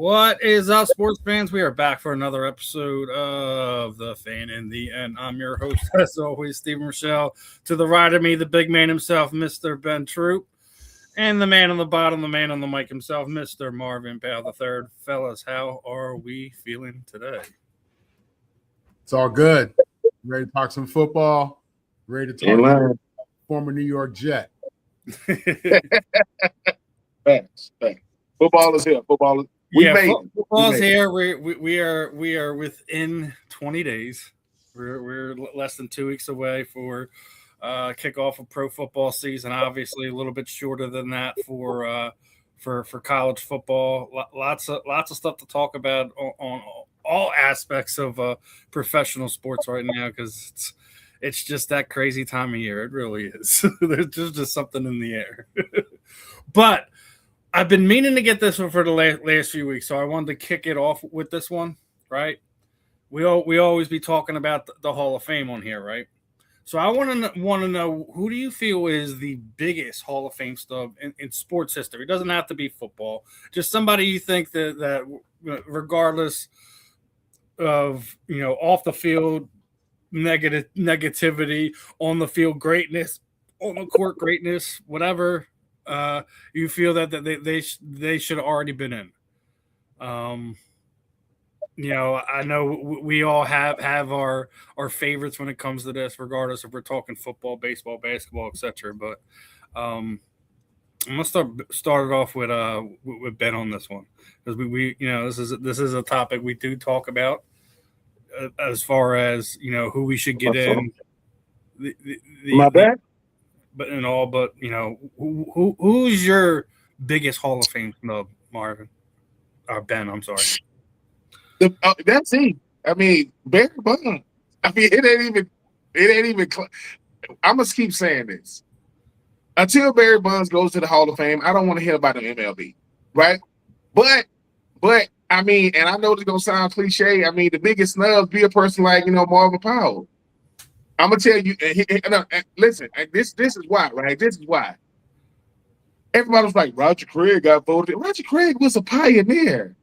What is up, sports fans? We are back for another episode of The Fan in the End. I'm your host, as always, Steven Rychel. To the right of me, the big man himself, Mr. Ben Troupe. And the man on the bottom, the man on the mic himself, Mr. Marvin Powell III. Fellas, how are we feeling today? It's all good. Ready to talk some football. Ready to talk former New York Jet. Thanks. Football is here. Football is here. We are within 20 days. We're less than 2 weeks away for kickoff of pro football season. Obviously, a little bit shorter than that for college football. Lots of stuff to talk about on all aspects of professional sports right now, because it's just that crazy time of year. It really is. There's just something in the air. But I've been meaning to get this one for the last few weeks, so I wanted to kick it off with this one, right? We always be talking about the Hall of Fame on here, right? So I want to know, who do you feel is the biggest Hall of Fame stub in sports history? It doesn't have to be football. Just somebody you think that regardless of, off the field negativity, on the field greatness, on the court greatness, whatever, you feel that they should have already been in. I know we all have our favorites when it comes to this, regardless if we're talking football, baseball, basketball, etc. But I'm gonna start it off with Ben on this one, because we this is a topic we do talk about as far as who we should get in. My bad. But who's your biggest Hall of Fame snub, Marvin? Or Ben, I'm sorry. That's it. I mean, Barry Bonds. I mean, it ain't even. I'm gonna keep saying this until Barry Bonds goes to the Hall of Fame. I don't want to hear about the MLB, right? But I mean, and I know it's gonna sound cliche. I mean, the biggest snub be a person like Marvin Powell. I'm gonna tell you. Listen, this is why, right? This is why. Everybody was like, Roger Craig got voted. Roger Craig was a pioneer.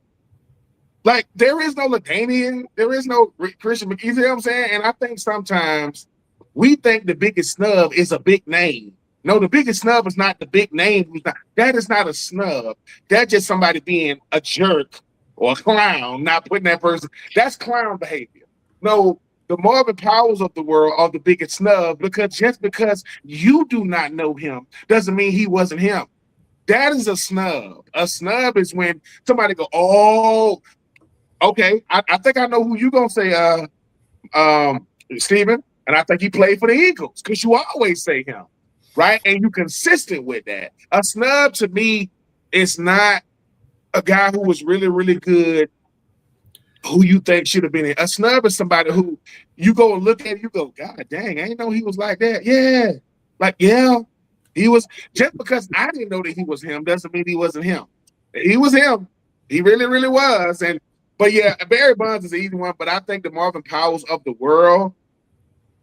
Like, there is no LaDainian, there is no Christian McKee, you know what I'm saying? And I think sometimes we think the biggest snub is a big name. No, the biggest snub is not the big name. That is not a snub. That's just somebody being a jerk or a clown, not putting that person. That's clown behavior. No, the Marvin Powells of the world are the biggest snub, because just because you do not know him doesn't mean he wasn't him. That is a snub. A snub is when somebody go, oh, okay, I think I know who you're going to say, Steven, and I think he played for the Eagles, because you always say him, right? And you're consistent with that. A snub to me is not a guy who was really, really good, who you think should have been in. A snub is somebody who you go and look at, you go, God dang, I didn't know he was like that. Yeah, he was. Just because I didn't know that he was him doesn't mean he wasn't him. He was him. He really, really was. But yeah, Barry Bonds is an easy one, but I think the Marvin Powells of the world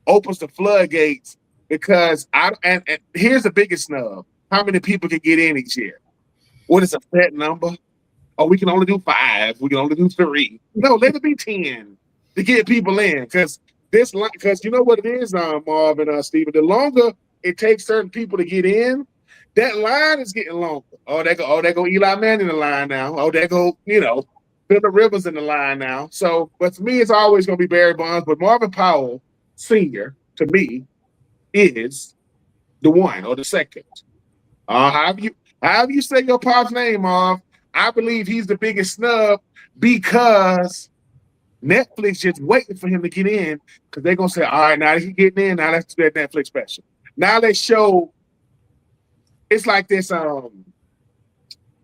opens the floodgates, because and here's the biggest snub. How many people can get in each year? What is a set number? Oh, we can only do 5. We can only do 3. No, let it be 10 to get people in, because you know what it is, Marvin and Steven, the longer it takes certain people to get in, that line is getting longer. Oh, there go Eli Manning in the line now. Oh, there go, Phillip Rivers in the line now. So, but to me, it's always going to be Barry Bonds. But Marvin Powell Sr., to me, is the one or the second. However you say your pop's name, Marv, I believe he's the biggest snub, because Netflix just waiting for him to get in, because they're going to say, all right, now that he's getting in, now let's do that Netflix special. Now let's show. It's like this,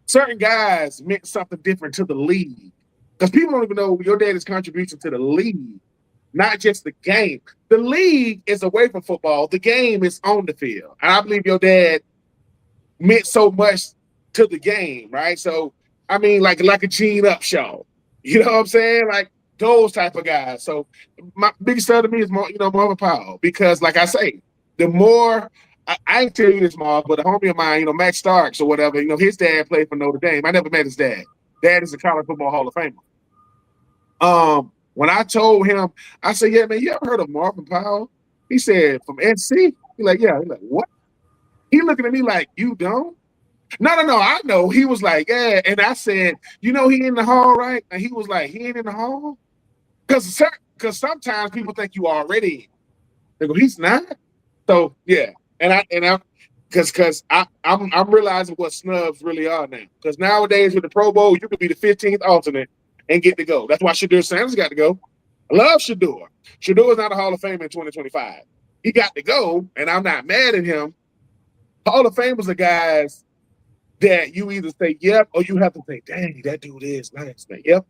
certain guys meant something different to the league, because people don't even know your dad's contribution to the league, not just the game. The league is away from football. The game is on the field. And I believe your dad meant so much to the game, right? So, I mean, like a Gene Upshaw. You know what I'm saying? Like those type of guys. So my biggest star to me is Marvin Powell, because like I say, the more I ain't tell you this, Marv, but a homie of mine, Max Starks or whatever, his dad played for Notre Dame. I never met his dad. Dad is a college football Hall of Famer. When I told him, I said, yeah, man, you ever heard of Marvin Powell? He said, from SC? He's like, yeah. He's like, what? He looking at me like, you don't? No, I know. He was like, yeah. And I said, you know, he in the hall, right? And he was like, he ain't in the hall? Because sometimes people think you already in. They go, he's not? So, yeah. Because I'm realizing what snubs really are now. Because nowadays with the Pro Bowl, you could be the 15th alternate and get to go. That's why Shedeur Sanders got to go. I love Shedeur. Shedeur is not a Hall of Fame in 2025. He got to go, and I'm not mad at him. Hall of Famers are guys that you either say yep or you have to say, dang, that dude is nice, man. Yep.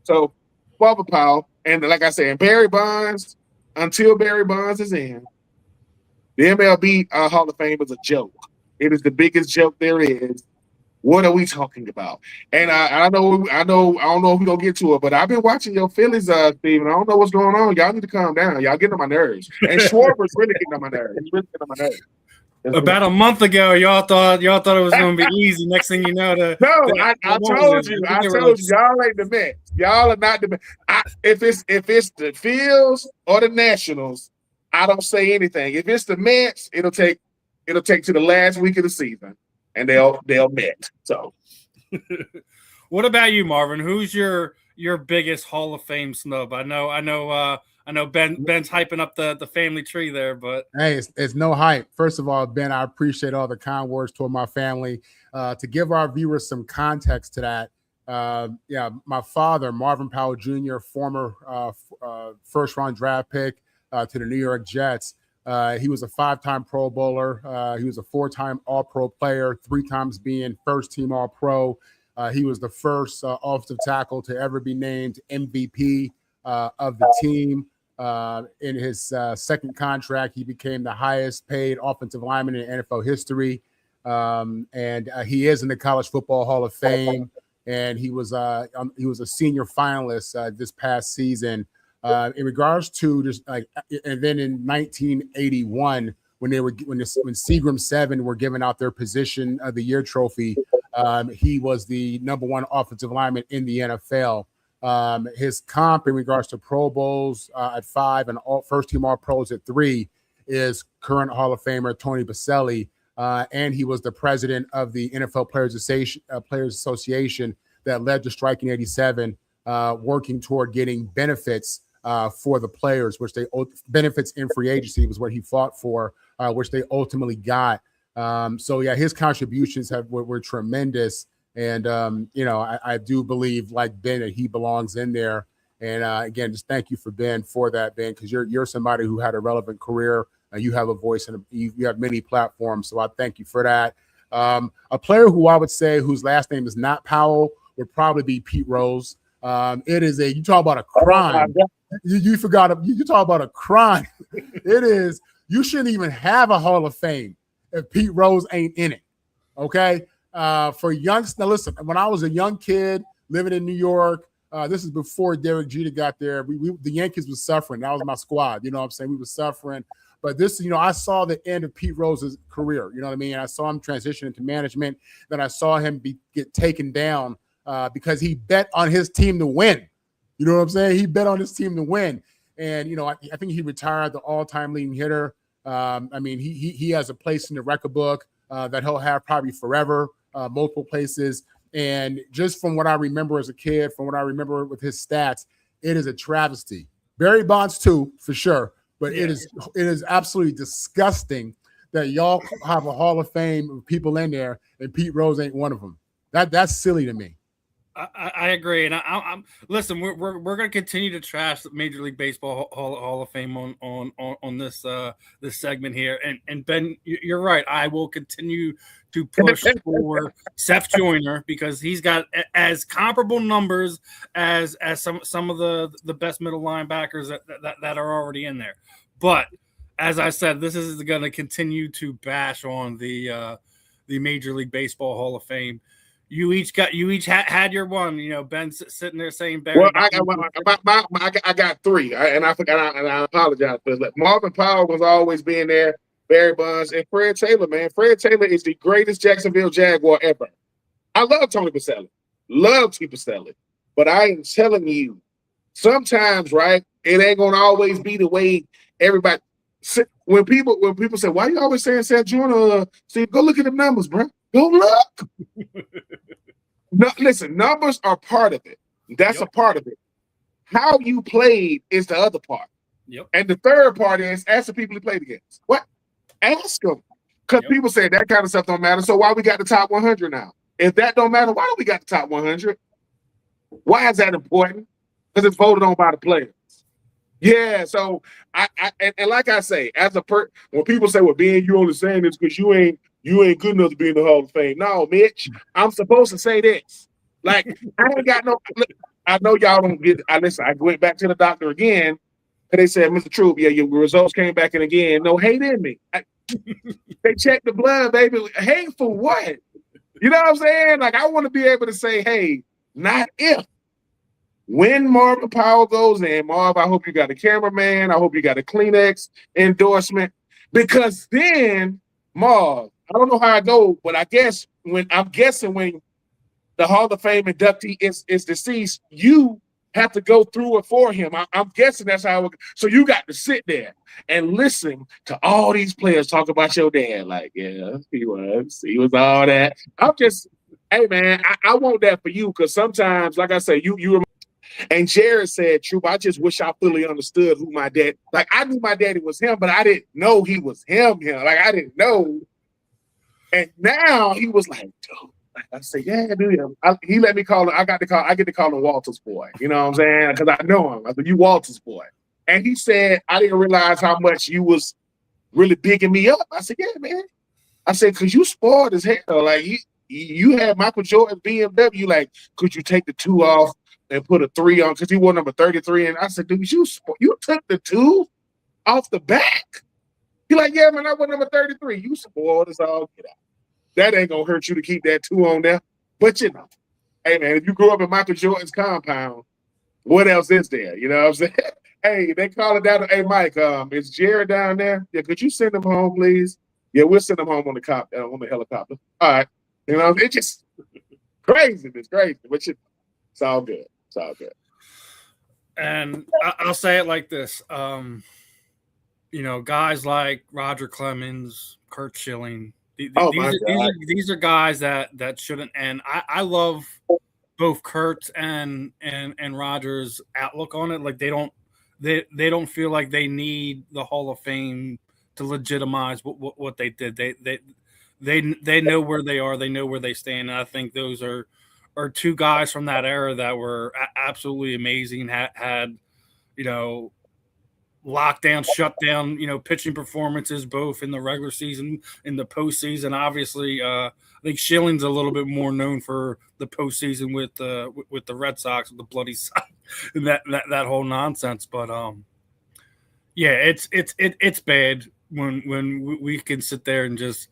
So, Marvin Powell, and like I said, Barry Bonds, until Barry Bonds is in, the MLB Hall of Fame is a joke. It is the biggest joke there is. What are we talking about? And I don't know if we're gonna get to it, but I've been watching your Phillies, Steven. I don't know what's going on. Y'all need to calm down. Y'all getting on my nerves. And Schwarber's really getting on my nerves. He's really getting on my nerves. About a month ago, y'all thought it was going to be easy. Next thing you know, I told you, y'all ain't the Mets. Y'all are not the Mets. If it's the Phils or the Nationals, I don't say anything. If it's the Mets, it'll take to the last week of the season, and they'll met. So, what about you, Marvin? Who's your biggest Hall of Fame snub? I know Ben's hyping up the family tree there, but hey, it's no hype. First of all, Ben, I appreciate all the kind words toward my family. To give our viewers some context to that, my father, Marvin Powell Jr., former first-round draft pick to the New York Jets. He was a 5-time Pro Bowler. He was a 4-time All-Pro player, 3 times being first-team All-Pro. He was the first offensive tackle to ever be named MVP of the team. In his second contract, he became the highest paid offensive lineman in NFL history. And he is in the College Football Hall of Fame. And he was a senior finalist this past season. In regards to just like, and then in 1981, when Seagram 7 were giving out their Position of the Year trophy, he was the #1 offensive lineman in the NFL. His comp in regards to Pro Bowls at 5 and first team All Pros at 3 is current Hall of Famer Tony Baselli, and he was the president of the NFL Players Association that led to striking 87, working toward getting benefits for the players, which they benefits in free agency was what he fought for, which they ultimately got. So yeah, his contributions were tremendous. And, I do believe, like Ben, that he belongs in there. And again, just thank you for Ben, because you're somebody who had a relevant career. You have a voice and you have many platforms. So I thank you for that. A player who I would say whose last name is not Powell would probably be Pete Rose. You talk about a crime. You forgot. You talk about a crime. It is. You shouldn't even have a Hall of Fame if Pete Rose ain't in it. Okay. For youngsters, now listen, when I was a young kid living in New York, this is before Derek Jeter got there. The Yankees were suffering. That was my squad. You know what I'm saying? We were suffering. But this, I saw the end of Pete Rose's career. You know what I mean? I saw him transition into management. Then I saw him get taken down because he bet on his team to win. You know what I'm saying? He bet on his team to win. And, I think he retired the all-time leading hitter. He has a place in the record book that he'll have probably forever. Multiple places. And just from what I remember as a kid, from what I remember with his stats, it is a travesty. Barry Bonds too, for sure. But it is absolutely disgusting that y'all have a Hall of Fame of people in there and Pete Rose ain't one of them. That's silly to me. I agree, and I'm listen. We're going to continue to trash the Major League Baseball Hall of Fame on this this segment here. And Ben, you're right. I will continue to push for Seth Joyner because he's got as comparable numbers as some of the best middle linebackers that are already in there. But as I said, this is going to continue to bash on the Major League Baseball Hall of Fame. You each had your one. Ben's sitting there saying Barry. Well, I got 3, and I forgot, and I apologize for that. Marvin Powell was always being there. Barry Bonds and Fred Taylor, man. Fred Taylor is the greatest Jacksonville Jaguar ever. I love Tony Baselli. love to sell it. But I am telling you, sometimes, right, it ain't gonna always be the way everybody. When people say, "Why you always saying Seth Joyner?" See, go look at the numbers, bro. Go look. No, listen, numbers are part of it. That's a part of it. How you played is the other part. Yep. And the third part is ask the people he played against. What? Ask them. Because people say that kind of stuff don't matter. So why we got the top 100 now? If that don't matter, why do we got the top 100? Why is that important? Because it's voted on by the players. Yeah, so and like I say, as when people say, "Well, Ben, you only saying this because you ain't good enough to be in the Hall of Fame." No, Mitch, I'm supposed to say this. Like I ain't got no. I know y'all don't get. Listen, I went back to the doctor again, and they said, "Mr. Troupe, yeah, your results came back in again. No hate in me." They checked the blood, baby. Hate for what? You know what I'm saying? Like I want to be able to say, "Hey, not if." When Marvin Powell goes in, Marv, I hope you got a cameraman. I hope you got a Kleenex endorsement. Because then, Marv, I don't know how it goes, but I guess when the Hall of Fame inductee is deceased, you have to go through it for him. I'm guessing that's how it goes. So you got to sit there and listen to all these players talk about your dad. Like, yeah, he was all that. I'm just, hey, man, I want that for you because sometimes, like I say, you and Jared said, Troupe, I just wish I fully understood who my dad. Like I knew my daddy was him, but I didn't know he was him. Like I didn't know. And now he was like, dude. I said, yeah, dude. He let me call him. I get to call him Walter's boy. You know what I'm saying? Because I know him. I said, you Walter's boy. And he said, I didn't realize how much you was really bigging me up. I said, yeah, man. I said, because you spoiled as hell. Like you had Michael Jordan BMW. Like, could you take the 2 off? And put a 3 on because he wore number 33. And I said, dude, you took the 2 off the back. He's like, yeah, man, I wore number 33. You spoiled us all. Get out. That ain't gonna hurt you to keep that 2 on there. But you know, hey man, if you grew up in Michael Jordan's compound, what else is there? You know what I'm saying? Hey, they call it down. Hey, Mike, is Jared down there? Yeah, could you send him home, please? Yeah, we'll send him home on the helicopter. All right. You know, it's just crazy. It's crazy, but it's all good. It's all good. And I'll say it like this. Guys like Roger Clemens, Kurt Schilling, these are guys that shouldn't end. I love both Kurt and Roger's outlook on it. Like they don't feel like they need the Hall of Fame to legitimize what they did. They know where they are. They know where they stand. And I think those are 2 guys from that era that were absolutely amazing. Had lockdown, shutdown, pitching performances both in the regular season, in the postseason. Obviously, I think Schilling's a little bit more known for the postseason with the Red Sox, with the bloody Sox, and that whole nonsense. But yeah, it's bad when we can sit there and just.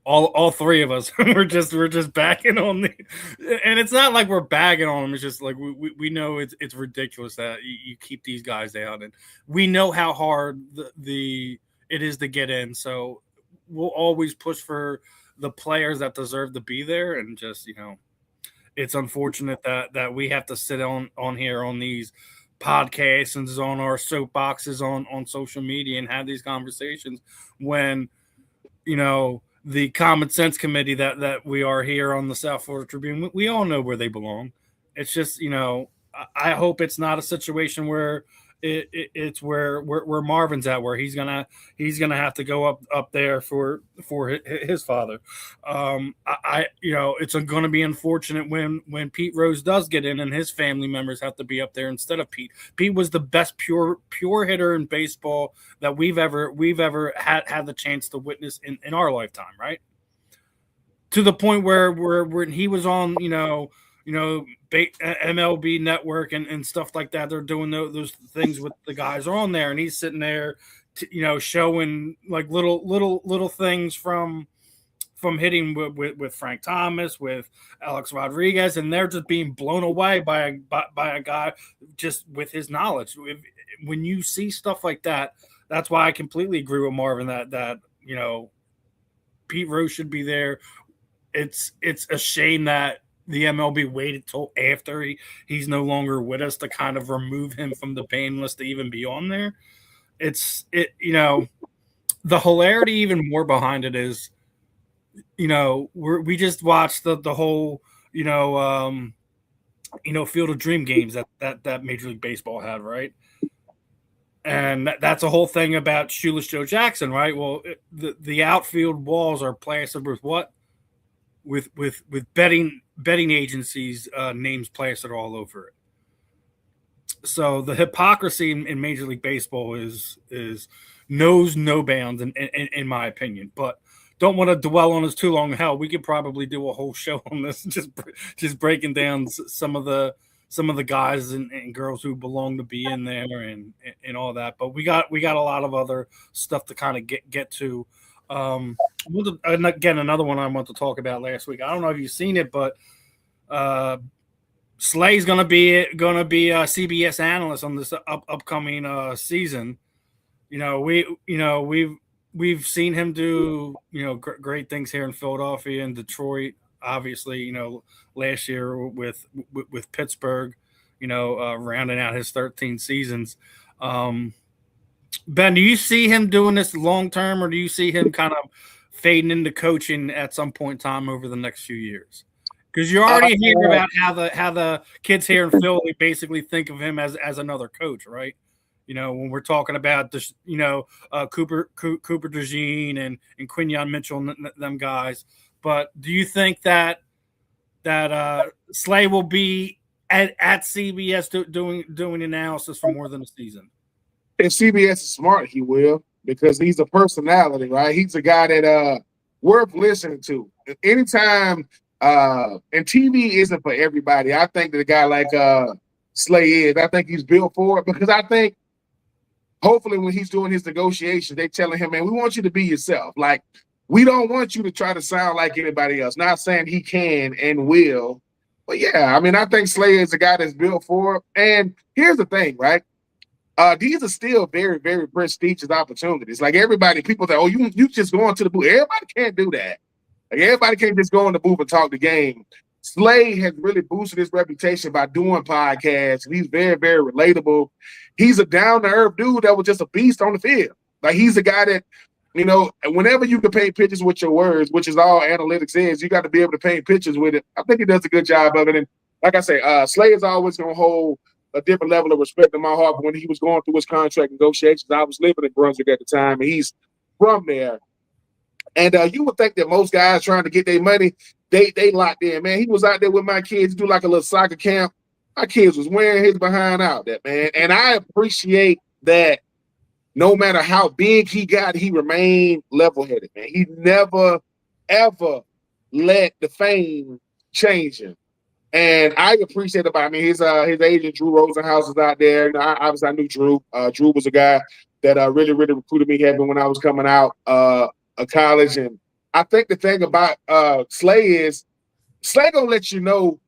All 3 of us we're just bagging on and it's not like we're bagging on them. It's just like we know it's ridiculous that you keep these guys down, and we know how hard it is to get in. So we'll always push for the players that deserve to be there, and just it's unfortunate that we have to sit on here on these podcasts and on our soapboxes on social media and have these conversations when the Common Sense Committee that we are here on the South Florida Tribune, we all know where they belong. It's just, I hope it's not a situation where it's where Marvin's at, where he's gonna have to go up there for his father. It's going to be unfortunate when Pete Rose does get in and his family members have to be up there instead of Pete. Pete was the best pure hitter in baseball that we've ever had the chance to witness in our lifetime, right? To the point where when he was on, MLB Network and stuff like that, they're doing those things with the guys are on there, and he's sitting there, showing like little things from hitting with Frank Thomas, with Alex Rodriguez, and they're just being blown away by a guy just with his knowledge. When you see stuff like that, that's why I completely agree with Marvin that Pete Rose should be there. It's a shame that the MLB waited till after he's no longer with us to kind of remove him from the ban list to even be on there. The hilarity even more behind it is, we just watched the whole, Field of Dream games that Major League Baseball had, right? And that's a whole thing about Shoeless Joe Jackson, right? Well, the outfield walls are plastered with what? With betting agencies' names plastered all over it. So the hypocrisy in Major League Baseball is knows no bounds in my opinion. But don't want to dwell on this too long. Hell, we could probably do a whole show on this, just breaking down some of the guys and girls who belong to be in there and all that. But we got a lot of other stuff to kind of get to. Again, another one I want to talk about last week. I don't know if you've seen it, but Slay's gonna be a CBS analyst on this upcoming season. We've seen him do great things here in Philadelphia and Detroit. Obviously, last year with Pittsburgh, rounding out his 13 seasons. Ben, do you see him doing this long term, or do you see him kind of fading into coaching at some point in time over the next few years? Because you already hear about how the kids here in Philly basically think of him as another coach, right? When we're talking about this, Cooper DeJean and Quinyon Mitchell and them guys. But do you think that Slay will be at CBS doing analysis for more than a season? If CBS is smart, he will, because he's a personality, right? He's a guy that worth listening to. Anytime, and TV isn't for everybody. I think that a guy like Slay is. I think he's built for it, because I think hopefully when he's doing his negotiations, they telling him, man, we want you to be yourself. Like, we don't want you to try to sound like anybody else. Not saying he can and will, but yeah, I mean, I think Slay is a guy that's built for it. And here's the thing, right? These are still very, very prestigious opportunities. Like, everybody, people say, oh, you just going to the booth. Everybody can't do that. Like, everybody can't just go in the booth and talk the game. Slay has really boosted his reputation by doing podcasts, and he's very, very relatable. He's a down-to-earth dude that was just a beast on the field. Like, he's a guy that, whenever you can paint pictures with your words, which is all analytics is, you got to be able to paint pictures with it. I think he does a good job of it. And like I say, Slay is always going to hold a different level of respect in my heart. But when he was going through his contract negotiations, I was living in Brunswick at the time, and he's from there. And you would think that most guys trying to get their money, they locked in. Man, he was out there with my kids, do like a little soccer camp. My kids was wearing his behind out there, man. And I appreciate that no matter how big he got, he remained level-headed, man. He never, ever let the fame change him. And I appreciate about, I mean, his agent, Drew Rosenhaus, is out there. I knew Drew. Drew was a guy that really, really recruited me heavy when I was coming out of college. And I think the thing about Slay is Slay gonna let you know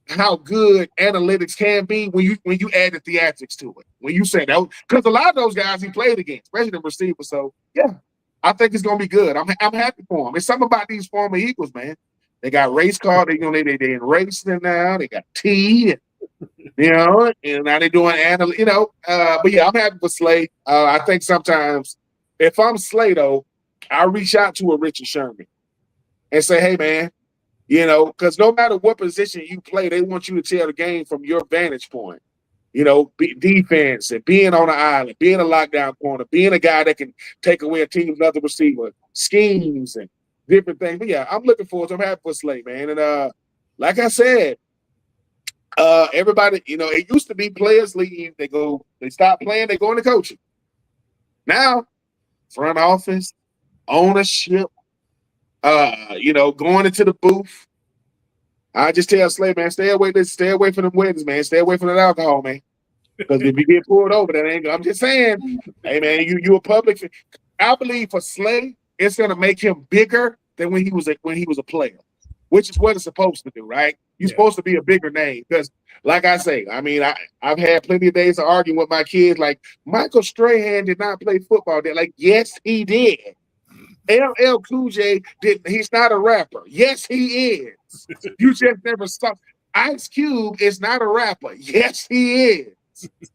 how good analytics can be when you add the theatrics to it. When you say that, because a lot of those guys he played against, especially the receivers. So yeah, I think it's gonna be good. I'm happy for him. It's something about these former Eagles, man. They got race car. They in racing now. They got T, and now they're doing But yeah, I'm happy for Slay. I think sometimes if I'm Slay though, I reach out to a Richard Sherman and say, hey man, because no matter what position you play, they want you to tell the game from your vantage point. Defense and being on the island, being a lockdown corner, being a guy that can take away a team's other receiver, schemes and different things. But yeah, I'm looking forward to it. I'm happy for Slay, man. And like I said, everybody, it used to be players leave, they stop playing, they go into coaching. Now, front office, ownership, going into the booth. I just tell Slay, man, stay away from them weddings, man. Stay away from that alcohol, man. Because if you get pulled over, that ain't. I'm just saying, hey man, you a public. I believe for Slay, it's gonna make him bigger than when he was a player, which is what it's supposed to do, right? You're supposed to be a bigger name because, like I say, I mean, I've had plenty of days of arguing with my kids. Like, Michael Strahan did not play football. They're like, yes, he did. LL Cool J he's not a rapper. Yes, he is. You just never saw. Ice Cube is not a rapper. Yes, he is.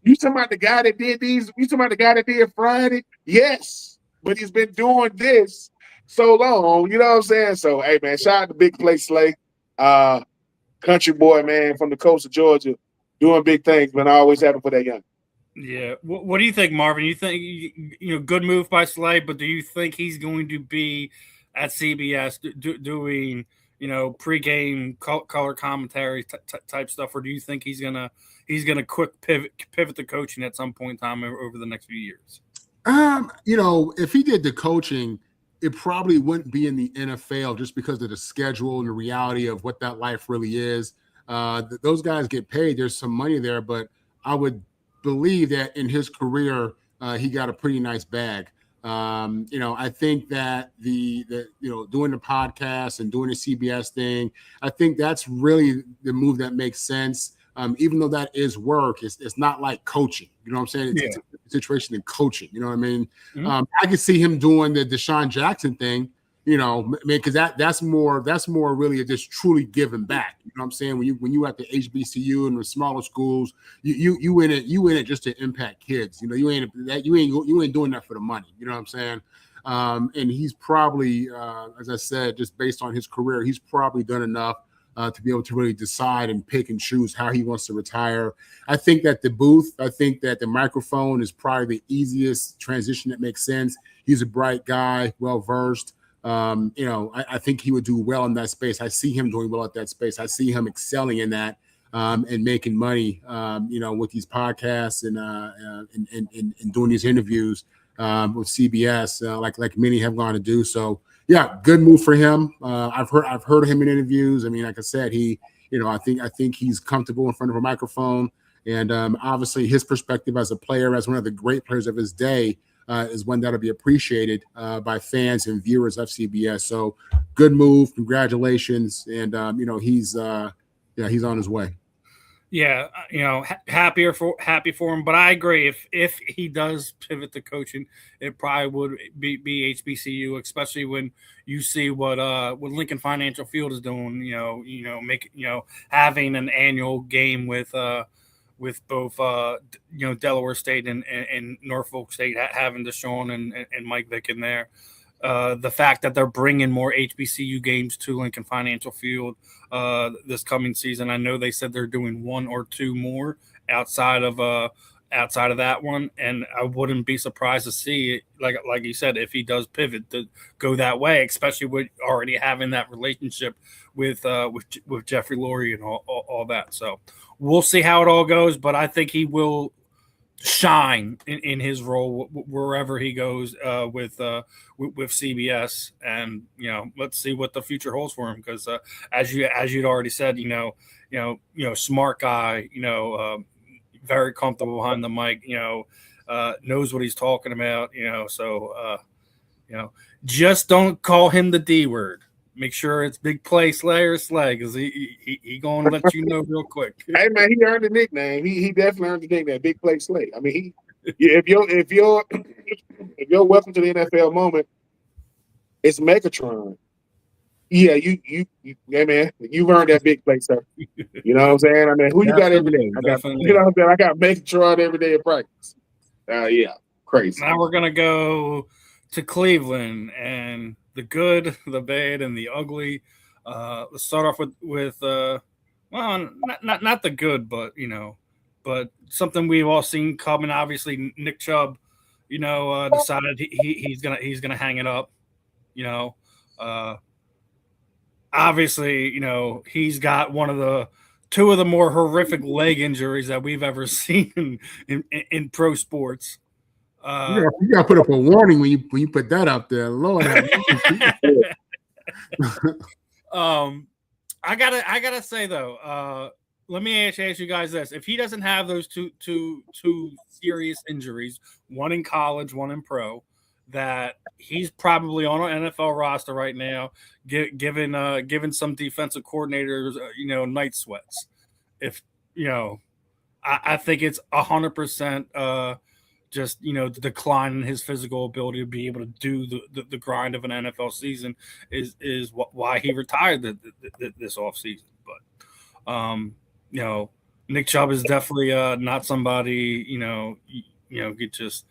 You talking about the guy that did these? You talking about the guy that did Friday? Yes, but he's been doing this so long. You know what I'm saying? So, hey man, shout out to Big Play Slay, country boy man from the coast of Georgia, doing big things. Man, I always happy for that young. Yeah. What do you think, Marvin? You think good move by Slay, but do you think he's going to be at CBS doing pregame color commentary type stuff, or do you think he's gonna quick pivot to coaching at some point in time over the next few years? If he did the coaching, it probably wouldn't be in the NFL just because of the schedule and the reality of what that life really is. Those guys get paid. There's some money there, but I would believe that in his career, he got a pretty nice bag. I think that the doing the podcast and doing the CBS thing, I think that's really the move that makes sense. Even though that is work, it's not like coaching. You know what I'm saying? It's a situation in coaching. You know what I mean? Mm-hmm. I could see him doing the Deshaun Jackson thing. Because that's more really just truly giving back. You know what I'm saying? When you at the HBCU and the smaller schools, you in it just to impact kids. You ain't doing that for the money. You know what I'm saying? And he's probably, as I said, just based on his career, he's probably done enough to be able to really decide and pick and choose how he wants to retire. I think that the microphone is probably the easiest transition that makes sense. He's a bright guy, well versed. I think he would do well in that space. I see him doing well at that space. I see him excelling in that and making money, with these podcasts and doing these interviews with CBS, like many have gone to do. So, yeah, good move for him. I've heard him in interviews. I mean, like I said, I think he's comfortable in front of a microphone, and obviously his perspective as a player, as one of the great players of his day. Is one that'll be appreciated by fans and viewers of CBS. So good move. Congratulations. And, he's on his way. Yeah. Happy for him. But I agree. If he does pivot to coaching, it probably would be HBCU, especially when you see what Lincoln Financial Field is doing, having an annual game with both Delaware State and Norfolk State having Deshaun and Mike Vick in there. The fact that they're bringing more HBCU games to Lincoln Financial Field this coming season. I know they said they're doing one or two more outside of that one, and I wouldn't be surprised to see it, like you said, if he does pivot to go that way, especially with already having that relationship with Jeffrey Lowery and all that. So we'll see how it all goes, but I think he will shine in his role wherever he goes with CBS, and let's see what the future holds for him, because as you'd already said, smart guy, very comfortable behind the mic, knows what he's talking about, so just don't call him the D word. Make sure it's Big Play Slayer Slay, because he gonna let you know real quick. Hey man, he earned the nickname. He definitely earned the nickname, Big Play Slay. I mean, if you're welcome to the NFL moment, it's Megatron. Yeah, you man, you've earned that Big Play, sir. You know what I'm saying? I mean, who you got every day? I got Megatron every day in practice. Yeah, crazy. Now we're gonna go to Cleveland, and the good, the bad, and the ugly. Let's start off with not the good, but something we've all seen coming. Obviously, Nick Chubb, decided he's gonna hang it up. Obviously, he's got two of the more horrific leg injuries that we've ever seen in pro sports. You gotta put up a warning when you put that up there, Lord. I gotta say though, let me ask you guys this: if he doesn't have those two serious injuries, one in college, one in pro, he's probably on an NFL roster right now, given some defensive coordinators, night sweats. If I think it's 100%. just the decline in his physical ability to be able to do the grind of an NFL season is why he retired this offseason. But Nick Chubb is definitely not somebody could just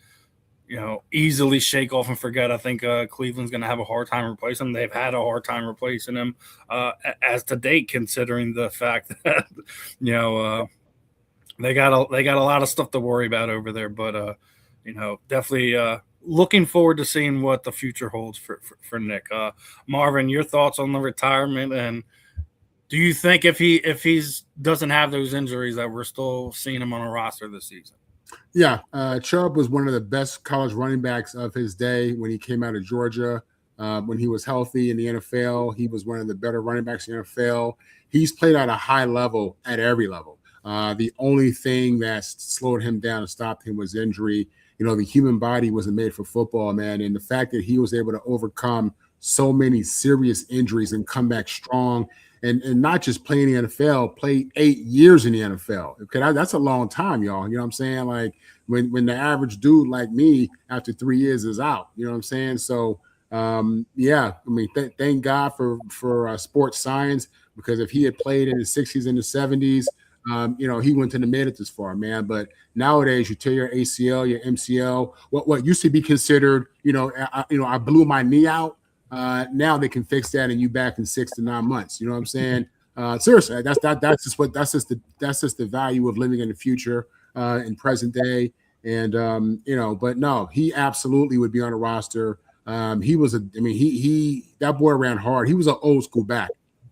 easily shake off and forget. I think Cleveland's going to have a hard time replacing him. They've had a hard time replacing him as to date, considering the fact that they got a lot of stuff to worry about over there. But definitely looking forward to seeing what the future holds for Nick. Marvin, your thoughts on the retirement, and do you think if he doesn't have those injuries that we're still seeing him on a roster this season? Yeah, Chubb was one of the best college running backs of his day when he came out of Georgia. When he was healthy in the NFL, he was one of the better running backs in the NFL. He's played at a high level at every level. The only thing that slowed him down and stopped him was injury. The human body wasn't made for football, man. And the fact that he was able to overcome so many serious injuries and come back strong and not just play in the NFL, play 8 years in the NFL. Okay, that's a long time, y'all. You know what I'm saying? Like when the average dude like me after 3 years is out, you know what I'm saying? So, thank God for sports science, because if he had played in the 60s and the 70s, he wouldn't have made it this far, man. But nowadays, you tear your ACL, your MCL, what used to be considered, I blew my knee out. Now they can fix that and you back in 6 to 9 months. You know what I'm saying? Seriously, that's just the value of living in the future in present day. And but no, he absolutely would be on a roster. That boy ran hard. He was an old school back.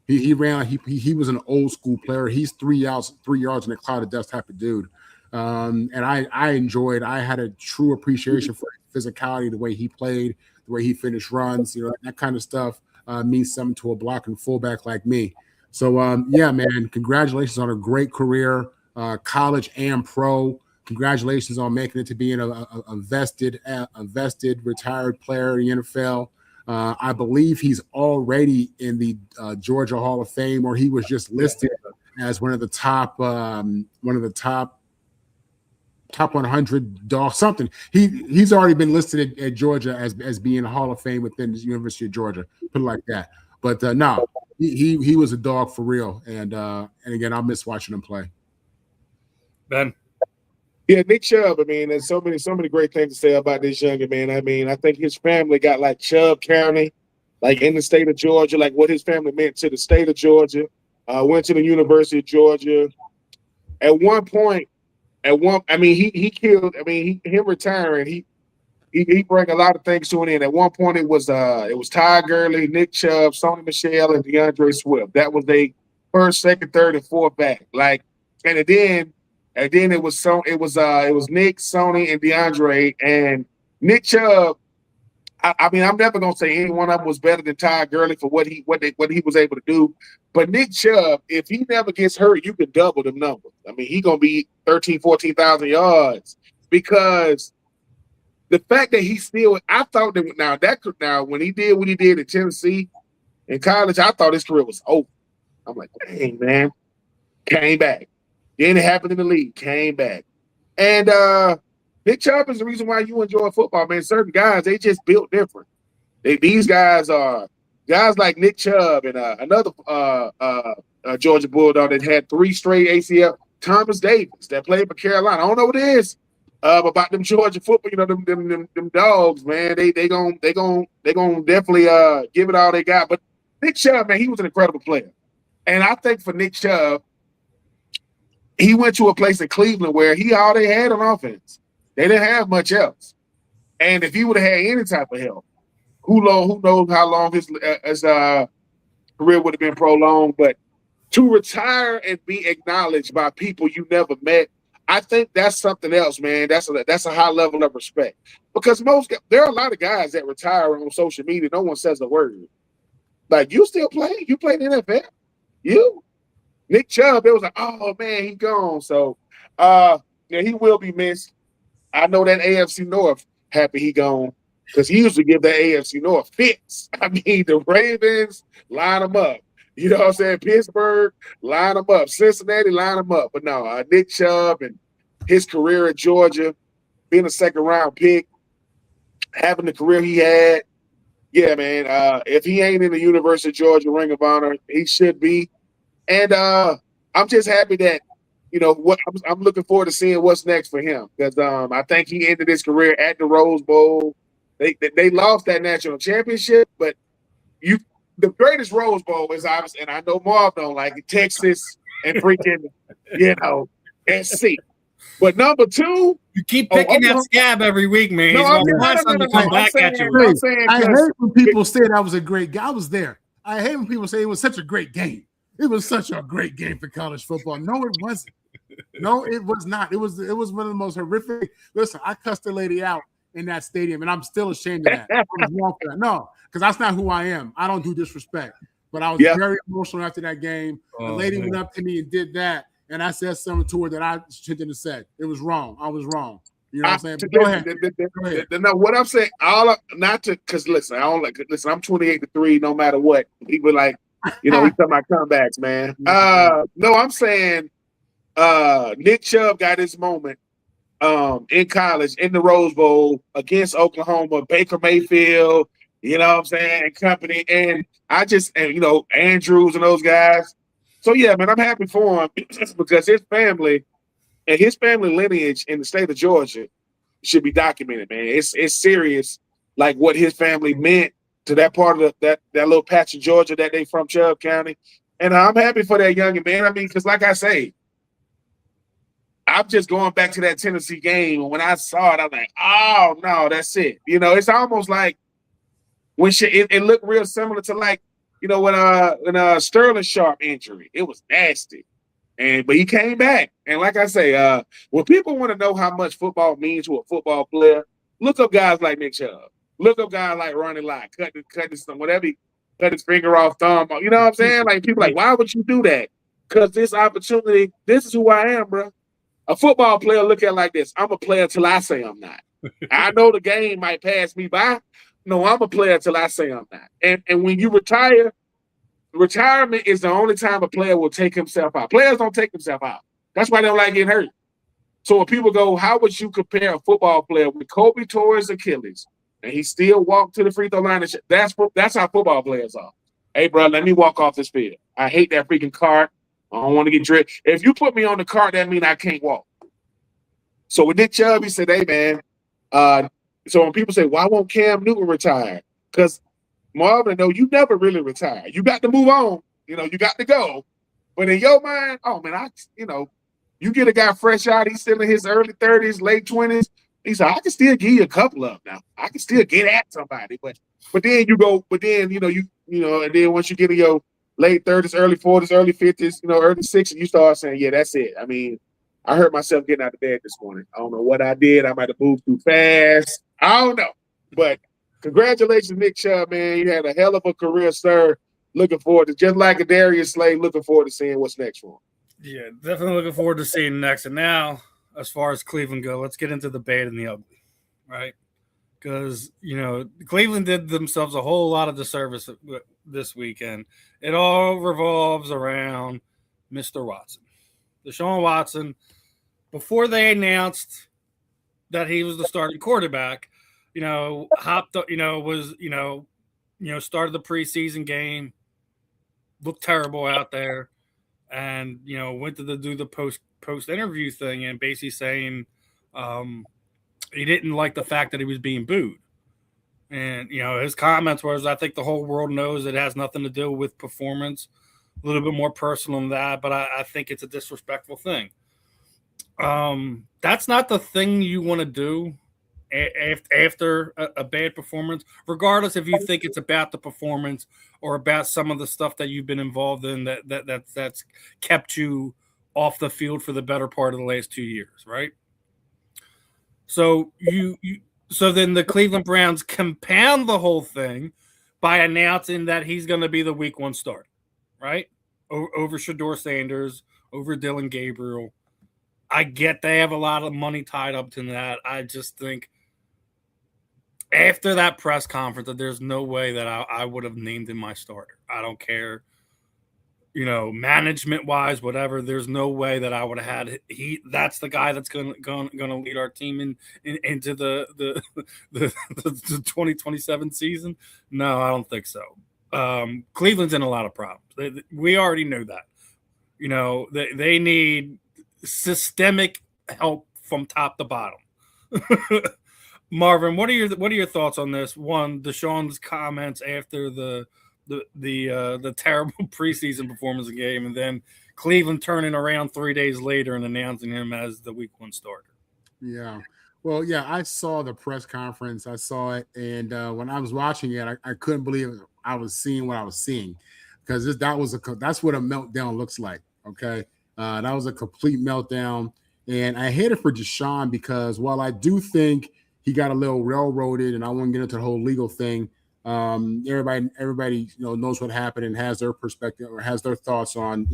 He ran. He was an old school player. He's 3 yards in a cloud of dust type of dude. And I enjoyed. I had a true appreciation for his physicality, the way he played, the way he finished runs. That kind of stuff means something to a blocking fullback like me. So man, congratulations on a great career, college and pro. Congratulations on making it to being a vested retired player in the NFL. I believe he's already in the Georgia Hall of Fame, or he was just listed as one of the top 100 dogs. Something. He's already been listed at Georgia as being a Hall of Fame within the University of Georgia. Put it like that. But no, he was a dog for real. And again, I miss watching him play. Ben. Yeah, Nick Chubb. There's so many great things to say about this younger man. I think his family got like Chubb County, like in the state of Georgia, like what his family meant to the state of Georgia. Went to the University of Georgia. At one point, he killed. Him retiring, he brought a lot of things to an end. At one point, it was Ty Gurley, Nick Chubb, Sony Michel, and DeAndre Swift. That was their first, second, third, and fourth back. And then it was Nick, Sony, and DeAndre, and Nick Chubb. I'm never gonna say any one of them was better than Ty Gurley for what he was able to do. But Nick Chubb, if he never gets hurt, you can double them numbers. He gonna be 13,000, 14,000 yards, because the fact that he still, I thought that when he did what he did at Tennessee in college, I thought his career was over. I'm like, dang, man, came back. Then it happened in the league, came back. And Nick Chubb is the reason why you enjoy football, man. Certain guys, they just built different. These guys are guys like Nick Chubb and another Georgia Bulldog that had 3 straight ACL, Thomas Davis, that played for Carolina. I don't know what it is about them Georgia football, them dogs, man. They gonna definitely give it all they got. But Nick Chubb, man, he was an incredible player. And I think for Nick Chubb, he went to a place in Cleveland where all they had on offense. They didn't have much else. And if he would have had any type of help, who knows how long his career would have been prolonged. But to retire and be acknowledged by people you never met, I think that's something else, man. That's a high level of respect. Because there are a lot of guys that retire on social media. No one says a word. Like, you still play? You play in the NFL? You? Nick Chubb, it was like, oh, man, he gone. So, he will be missed. I know that AFC North happy he gone, because he used to give that AFC North fits. The Ravens, line them up. You know what I'm saying? Pittsburgh, line them up. Cincinnati, line them up. But no, Nick Chubb and his career at Georgia, being a second-round pick, having the career he had. Yeah, man. If he ain't in the University of Georgia Ring of Honor, he should be. And I'm just happy that, what I'm looking forward to seeing what's next for him, because I think he ended his career at the Rose Bowl. They lost that national championship, but the greatest Rose Bowl is obviously, and I know Marv don't like it, Texas and freaking, SC. But number two, you keep picking that scab every week, man. No, I'm saying I hate when people say that was a great game. I was there. I hate when people say it was such a great game. It was such a great game for college football. No, it wasn't. No, it was not. It was one of the most horrific. Listen, I cussed the lady out in that stadium, and I'm still ashamed of that. No, because that's not who I am. I don't do disrespect. But I was very emotional after that game. The lady went up to me and did that, and I said something to her that I shouldn't have said. It was wrong. I was wrong. You know what I'm saying? Go ahead. No, what I'm saying, because listen, I'm 28-3, no matter what. People like, we talking about comebacks, man. No, I'm saying Nick Chubb got his moment in college, in the Rose Bowl against Oklahoma, Baker Mayfield, you know what I'm saying, and company. And Andrews and those guys. So, yeah, man, I'm happy for him because his family and his family lineage in the state of Georgia should be documented, man. It's serious, like what his family meant to that part of that little patch of Georgia that they from, Chubb County. And I'm happy for that young man. I mean, because like I say, I'm just going back to that Tennessee game. And when I saw it, I'm like, oh, no, that's it. It's almost like when it looked real similar to like, when Sterling Sharp injury. It was nasty. But he came back. And like I say, when people want to know how much football means to a football player, look up guys like Nick Chubb. Look up guys like Ronnie Lott, cut his finger off thumb. You know what I'm saying? Like, people like, why would you do that? Because this opportunity, this is who I am, bro. A football player look at it like this. I'm a player till I say I'm not. I know the game might pass me by. No, I'm a player till I say I'm not. And when you retire, retirement is the only time a player will take himself out. Players don't take themselves out. That's why they don't like getting hurt. So when people go, how would you compare a football player when Kobe tore his Achilles and he still walked to the free throw line? That's how football players are. Hey, bro, let me walk off this field. I hate that freaking cart. I don't want to get dripped. If you put me on the cart, that means I can't walk. So with Nick Chubb, he said, hey, man. So when people say, why won't Cam Newton retire? Because Marvin, no, you never really retire. You got to move on. You got to go. But in your mind, oh, man, you get a guy fresh out. He's still in his early 30s, late 20s. He said, I can still give you a couple of them now. I can still get at somebody. But then and then once you get in your late 30s, early 40s, early 50s, early 60s, you start saying, yeah, that's it. I mean, I hurt myself getting out of bed this morning. I don't know what I did. I might have moved too fast. I don't know. But congratulations, Nick Chubb, man. You had a hell of a career, sir. Looking forward to, just like a Darius Slay, looking forward to seeing what's next for him. Yeah, definitely looking forward to seeing next. And now, as far as Cleveland go, let's get into the bad and the ugly, right? Because, Cleveland did themselves a whole lot of disservice this weekend. It all revolves around Mr. Watson. Deshaun Watson, before they announced that he was the starting quarterback, hopped up, started the preseason game, looked terrible out there, and, went to do the post interview thing and basically saying he didn't like the fact that he was being booed. And, his comments was, I think the whole world knows it has nothing to do with performance, a little bit more personal than that, but I think it's a disrespectful thing. That's not the thing you want to do after a bad performance, regardless if you think it's about the performance or about some of the stuff that you've been involved in that's kept you off the field for the better part of the last 2 years, right? So so then the Cleveland Browns compound the whole thing by announcing that he's going to be the week 1 starter, right? Over Shedeur Sanders, over Dylan Gabriel. I get they have a lot of money tied up to that. I just think after that press conference that there's no way that I would have named him my starter. I don't care. management wise, whatever. There's no way that I would have had that's the guy that's going to lead our team into the 2027 season. No, I don't think so. Cleveland's in a lot of problems. We already know that. They need systemic help from top to bottom. Marvin, what are your thoughts on this? One, Deshaun's comments after the terrible preseason performance game, and then Cleveland turning around 3 days later and announcing him as the Week 1 starter. Yeah. Well, yeah, I saw the press conference. I saw it, and when I was watching it, I couldn't believe I was seeing what I was seeing, because that's what a meltdown looks like. Okay, that was a complete meltdown, and I hate it for Deshaun, because while I do think he got a little railroaded, and I won't get into the whole legal thing. Everybody knows what happened and has their perspective or has their thoughts on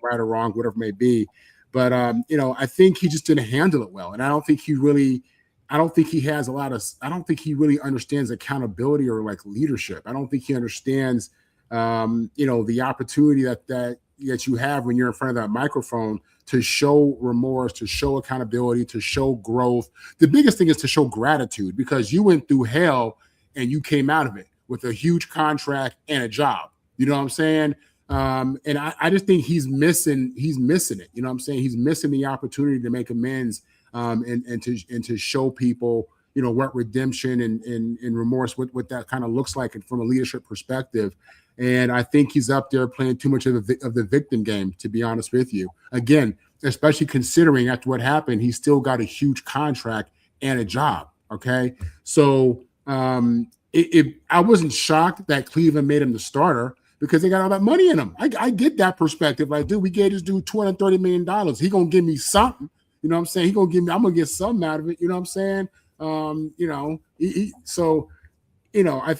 right or wrong, whatever it may be. But I think he just didn't handle it well, and I don't think he really understands accountability or like leadership. I don't think he understands the opportunity that you have when you're in front of that microphone to show remorse, to show accountability, to show growth. The biggest thing is to show gratitude, because you went through hell and you came out of it with a huge contract and a job. You know what I'm saying? And I just think he's missing it. You know what I'm saying? He's missing the opportunity to make amends and to show people, what redemption and remorse, what that kind of looks like from a leadership perspective. And I think he's up there playing too much of the victim game, to be honest with you. Again, especially considering after what happened, he still got a huge contract and a job. Okay. So I wasn't shocked that Cleveland made him the starter, because they got all that money in him. I get that perspective. Like, dude, we gave this dude $230 million. He gonna give me something. You know what I'm saying? I'm gonna get something out of it. You know what I'm saying? I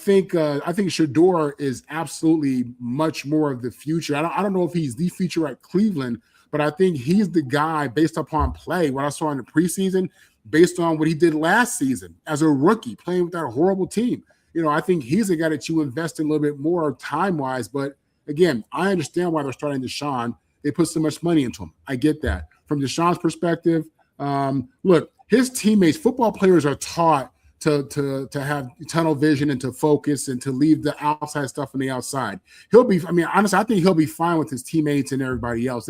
think Shador is absolutely much more of the future. I don't know if he's the future at Cleveland, but I think he's the guy based upon play, what I saw in the preseason, based on what he did last season as a rookie playing with that horrible team. I think he's a guy that you invest in a little bit more time-wise. But again, I understand why they're starting Deshaun. They put so much money into him. I get that. From Deshaun's perspective, look, his teammates, football players, are taught to have tunnel vision and to focus and to leave the outside stuff on the outside. Honestly, I think he'll be fine with his teammates and everybody else.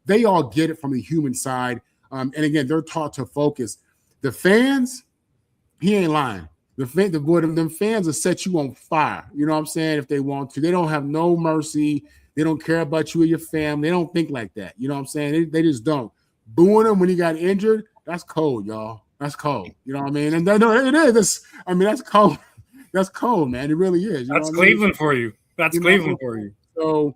They all get it from the human side. And again, they're taught to focus. The fans, he ain't lying. Them fans will set you on fire. You know what I'm saying? If they want to, they don't have no mercy. They don't care about you or your family. They don't think like that. You know what I'm saying? They just don't. Booing him when he got injured, that's cold, y'all. That's cold. You know what I mean? And no, it is. That's cold. That's cold, man. It really is. That's Cleveland for you. That's Cleveland for you. So,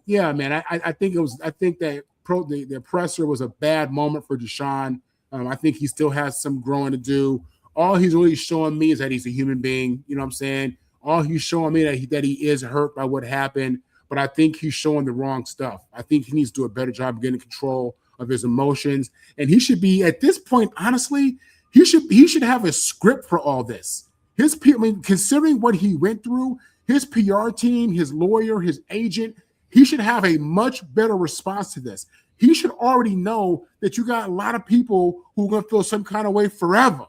yeah, man. I think that the presser was a bad moment for Deshaun. I think he still has some growing to do. All he's really showing me is that he's a human being. You know what I'm saying? All he's showing me that he is hurt by what happened, but I think he's showing the wrong stuff. I think he needs to do a better job of getting control of his emotions. And he should be, at this point, honestly, he should have a script for all this. Considering what he went through, his PR team, his lawyer, his agent, he should have a much better response to this. He should already know that you got a lot of people who are going to feel some kind of way forever.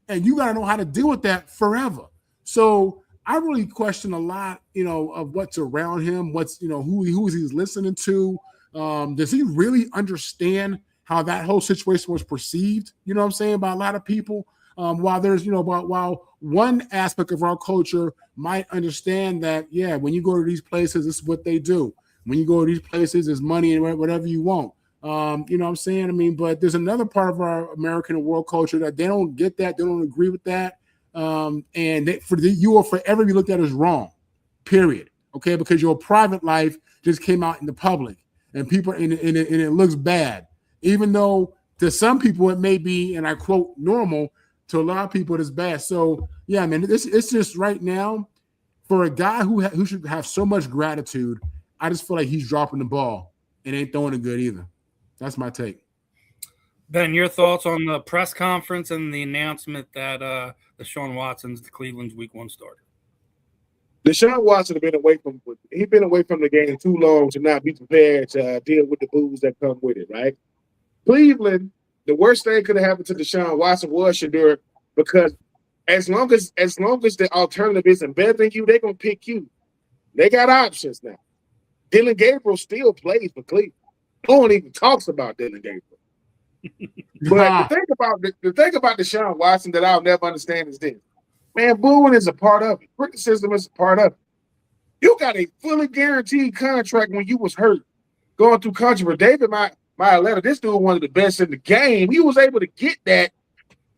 And you got to know how to deal with that forever. So I really question a lot, of what's around him, who he's listening to. Does he really understand how that whole situation was perceived? You know what I'm saying? By a lot of people. While one aspect of our culture might understand that, yeah, when you go to these places, this is what they do. When you go to these places, there's money and whatever you want. You know what I'm saying? But there's another part of our American and world culture that they don't get that. They don't agree with that. You will forever be looked at as wrong, period. Okay. Because your private life just came out in the public and people, and it looks bad, even though to some people it may be, and I quote, normal. To a lot of people, it's bad. So yeah, man, it's just right now for a guy who should have so much gratitude. I just feel like he's dropping the ball and ain't throwing it good either. That's my take. Ben, your thoughts on the press conference and the announcement that Deshaun Watson's the Cleveland's Week 1 starter? Deshaun Watson been away from the game too long to not be prepared to deal with the boos that come with it, right? Cleveland, the worst thing could have happened to Deshaun Watson was Shedeur, because as long as the alternative isn't better than you, they're gonna pick you. They got options now. Dylan Gabriel still plays for Cleveland. No one even talks about Dylan Gabriel. But the thing about Deshaun Watson that I'll never understand is this. Man, booing is a part of it. Criticism is a part of it. You got a fully guaranteed contract when you was hurt, going through country. David Myaletta, this dude one of the best in the game. He was able to get that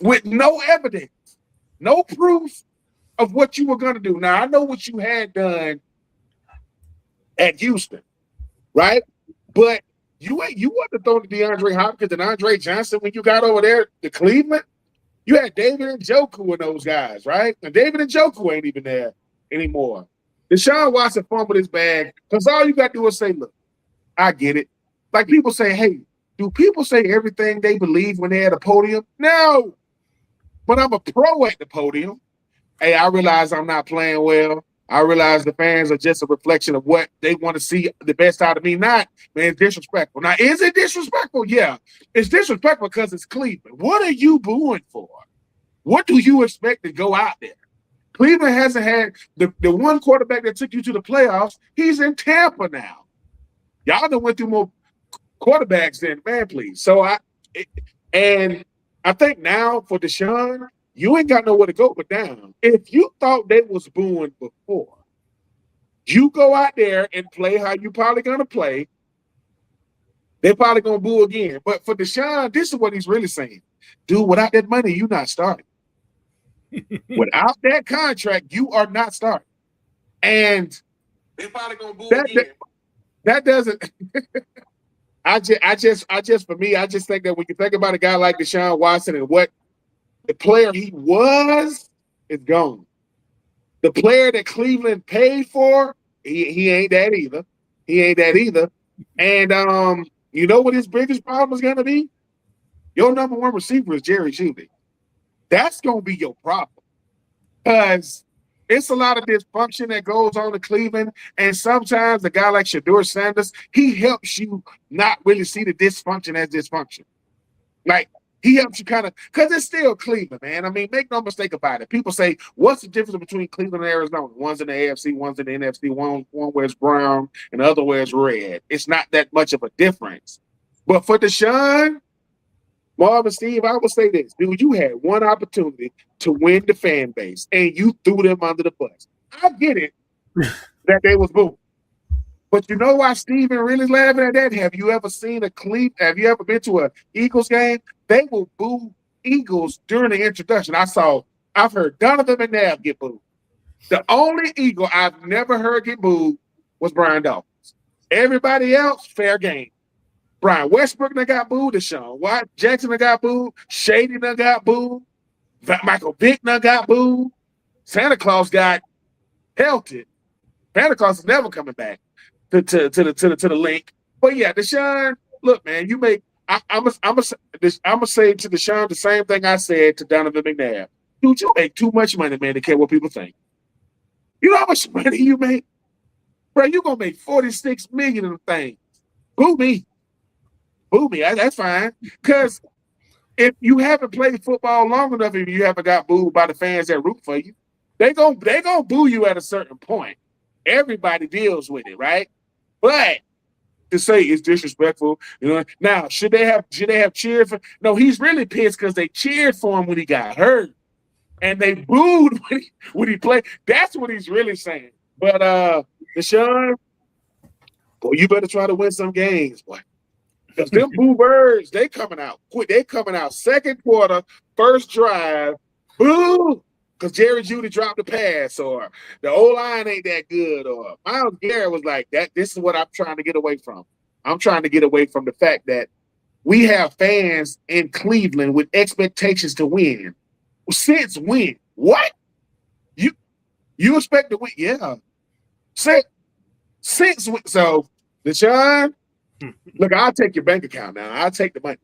with no evidence, no proof of what you were going to do. Now, I know what you had done at Houston, right? But you wasn't throwing to DeAndre Hopkins and Andre Johnson when you got over there to Cleveland. You had David and Njoku and those guys, right? And David and Njoku ain't even there anymore. Deshaun Watson fumbled his bag because all you got to do is say, look, I get it. Like people say, hey, do people say everything they believe when they're at a podium? No. But I'm a pro at the podium. Hey, I realize I'm not playing well. I realize the fans are just a reflection of what they want to see the best out of me. Not, man, it's disrespectful. Now, is it disrespectful? Yeah. It's disrespectful because it's Cleveland. What are you booing for? What do you expect to go out there? Cleveland hasn't had the one quarterback that took you to the playoffs. He's in Tampa now. Y'all done went through more quarterbacks than man, please. So I think now for Deshaun, you ain't got nowhere to go but down. If you thought they was booing before, you go out there and play how you probably gonna play. They're probably gonna boo again. But for Deshaun, this is what he's really saying. Dude, without that money, you're not starting. Without that contract, you are not starting. And they're probably gonna boo again. That doesn't I just for me, I just think that when you think about a guy like Deshaun Watson and what the player he was is gone. The player that Cleveland paid for, he ain't that either. He ain't that either. And you know what his biggest problem is gonna be? Your number one receiver is Jerry Jeudy. That's gonna be your problem. Because it's a lot of dysfunction that goes on in Cleveland. And sometimes a guy like Shedeur Sanders, he helps you not really see the dysfunction as dysfunction. Like, he helps you kind of, because it's still Cleveland, man. I mean, make no mistake about it. People say, what's the difference between Cleveland and Arizona? One's in the AFC, one's in the NFC, one wears brown, and the other wears red. It's not that much of a difference. But for Deshaun, Marvin, Steve, I will say this. Dude, you had one opportunity to win the fan base, and you threw them under the bus. I get it that they was booed. But you know why Steven really laughing at that? Have you ever seen have you ever been to an Eagles game? They will boo Eagles during the introduction. I've heard Donovan McNabb get booed. The only Eagle I've never heard get booed was Brian Dawkins. Everybody else, fair game. Brian Westbrook done got booed. Deshaun Watt Jackson done got booed. Shady done got booed. Michael Vick done got booed. Santa Claus got pelted. Santa Claus is never coming back to the link. But yeah, Deshaun, look, man, you make. I'm gonna say to Deshaun the same thing I said to Donovan McNabb. Dude, you make too much money, man, to care what people think. You know how much money you make, bro? You gonna make $46 million in things. Boo me. That's fine. Because if you haven't played football long enough, if you haven't got booed by the fans that root for you, they gonna boo you at a certain point. Everybody deals with it, right? But to say it's disrespectful, you know. Now, should they have cheered for? No, he's really pissed because they cheered for him when he got hurt, and they booed when he played. That's what he's really saying. But Deshaun, boy, you better try to win some games, boy. Because them boo birds, they coming out quick. They coming out second quarter, first drive, boo. Because Jerry Jeudy dropped the pass, or the O-line ain't that good, or Myles Garrett was like, that. This is what I'm trying to get away from. I'm trying to get away from the fact that we have fans in Cleveland with expectations to win. Since when? What? You expect to win? Yeah. Since when? So, Deshaun, look, I'll take your bank account now. I'll take the money.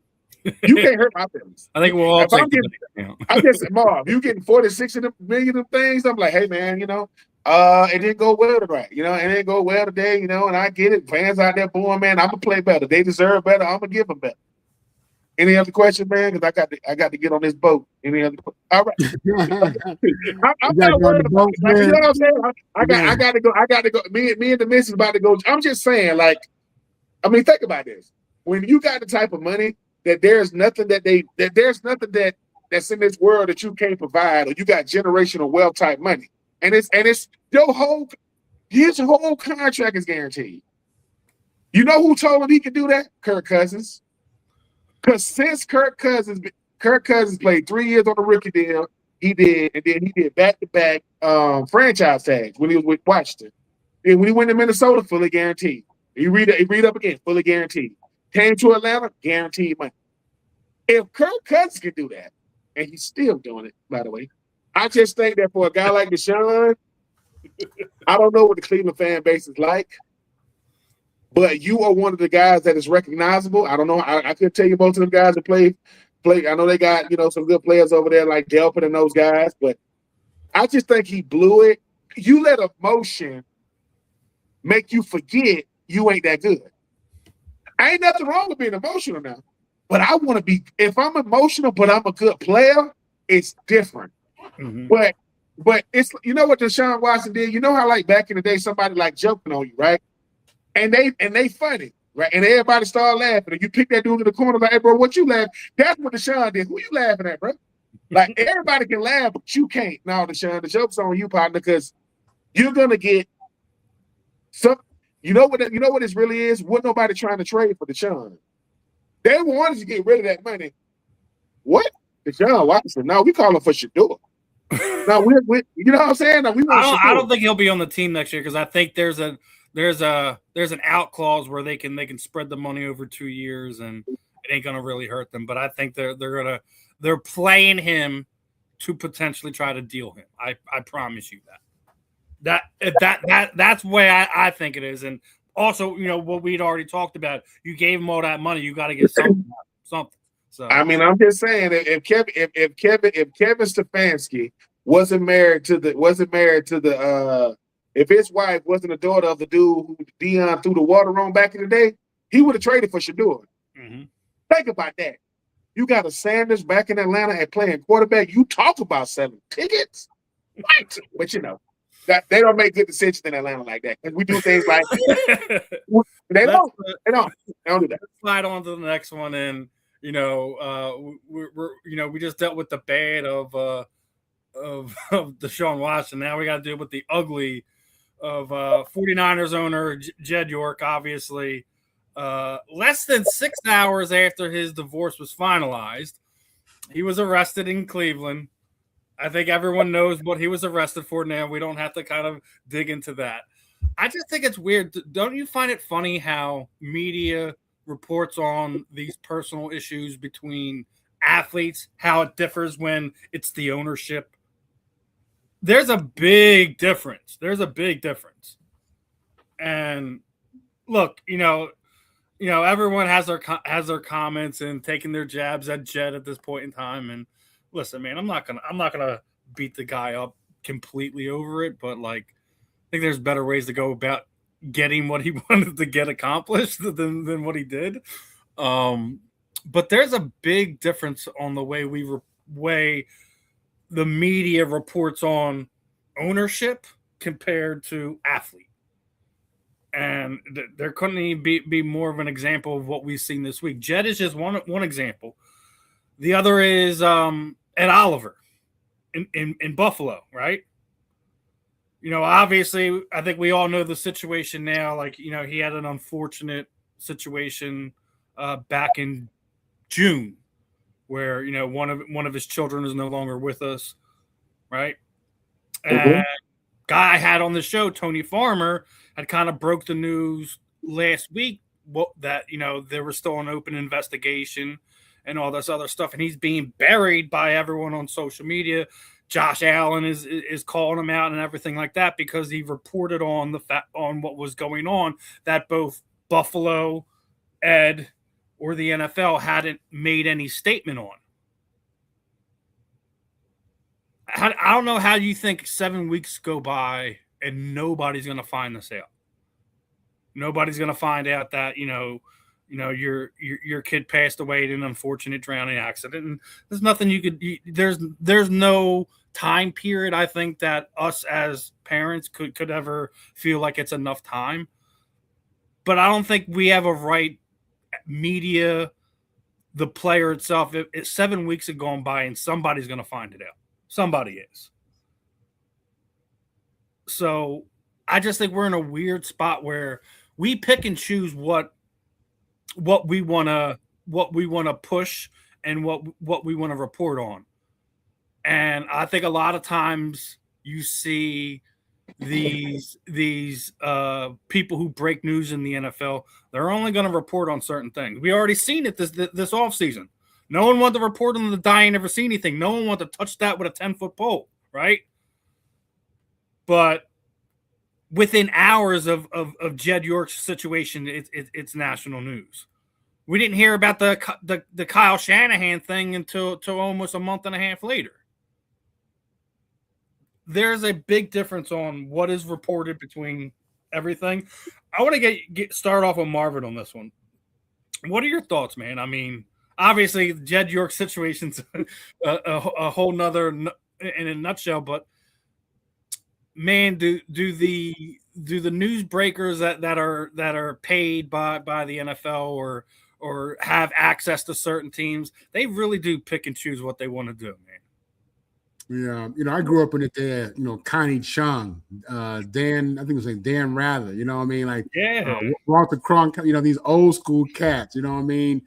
You can't hurt my feelings. I think we'll all take I guess, Marv, you getting 46 million of things. I'm like, hey, man, you know, It didn't go well tonight, it didn't go well today, and I get it. Fans out there booing, man, I'm gonna play better. They deserve better. I'm gonna give them better. Any other question, man? Because I got to get on this boat. Any other? All right. I'm not worried about it. Like, you know what I'm saying? I got to go. I got to go. Me and the missus about to go. I'm just saying, like, I mean, think about this. When you got the type of money that there's nothing that's in this world that you can't provide, or you got generational wealth type money, and it's his whole contract is guaranteed. You know who told him he could do that? Kirk Cousins. Because since Kirk Cousins played 3 years on the rookie deal, he did back-to-back franchise tags when he was with Washington. And when he went to Minnesota, fully guaranteed. He read up again, fully guaranteed. Came to Atlanta, guaranteed money. If Kirk Cousins can do that, and he's still doing it, by the way, I just think that for a guy like Deshaun, I don't know what the Cleveland fan base is like, but you are one of the guys that is recognizable. I don't know. I couldn't tell you most of them guys that play. I know they got, some good players over there like Delpit and those guys, but I just think he blew it. You let emotion make you forget you ain't that good. Ain't nothing wrong with being emotional now, but I want to be, if I'm emotional, but I'm a good player, it's different. Mm-hmm. But it's, what Deshaun Watson did? You know how like back in the day, somebody like jumping on you, right? And they funny, right? And everybody started laughing. And you pick that dude in the corner, like, hey, bro, what you laughing? That's what Deshaun did. Who you laughing at, bro? Like, everybody can laugh, but you can't. No, Deshaun, the joke's on you, partner, because you're gonna get some. You know what this really is? What nobody trying to trade for Deshaun? They wanted to get rid of that money. What? Deshaun Watson? No, we calling for Shador. No, we you know what I'm saying? No, I don't think he'll be on the team next year because I think there's an out clause where they can spread the money over 2 years and it ain't gonna really hurt them. But I think they're playing him to potentially try to deal him. I promise you that's the way I think it is. And also, what we'd already talked about, you gave him all that money, you got to get something. So I mean, I'm just saying, if Kevin Stefanski wasn't married to the if his wife wasn't a daughter of the dude who Deion threw the water on back in the day, he would have traded for Shador. Mm-hmm. Think about that. You got a Sanders back in Atlanta and playing quarterback. You talk about selling tickets, right? But that they don't make good decisions in Atlanta like that. And we do things like they don't do that. Slide on to the next one, and we just dealt with the bad of Deshaun Watson. Now we got to deal with the ugly of 49ers owner Jed York. Obviously, less than 6 hours after his divorce was finalized, he was arrested in Cleveland. I think everyone knows what he was arrested for now. We don't have to kind of dig into that. I just think it's weird. Don't you find it funny how media reports on these personal issues between athletes, how it differs when it's the ownership? There's a big difference. And look, everyone has their comments and taking their jabs at Jed at this point in time. And listen, man, I'm not gonna beat the guy up completely over it, but like, I think there's better ways to go about getting what he wanted to get accomplished than what he did. But there's a big difference on the way the media reports on ownership compared to athlete. And there couldn't even be more of an example of what we've seen this week. Jed is just one example. The other is Ed Oliver in Buffalo, right? Obviously, I think we all know the situation now. Like, he had an unfortunate situation back in June where, one of his children is no longer with us, right? Mm-hmm. And guy I had on the show, Tony Farmer, had kind of broke the news last week that, there was still an open investigation and all this other stuff. And he's being buried by everyone on social media. Josh Allen is calling him out and everything like that because he reported on on what was going on that both Buffalo, Ed, or the NFL hadn't made any statement on. I don't know how you think 7 weeks go by and nobody's going to find this out. Nobody's going to find out that, your kid passed away in an unfortunate drowning accident. And there's nothing there's no time period, I think, that us as parents could ever feel like it's enough time. But I don't think we have a right, media, the player itself. If 7 weeks have gone by and somebody's going to find it out. Somebody is. So I just think we're in a weird spot where we pick and choose what we want to push and what we want to report on. And I think a lot of times you see these people who break news in the NFL, they're only going to report on certain things. We already seen it this offseason. No one wanted to report on the die never see anything. No one wanted to touch that with a 10-foot pole, right? But within hours of Jed York's situation, it's national news. We didn't hear about the Kyle Shanahan thing until almost a month and a half later. There's a big difference on what is reported between everything. I want to start off with Marvin on this one. What are your thoughts, man? I mean, obviously, Jed York's situation's a whole nother in a nutshell, but man, do the newsbreakers that are paid by the NFL or have access to certain teams, they really do pick and choose what they want to do, man. Yeah, I grew up in the day, Connie Chung, Dan, I think it was like Dan Rather, you know what I mean? Like, Walter Cronk, these old school cats, you know what I mean?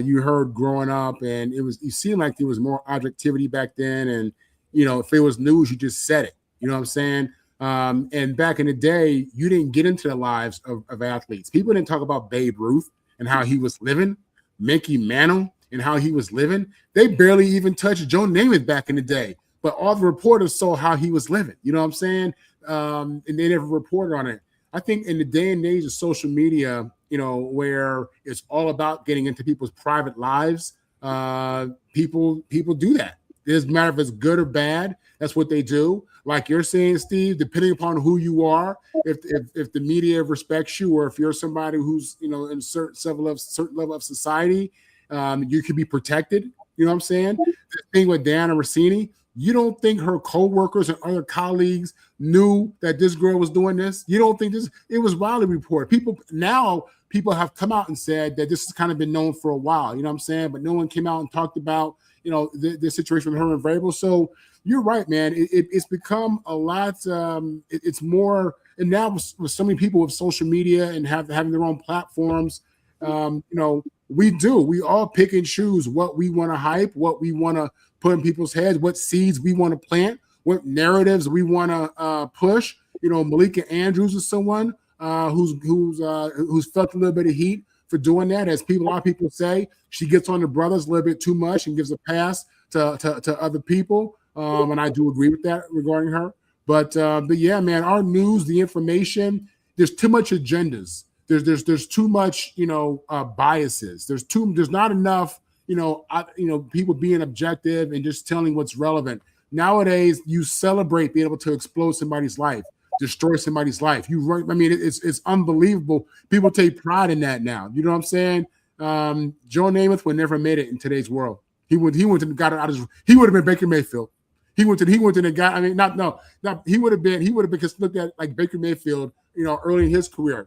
You heard growing up, and it seemed like there was more objectivity back then. And, if it was news, you just said it, you know what I'm saying? And back in the day, you didn't get into the lives of athletes. People didn't talk about Babe Ruth and how he was living, Mickey Mantle and how he was living. They barely even touched Joe Namath back in the day. But all the reporters saw how he was living. You know what I'm saying? And they never reported on it. I think in the day and age of social media, where it's all about getting into people's private lives, people do that. It doesn't matter if it's good or bad. That's what they do. Like you're saying, Steve, depending upon who you are, if the media respects you, or if you're somebody who's in a certain level of society, you can be protected. You know what I'm saying? The thing with Diana Rossini, you don't think her co-workers and other colleagues knew that this girl was doing this? You don't think it was widely reported. People have come out and said that this has kind of been known for a while, you know what I'm saying? But no one came out and talked about, the situation with her and Vrabel. So you're right, man. It's become a lot. It's more, and now with so many people with social media and having their own platforms, we all pick and choose what we want to hype, what we want to put in people's heads, what seeds we want to plant, what narratives we want to push. Malika Andrews is someone who's felt a little bit of heat for doing that. As a lot of people say, she gets on the brothers a little bit too much and gives a pass to other people. And I do agree with that regarding her. But yeah, man, our news, the information, there's too much agendas. There's too much, biases. There's not enough, people being objective and just telling what's relevant. Nowadays, you celebrate being able to explode somebody's life, destroy somebody's life. It's unbelievable. People take pride in that now. You know what I'm saying? Joe Namath would never made it in today's world. He would have got it out of his. He would have been Baker Mayfield. He went to the guy. I mean, he would have been because looked at like Baker Mayfield, early in his career.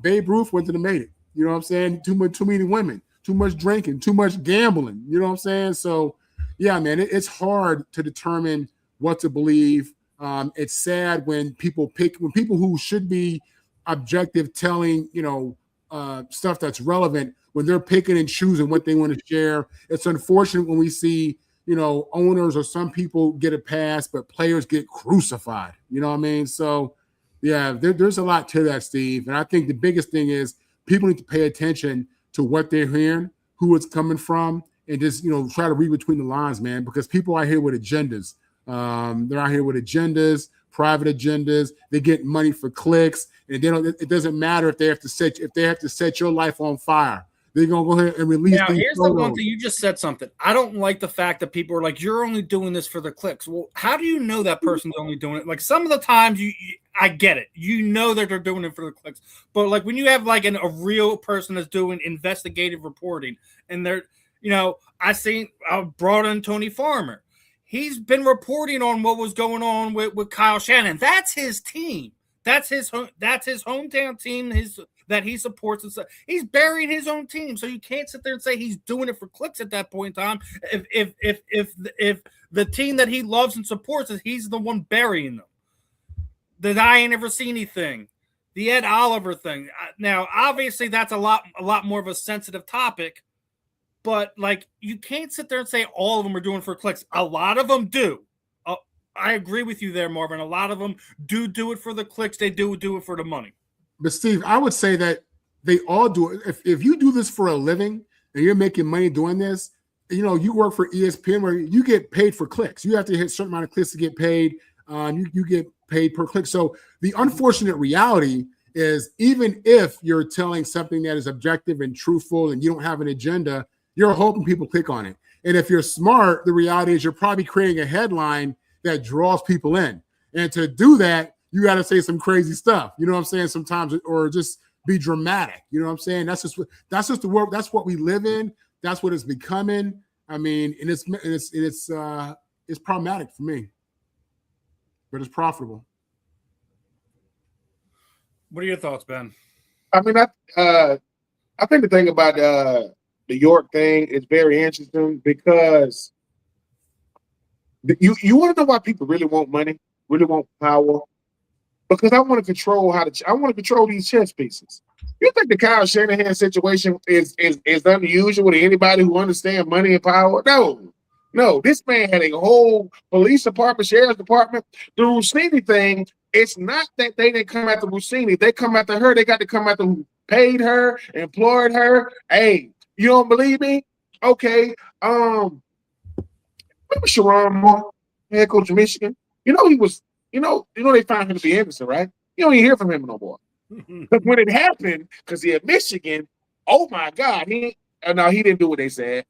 Babe Ruth went to the made it. You know what I'm saying? Too many women, too much drinking, too much gambling. You know what I'm saying? So, yeah, man, it's hard to determine what to believe. It's sad when people who should be objective, telling stuff that's relevant, when they're picking and choosing what they want to share. It's unfortunate when we see owners or some people get a pass, but players get crucified. You know what I mean? So, yeah, there's a lot to that, Steve. And I think the biggest thing is people need to pay attention to what they're hearing, who it's coming from, and just, try to read between the lines, man, because people are here with agendas. They're out here with agendas, private agendas. They get money for clicks, and it doesn't matter if they have to set your life on fire. they're gonna go ahead and release. Now, these here's photos. the one thing you just said something. I don't like the fact that people are like, "You're only doing this for the clicks." Well, how do you know that person's only doing it? Like some of the times, I get it. You know that they're doing it for the clicks, but like when you have like a real person that's doing investigative reporting, and they're, I brought in Tony Farmer. He's been reporting on what was going on with Kyle Shanahan. That's his team. That's his hometown team. That he supports. And he's burying his own team, so you can't sit there and say he's doing it for clicks at that point in time. If the team that he loves and supports is he's the one burying them. That I ain't ever seen anything. The Ed Oliver thing. Now, obviously, that's a lot more of a sensitive topic. But like, you can't sit there and say all of them are doing for clicks. A lot of them do. I agree with you there, Marvin. A lot of them do it for the clicks. They do it for the money. But Steve, I would say that they all do it. If you do this for a living and you're making money doing this, you work for ESPN where you get paid for clicks. You have to hit a certain amount of clicks to get paid. You get paid per click. So the unfortunate reality is, even if you're telling something that is objective and truthful and you don't have an agenda, you're hoping people click on it. And if you're smart, the reality is you're probably creating a headline that draws people in. And to do that, you got to say some crazy stuff. You know what I'm saying? Sometimes, or just be dramatic. You know what I'm saying? That's just the world. That's what we live in. That's what it's becoming. I mean, and it's problematic for me, but it's profitable. What are your thoughts, Ben? I mean, I think the thing about the York thing is very interesting because you want to know why people really want money, really want power. Because I want to control these chess pieces. You think the Kyle Shanahan situation is unusual to anybody who understands money and power? No. This man had a whole police department, sheriff's department. The Rossini thing, it's not that they didn't come after Rossini. They come after her. They got to come after who paid her, employed her. Hey, you don't believe me? Okay. Remember Sharon Moore, head coach of Michigan? He was. They found him to be innocent, right? You don't even hear from him no more. But when it happened, because he at Michigan, oh my God, he didn't do what they said.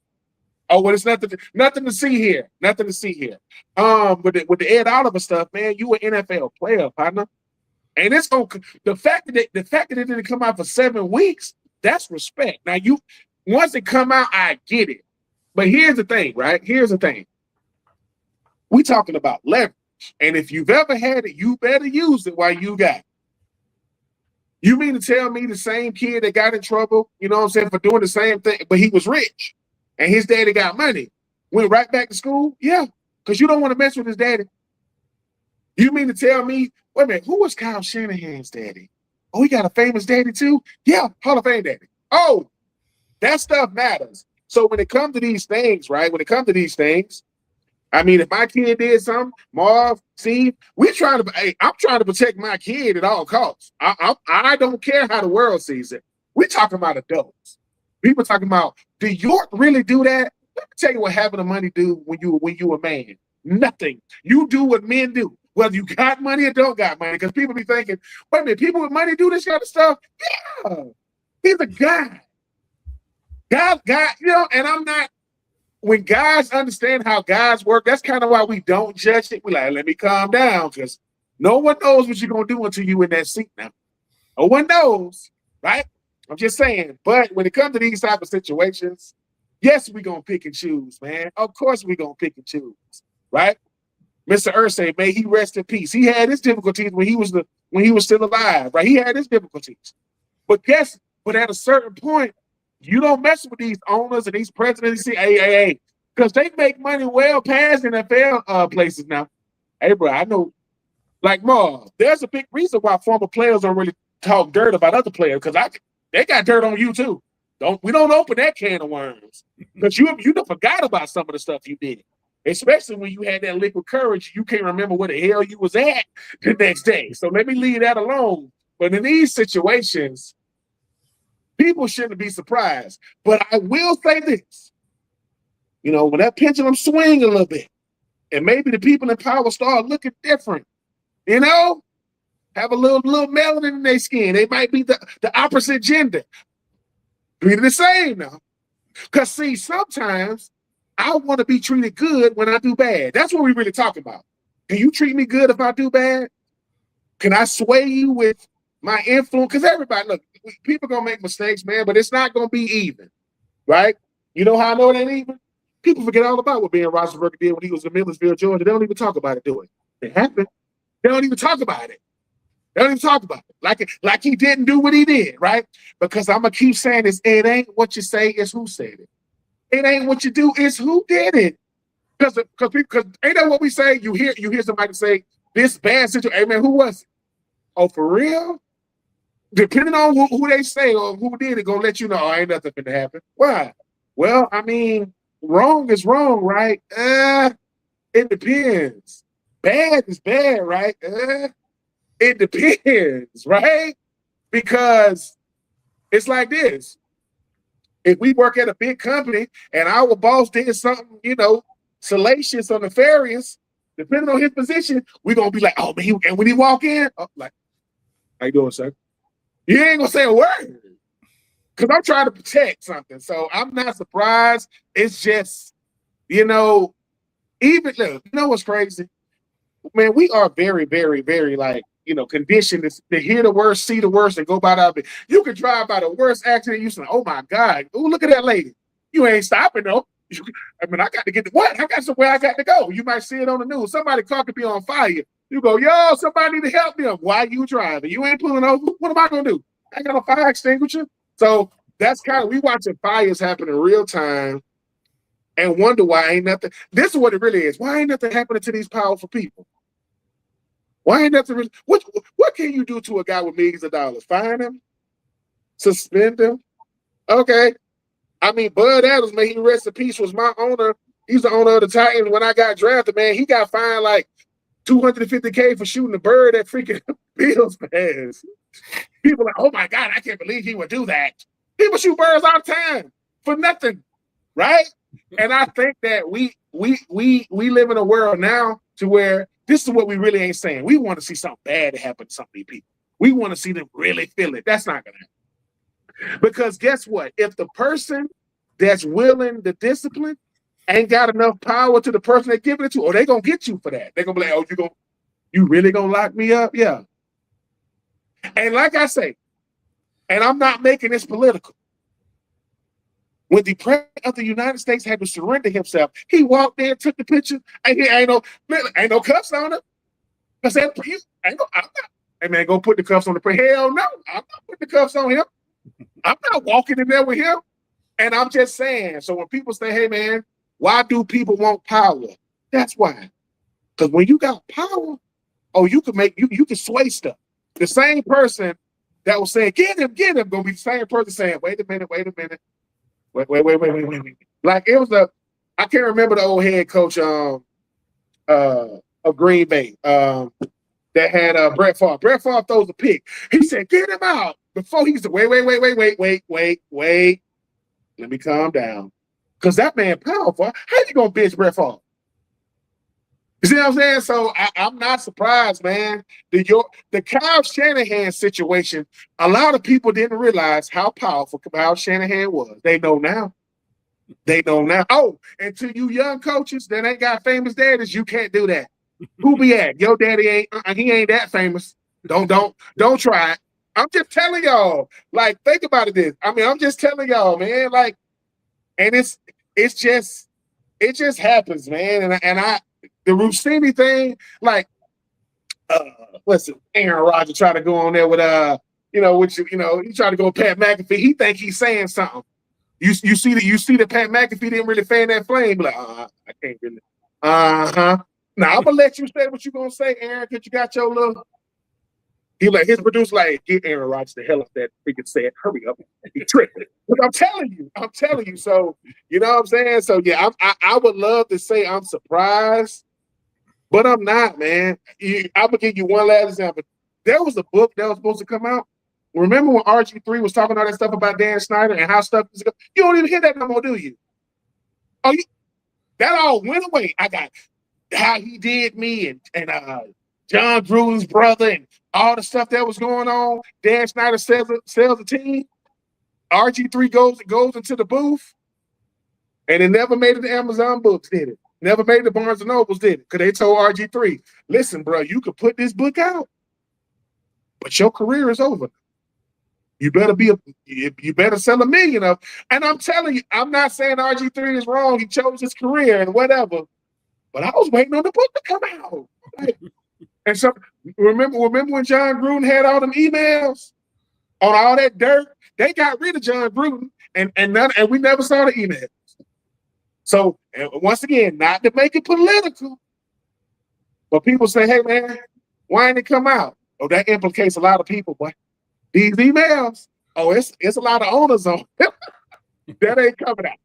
Oh, well, it's nothing to see here. Nothing to see here. With the Ed Oliver stuff, man, you an NFL player, partner. And it's the fact that it didn't come out for 7 weeks, that's respect. Now once it come out, I get it. But here's the thing, right? Here's the thing. We talking about leverage. And if you've ever had it, you better use it while you got it. You mean to tell me the same kid that got in trouble, for doing the same thing, but he was rich and his daddy got money, went right back to school? Yeah, because you don't want to mess with his daddy. You mean to tell me, wait a minute, who was Kyle Shanahan's daddy? Oh, he got a famous daddy too? Yeah, Hall of Fame daddy. Oh, that stuff matters. So when it comes to these things, right, I mean, if my kid did something, Marv, Steve, I'm trying to protect my kid at all costs. I don't care how the world sees it. We're talking about adults. People talking about, do York really do that? Let me tell you what having the money do when you a man. Nothing. You do what men do, whether you got money or don't got money. Because people be thinking, wait a minute, people with money do this kind of stuff? Yeah. He's a guy. God, and I'm not. When guys understand how guys work, that's kind of why we don't judge it. We're like, let me calm down, because no one knows what you're going to do until you're in that seat now. No one knows, right? I'm just saying. But when it comes to these type of situations, yes, we're going to pick and choose, man. Of course we're going to pick and choose, right? Mr. Irsay, may he rest in peace. He had his difficulties when he was still alive, right? He had his difficulties. But at a certain point, you don't mess with these owners and these presidents. Hey, because they make money well past NFL places now. Hey, bro, I know, like Marv, there's a big reason why former players don't really talk dirt about other players, because they got dirt on you too. We don't open that can of worms, because you done forgot about some of the stuff you did, especially when you had that liquid courage. You can't remember where the hell you was at the next day. So let me leave that alone. But in these situations, people shouldn't be surprised. But I will say this. When that pendulum swing a little bit, and maybe the people in power start looking different, have a little melanin in their skin. They might be the opposite gender. Treated the same now. Because, see, sometimes I want to be treated good when I do bad. That's what we really talking about. Can you treat me good if I do bad? Can I sway you with my influence? Because everybody, look, people going to make mistakes, man, but it's not going to be even, right? You know how I know it ain't even? People forget all about what Ben Roethlisberger did when he was in Millersville, Georgia. They don't even talk about it, do it? It happened. They don't even talk about it. They don't even talk about it. Like he didn't do what he did, right? Because I'm going to keep saying this. It ain't what you say, it's who said it. It ain't what you do, it's who did it. Because ain't that what we say? You hear somebody say, this bad situation, hey man, who was it? Oh, for real? Depending on who they say or who did it, gonna let you know, oh, ain't nothing gonna happen. Why? Well, I mean, wrong is wrong, right? It depends. Bad is bad, right? It depends, right? Because it's like this. If we work at a big company and our boss did something, salacious or nefarious, depending on his position, we're going to be like, oh, man, and when he walk in, like, how you doing, sir? You ain't going to say a word because I'm trying to protect something. So I'm not surprised. It's just, even, look, you know what's crazy? Man, we are very, very, very, conditioned to hear the worst, see the worst, and go by that. You can drive by the worst accident. You say, oh, my God. Oh, look at that lady. You ain't stopping, though. I got to get to what? I got somewhere I got to go. You might see it on the news. Somebody car could be on fire. You go, yo, somebody need to help them. Why you driving? You ain't pulling over. What am I going to do? I got a fire extinguisher. So that's we watching fires happen in real time and wonder why ain't nothing. This is what it really is. Why ain't nothing happening to these powerful people? Why ain't nothing really? What can you do to a guy with millions of dollars? Fine him? Suspend him? Okay. I mean, Bud Adams, may he rest in peace, was my owner. He's the owner of the Titans. When I got drafted, man, he got fined like $250K for shooting a bird at freaking Bills fans. People are like, oh my God, I can't believe he would do that. People shoot birds all the time for nothing, right? And I think that we live in a world now to where this is what we really ain't saying. We want to see something bad happen to some of these people. We want to see them really feel it. That's not going to happen. Because guess what? If the person that's willing to discipline ain't got enough power to the person they're giving it to, or they going to get you for that. They're going to be like, oh, you really going to lock me up? Yeah. And like I say, and I'm not making this political, when the president of the United States had to surrender himself, he walked there, took the picture, and he ain't no cuffs on him. I said, I'm not, hey man, go put the cuffs on the president. Hell no, I'm not putting the cuffs on him. I'm not walking in there with him. And I'm just saying, so when people say, hey man, why do people want power? That's why. Because when you got power, you can sway stuff. The same person that was saying, get him, gonna be the same person saying, wait a minute. Wait. Like it was I can't remember the old head coach of Green Bay that had Brett Favre. Brett Favre throws a pick. He said, get him out. Before he said, wait. Let me calm down. Because that man powerful. How you gonna bitch Brett Favre? You see what I'm saying? So I'm not surprised, man. The Kyle Shanahan situation, a lot of people didn't realize how powerful Kyle Shanahan was. They know now. Oh, and to you young coaches that ain't got famous daddies, you can't do that. Who be at? Your daddy he ain't that famous. Don't try it. I'm just telling y'all, think about it. I'm just telling y'all, man, and it just happens, man. And the Rossini thing, listen, Aaron Rodgers try to go on there with he try to go Pat McAfee. He think he's saying something. You see that Pat McAfee didn't really fan that flame. Like, I can't really. Now I'm gonna let you say what you gonna say, Aaron, because you got your little. He his producer get Aaron Rodgers the hell off that freaking set. Hurry up. He tripping. But I'm telling you. So, you know what I'm saying? So, yeah, I would love to say I'm surprised, but I'm not, man. I'm going to give you one last example. There was a book that was supposed to come out. Remember when RG3 was talking all that stuff about Dan Snyder and how stuff is going? You don't even hear that no more, do you? That all went away. I got how he did me and John Gruden's brother and all the stuff that was going on. Dan Snyder sells a team. RG3 goes into the booth, and it never made it to Amazon Books, did it? Never made it to Barnes & Nobles, did it? Because they told RG3, listen, bro, you could put this book out, but your career is over. You better sell 1 million of. And I'm telling you, I'm not saying RG3 is wrong. He chose his career and whatever. But I was waiting on the book to come out. And so remember when John Gruden had all them emails on all that dirt? They got rid of John Gruden, and we never saw the emails. So once again, not to make it political, but people say, "Hey man, why didn't it come out?" Oh, that implicates a lot of people, boy. These emails, it's a lot of owners on them. That ain't coming out.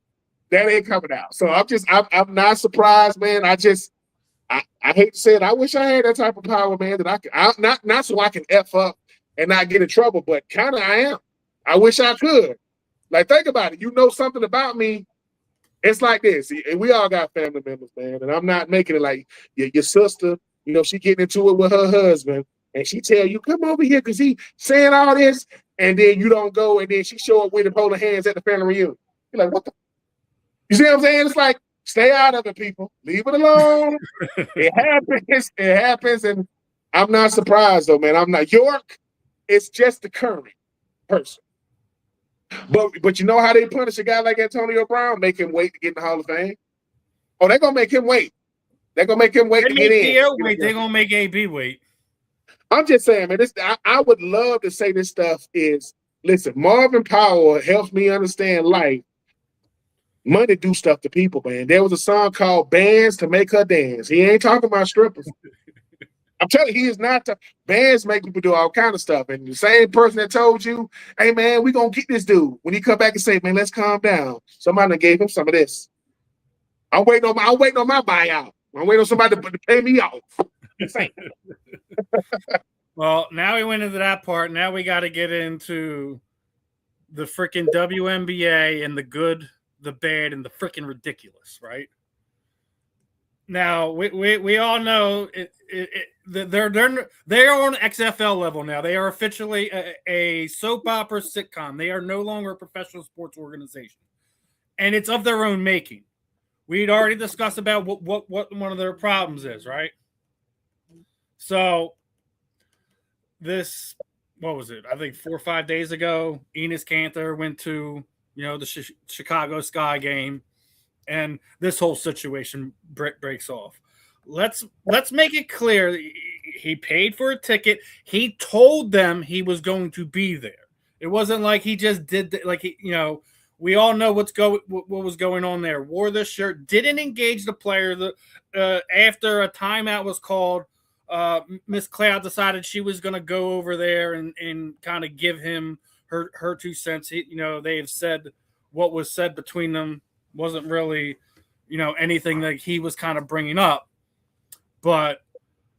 That ain't coming out. So I'm not surprised, man. I hate to say it. I wish I had that type of power, man, that I could not so I can F up and not get in trouble, but kind of I am. I wish I could. Like, think about it. You know something about me. It's like this. And we all got family members, man. And I'm not making it like your sister, she getting into it with her husband. And she tell you, come over here because he saying all this, and then you don't go, and then she show up with him holding hands at the family reunion. You're like, what the? You see what I'm saying? It's like, stay out of it, people. Leave it alone. It happens. It happens, and I'm not surprised, though, man. I'm not. York, it's just the current person. But you know how they punish a guy like Antonio Brown? Make him wait to get in the Hall of Fame? Oh, they're going to make him wait. They're going to make him wait to get in. They're going to make AB wait. I'm just saying, man, I would love to say this stuff is, listen, Marvin Powell helps me understand life. Money do stuff to people, man. There was a song called Bands to Make Her Dance. He ain't talking about strippers. I'm telling you, he is not. Bands make people do all kind of stuff. And the same person that told you, hey, man, we going to get this dude. When he come back and say, man, let's calm down. Somebody gave him some of this. I'm waiting on my buyout. I'm waiting on somebody to pay me off. Well, now we went into that part. Now we got to get into the freaking WNBA and the good, the bad, and the freaking ridiculous, right? Now we all know they're on XFL level now. They are officially a soap opera sitcom. They are no longer a professional sports organization, and it's of their own making. We'd already discussed about what one of their problems is, right? So this, what was it? I think 4 or 5 days ago, Enes Kanter went to, the Chicago Sky game, and this whole situation breaks off. Let's make it clear. He paid for a ticket. He told them he was going to be there. It wasn't like he just did we all know what was going on there. Wore the shirt, didn't engage the player. After a timeout was called, Miss Cloud decided she was going to go over there and kind of give him her 2 cents. They have said what was said between them wasn't really, anything that he was kind of bringing up. But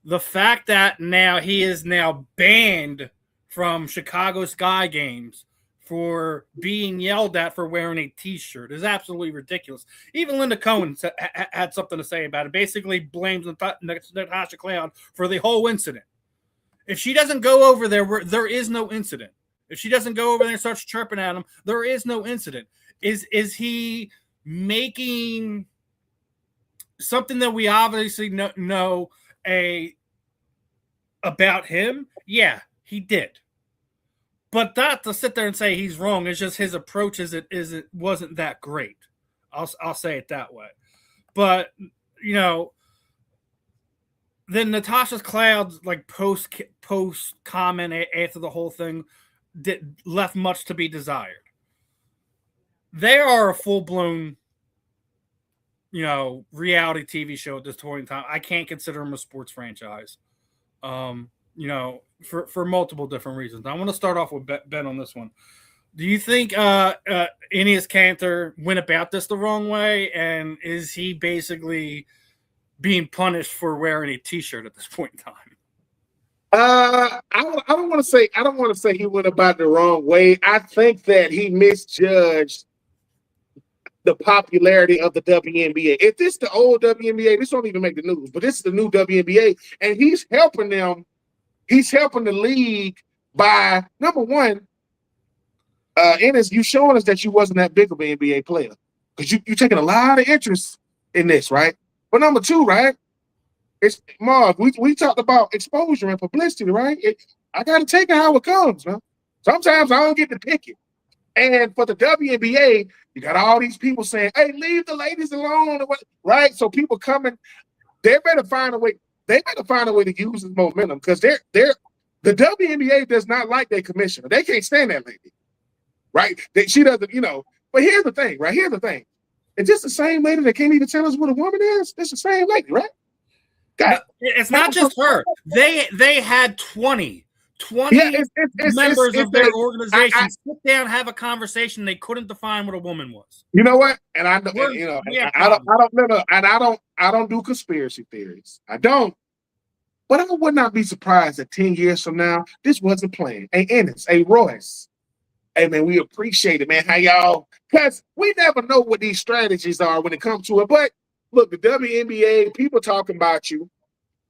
the fact that now he is now banned from Chicago Sky games for being yelled at for wearing a T-shirt is absolutely ridiculous. Even Linda Cohen had something to say about it. Basically blames Natasha Cloud for the whole incident. If she doesn't go over there, there is no incident. If she doesn't go over there and starts chirping at him, there is no incident. Is he making something that we obviously know about him? Yeah, he did. But not to sit there and say he's wrong. It's just his approach wasn't that great. I'll say it that way. But then Natasha Cloud's post comment after the whole thing left much to be desired. They are a full blown, reality TV show at this point in time. I can't consider them a sports franchise. For multiple different reasons. I want to start off with Ben on this one. Do you think Enes Kanter went about this the wrong way, and is he basically being punished for wearing a T-shirt at this point in time? I don't want to say he went about it the wrong way. I think that he misjudged the popularity of the WNBA. If this is the old WNBA, this don't even make the news, but this is the new WNBA, and he's helping them. He's helping the league by, number one, Ennis, you showing us that you wasn't that big of an NBA player because you taking a lot of interest in this, right? But number two, right? It's Marv. We talked about exposure and publicity, right? I got to take it how it comes, man. Sometimes I don't get to pick it. And for the WNBA, you got all these people saying, "Hey, leave the ladies alone," right? So people coming, they better find a way. They better find a way to use this momentum because the WNBA does not like their commissioner. They can't stand that lady, right? She doesn't, But here's the thing, right? Here's the thing. It's just the same lady that can't even tell us what a woman is. It's the same lady, right? God, it's not just her. They had 20 members of their organization sit down, have a conversation. They couldn't define what a woman was. You know what? And I don't do conspiracy theories. I don't. But I would not be surprised that 10 years from now, this wasn't planned. Hey, Ennis, hey, Royce. Hey, man, we appreciate it, man. How y'all? Because we never know what these strategies are when it comes to it. But look, the WNBA, people talking about you.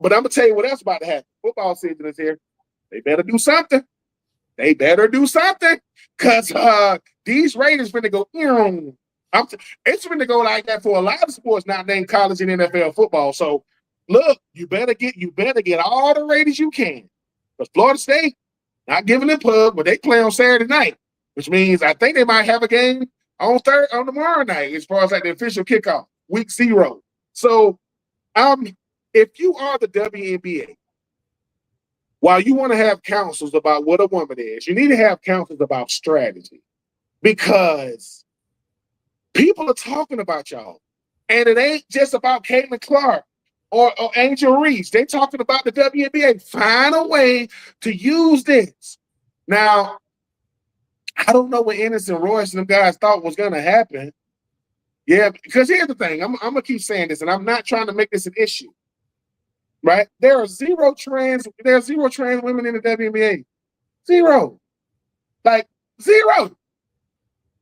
But I'm going to tell you what else about to happen. Football season is here. They better do something. They better do something. Because these Raiders finna go, it's finna go like that for a lot of sports not named college and NFL football. So, look, you better get all the Raiders you can. Because Florida State, not giving them pub, but they play on Saturday night, which means I think they might have a game on tomorrow night as far as like the official kickoff, week 0. So, if you are the WNBA, while you want to have counsels about what a woman is, you need to have counsels about strategy because people are talking about y'all. And it ain't just about Caitlin Clark or Angel Reese. They're talking about the WNBA. Find a way to use this. Now, I don't know what Ennis and Royce and them guys thought was going to happen. Yeah, because here's the thing. I'm going to keep saying this, and I'm not trying to make this an issue. Right? There are zero trans women in the WNBA. Zero. Like, zero.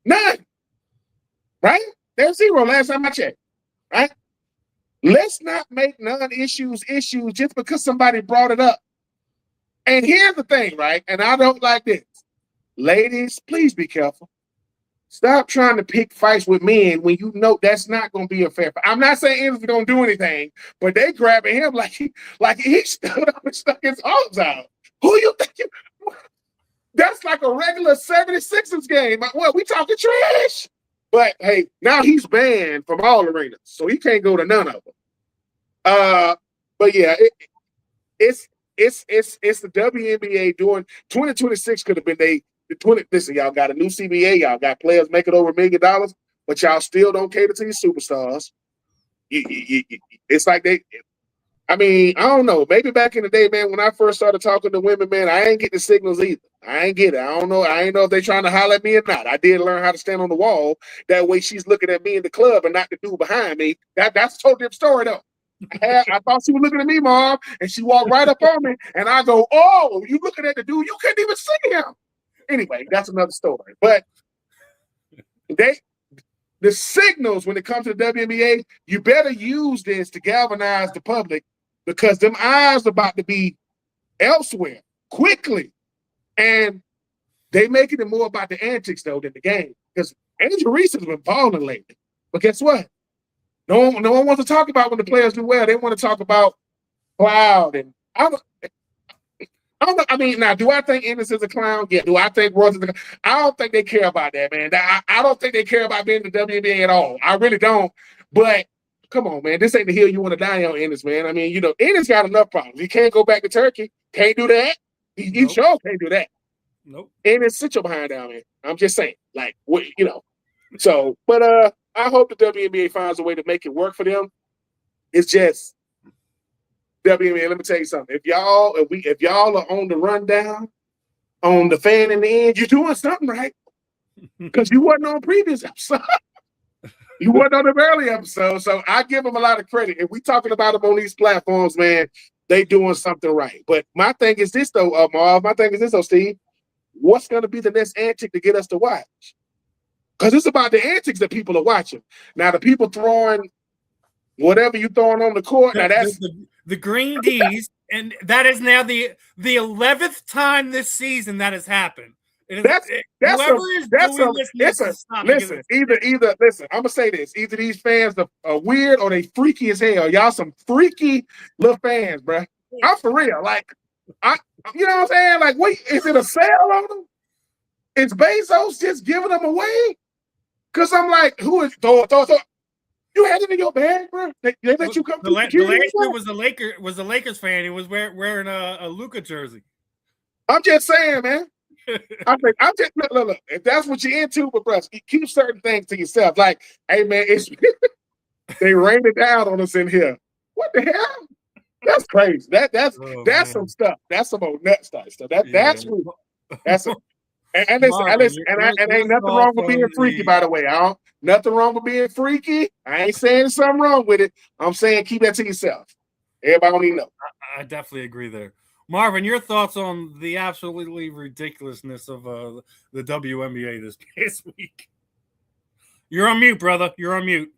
None. Right? There's zero last time I checked. Right? Let's not make non-issues issues just because somebody brought it up. And here's the thing, right? And I don't like this. Ladies, please be careful. Stop trying to pick fights with men when you know that's not going to be a fair fight. I'm not saying Ennis don't do anything, but they grabbing him like he stood up and stuck his arms out. Who you think that's like a regular 76ers game. What, we talking trash? But hey, now he's banned from all arenas, so he can't go to none of them. But yeah, it's the WNBA doing 2026 could have been listen, y'all got a new CBA, y'all got players making over $1 million, but y'all still don't cater to your superstars. It's like I don't know. Maybe back in the day, man, when I first started talking to women, man, I ain't get the signals either. I ain't get it. I don't know. I ain't know if they trying to holler at me or not. I did learn how to stand on the wall. That way she's looking at me in the club and not the dude behind me. That's a totally different story, though. I thought she was looking at me, Mom, and she walked right up on me, and I go, "Oh, you looking at the dude? You couldn't even see him." Anyway, that's another story. But the signals when it comes to the WNBA, you better use this to galvanize the public because them eyes are about to be elsewhere quickly. And they making it more about the antics, though, than the game. Because Angel Reese has been balling lately. But guess what? No one wants to talk about when the players do well. They want to talk about Cloud and I don't know. I mean, now, do I think Ennis is a clown? Yeah. Do I think Royce is a clown? I don't think they care about that, man. I don't think they care about being in the WNBA at all. I really don't. But come on, man. This ain't the hill you want to die on, Ennis, man. I mean, Ennis got enough problems. He can't go back to Turkey. Can't do that. He sure can't do that. Nope. Ennis, sit your behind down, man. I'm just saying. Like, So, but I hope the WNBA finds a way to make it work for them. It's just WNBA, let me tell you something. If y'all are on the rundown, on the fan in the end, you're doing something right. Because you wasn't on previous episode. You wasn't on the early episode. So I give them a lot of credit. If we talking about them on these platforms, man, they doing something right. But my thing is this, though, Marv. My thing is this, though, Steve. What's going to be the next antic to get us to watch? Because it's about the antics that people are watching. Now, the people throwing whatever you throwing on the court, now that's the green D's, and that is now the 11th time this season that has happened. That's whoever is doing this needs to stop. Listen. Listen. I'm gonna say this: either these fans are weird or they freaky as hell. Y'all some freaky little fans, bro. I'm for real. Like, you know what I'm saying? Like, wait, is it a sale on them? Is Bezos just giving them away? Because I'm like, who is throw? You had it in your bag, bro. They let you come. The last year was the Lakers fan. He was wearing a Luka jersey. I'm just saying, man. I'm just look. If that's what you're into, but bro, keep certain things to yourself. Like, hey, man, it's they rained it down on us in here. What the hell? That's crazy. That's some stuff. That's some old nut stuff. That's and ain't nothing wrong with being freaky, by the way. Nothing wrong with being freaky. I ain't saying something wrong with it. I'm saying keep that to yourself. Everybody don't even know. I definitely agree there. Marvin, your thoughts on the absolutely ridiculousness of the WNBA this past week? You're on mute, brother. You're on mute.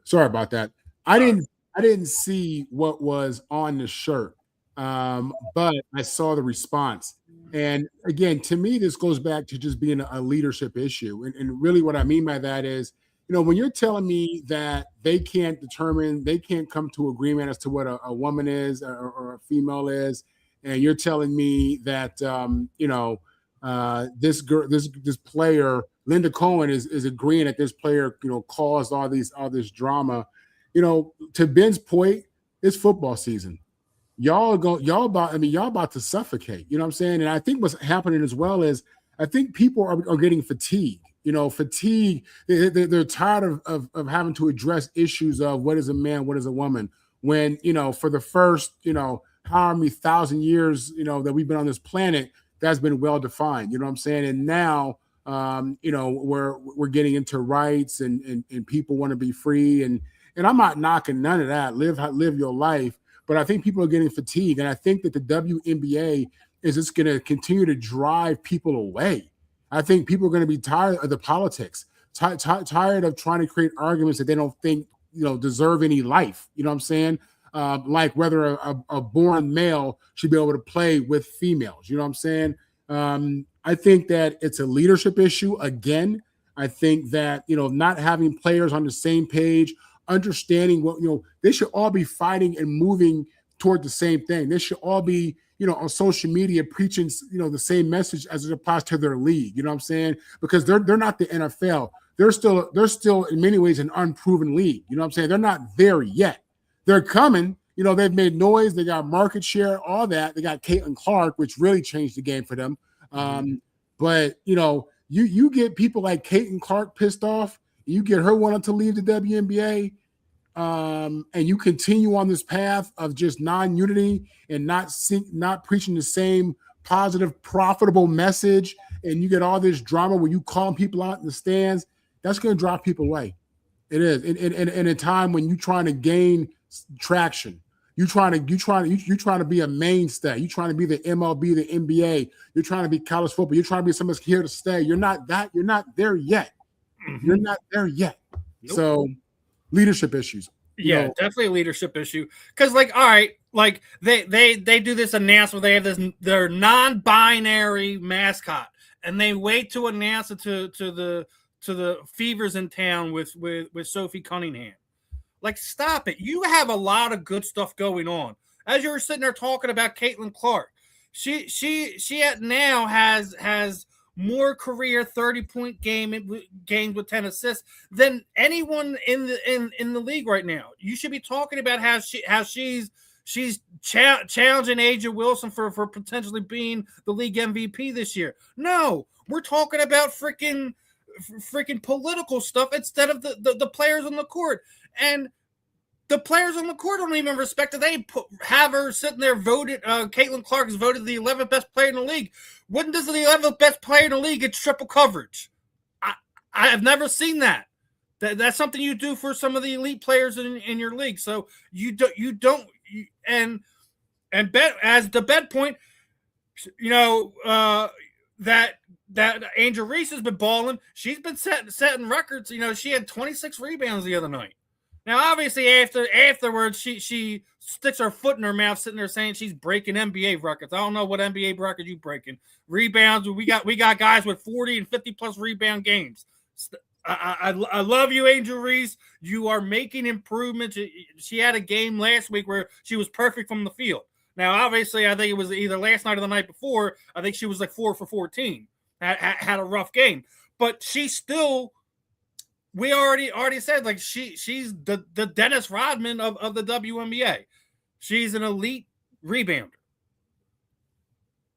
Sorry about that. I didn't see what was on the shirt, but I saw the response. And again, to me, this goes back to just being a leadership issue. And really what I mean by that is, when you're telling me that they can't come to agreement as to what a woman is or a female is, and you're telling me that this player Linda Cohen is agreeing that this player caused all this drama, to Ben's point, it's football season. Y'all about to suffocate. You know what I'm saying? And I think what's happening as well is I think people are getting fatigued. Fatigue. They're tired of having to address issues of what is a man, what is a woman. When for the first however many thousand years that we've been on this planet, that's been well defined. You know what I'm saying? And now we're getting into rights and people want to be free and I'm not knocking none of that. Live your life. But I think people are getting fatigued, and I think that the WNBA is just going to continue to drive people away. I think people are going to be tired of the politics, tired of trying to create arguments that they don't think deserve any life. You know what I'm saying? Like whether a born male should be able to play with females. You know what I'm saying? I think that it's a leadership issue. Again, I think that not having players on the same page, understanding what they should all be fighting and moving toward the same thing. They should all be on social media preaching the same message as it applies to their league. You know what I'm saying? Because they're not the NFL. They're still in many ways an unproven league. You know what I'm saying? They're not there yet. They're coming. They've made noise. They got market share, all that. They got Caitlin Clark, which really changed the game for them. But you get people like Caitlin Clark pissed off. You get her wanting to leave the WNBA. And you continue on this path of just non-unity and not preaching the same positive, profitable message, and you get all this drama where you call people out in the stands, that's going to drive people away. It is. In a time when you're trying to gain traction, you're trying to be a mainstay. You're trying to be the MLB, the NBA. You're trying to be college football. You're trying to be someone that's here to stay. You're not there yet. Mm-hmm. You're not there yet. Nope. So leadership issues. Yeah, definitely a leadership issue. Because, all right, they do this announcement. They have their non-binary mascot, and they wait to announce it to the Fevers in town with Sophie Cunningham. Stop it! You have a lot of good stuff going on. As you were sitting there talking about Caitlin Clark, she now has more career 30-point games with 10 assists than anyone in the league right now. You should be talking about how she's challenging Aja Wilson for potentially being the league MVP this year. No, we're talking about freaking political stuff instead of the players on the court. And the players on the court don't even respect it. They have her sitting there voted. Caitlin Clark is voted the 11th best player in the league. When does the 11th best player in the league get triple coverage? I have never seen that. That's something you do for some of the elite players in your league. So you don't. And as the bed point, that Angel Reese has been balling. She's been setting records. She had 26 rebounds the other night. Now, obviously, afterwards, she sticks her foot in her mouth, sitting there saying she's breaking NBA records. I don't know what NBA record you breaking. Rebounds. We got guys with 40 and 50 plus rebound games. I love you, Angel Reese. You are making improvements. She had a game last week where she was perfect from the field. Now, obviously, I think it was either last night or the night before. I think she was like 4 for 14. Had a rough game, but she still. We already said like she's the Dennis Rodman of the WNBA. She's an elite rebounder.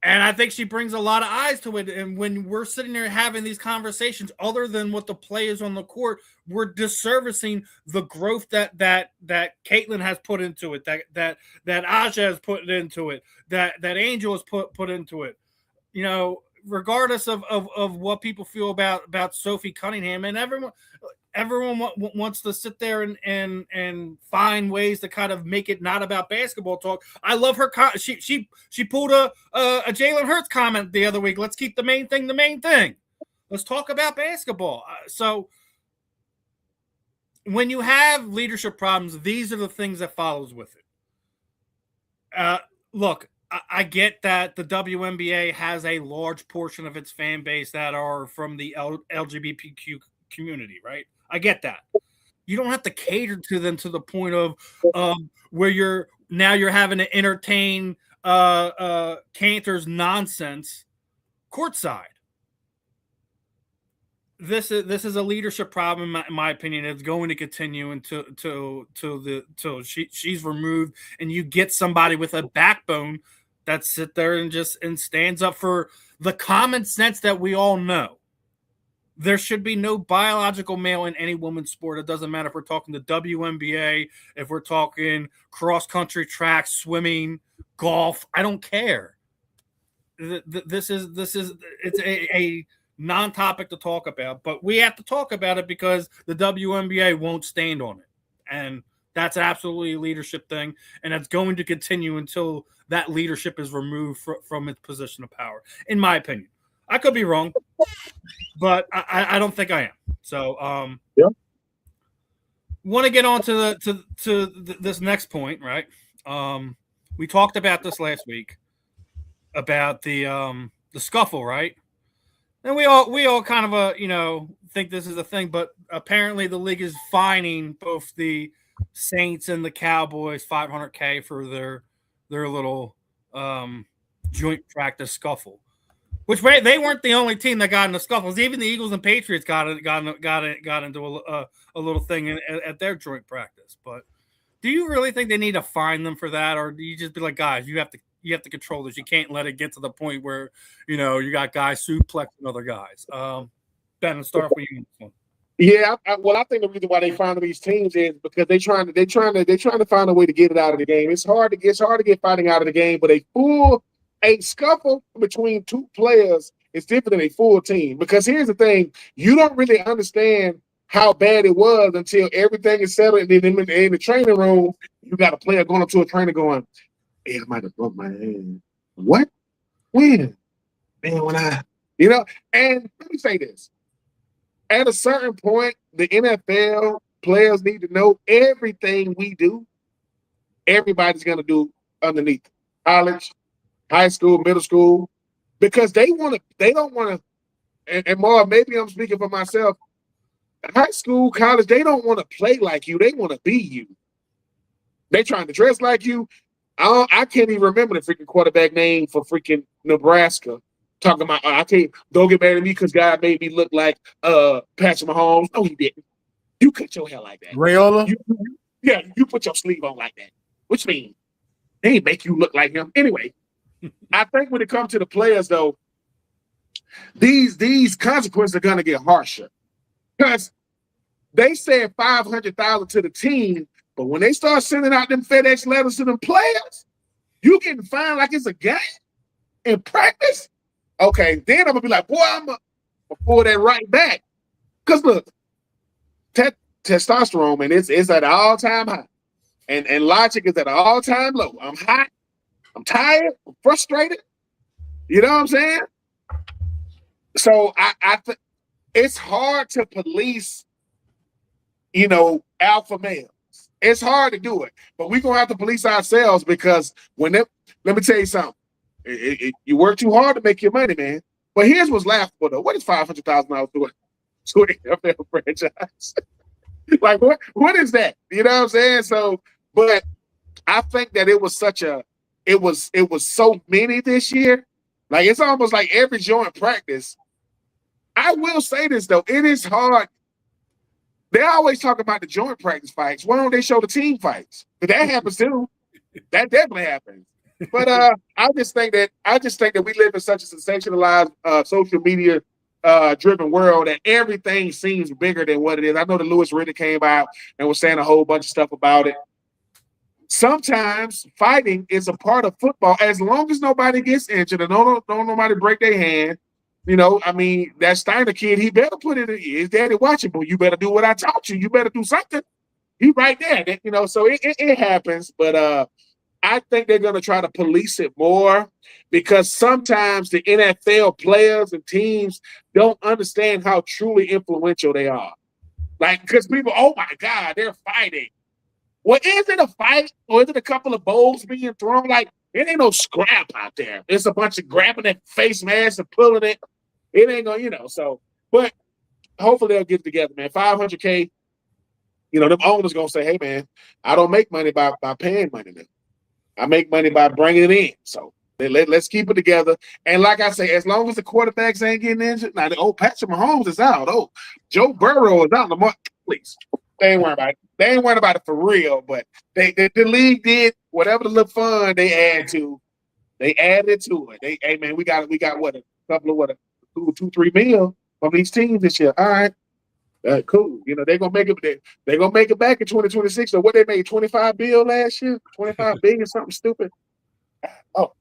And I think she brings a lot of eyes to it. And when we're sitting there having these conversations, other than what the play is on the court, we're disservicing the growth that Caitlin has put into it, that Aja has put into it, that Angel has put into it. You know, regardless of what people feel about Sophie Cunningham, and everyone wants to sit there and find ways to kind of make it not about basketball talk. I love her. She pulled a Jalen Hurts comment the other week. Let's keep the main thing the main thing. Let's talk about basketball. So when you have leadership problems, these are the things that follows with it. Look, I get that the WNBA has a large portion of its fan base that are from the LGBTQ community, right? I get that. You don't have to cater to them to the point of where you're having to entertain Cantor's nonsense courtside. This is a leadership problem, in my opinion. It's going to continue until she's removed, and you get somebody with a backbone that sit there and stands up for the common sense that we all know. There should be no biological male in any women's sport. It doesn't matter if we're talking the WNBA, if we're talking cross-country track, swimming, golf. I don't care. It's a non-topic to talk about, but we have to talk about it because the WNBA won't stand on it. And that's absolutely a leadership thing, and it's going to continue until that leadership is removed from its position of power, in my opinion. I could be wrong, but I don't think I am. So, want to get on to this next point, right? We talked about this last week about the scuffle, right? And we all kind of think this is a thing, but apparently the league is fining both the Saints and the Cowboys $500K for their little joint practice scuffle. Which they weren't the only team that got in the scuffles. Even the Eagles and Patriots got into a little thing at their joint practice. But do you really think they need to fine them for that, or do you just be like, guys, you have to control this. You can't let it get to the point where you got guys suplexing other guys. Ben, let's start with you. Yeah, I think the reason why they find these teams is because they're trying to find a way to get it out of the game. It's hard to get fighting out of the game, but a scuffle between two players is different than a full team. Because here's the thing, you don't really understand how bad it was until everything is settled. And then in the training room, you got a player going up to a trainer going, "Hey, I might have broke my hand." What? When? Man, when and let me say this. At a certain point, the NFL players need to know everything we do, everybody's going to do underneath college, high school, middle school, because they don't want to, and Marv, maybe I'm speaking for myself, high school, college, they don't want to play like you. They want to be you. They trying to dress like you. I can't even remember the freaking quarterback name for freaking Nebraska. Talking about, don't get mad at me because God made me look like Patrick Mahomes. No, he didn't. You cut your hair like that. Rayola? You put your sleeve on like that. Which means they make you look like him. Anyway, I think when it comes to the players, though, these consequences are going to get harsher. Because they said $500,000 to the team, but when they start sending out them FedEx letters to them players, you getting fined like it's a game in practice. Okay, then I'm gonna be like, boy, I'm gonna pull that right back. Because look, testosterone, man, it's at an all-time high. And logic is at an all-time low. I'm hot, I'm tired, I'm frustrated. You know what I'm saying? So I think it's hard to police, alpha males. It's hard to do it, but we're gonna have to police ourselves because let me tell you something. You work too hard to make your money, man. But here's what's laughable though. What is $500,000 doing to an NFL franchise? Like what is that? You know what I'm saying? So, but I think that it was so many this year. Like it's almost like every joint practice. I will say this though, it is hard. They always talk about the joint practice fights. Why don't they show the team fights? But that happens too. That definitely happens. But I just think that we live in such a sensationalized social media driven world that everything seems bigger than what it is. I know that Lewis Riddick came out and was saying a whole bunch of stuff about it. Sometimes fighting is a part of football as long as nobody gets injured and don't nobody break their hand. You know, I mean, that Steiner kid, he better put it in his daddy watching, but you better do what I taught you. You better do something. He right there. You know, so it happens. But I think they're going to try to police it more because sometimes the NFL players and teams don't understand how truly influential they are. Like, because people, oh my God, they're fighting. Well, is it a fight or is it a couple of bowls being thrown? Like, it ain't no scrap out there. It's a bunch of grabbing that face mask and pulling it. It ain't gonna, you know, so, but hopefully they'll get it together, man. $500K, you know, them owners gonna say, hey, man, I don't make money by paying money now. I make money by bringing it in. So let's keep it together. And like I say, as long as the quarterbacks ain't getting injured, now Patrick Mahomes is out. Oh, Joe Burrow is out. Lamar, please. They ain't worried about it. They ain't worried about it for real, but the league did whatever the little fun they added to it. Hey man, we got what a couple of 2-3 mil from these teams this year. All right. Cool. You know, they're gonna make it. They're gonna make it back in 2026. So what they made 25 bill last year, 25 billion, something stupid. Oh,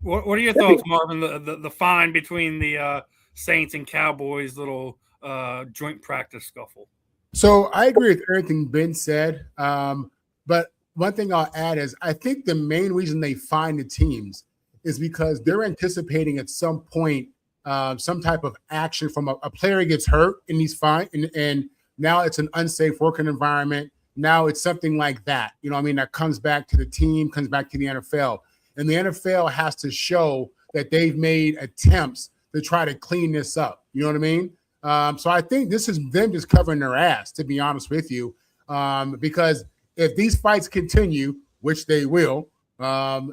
what are your thoughts, Marvin? The fine between the Saints and Cowboys little joint practice scuffle. So I agree with everything Ben said. But one thing I'll add is I think the main reason they fine the teams is because they're anticipating at some point some type of action from a player gets hurt and he's fine. And now it's an unsafe working environment. Now it's something like that. You know what I mean? That comes back to the team, comes back to the NFL. And the NFL has to show that they've made attempts to try to clean this up. You know what I mean? So I think this is them just covering their ass, to be honest with you, because if these fights continue, which they will, then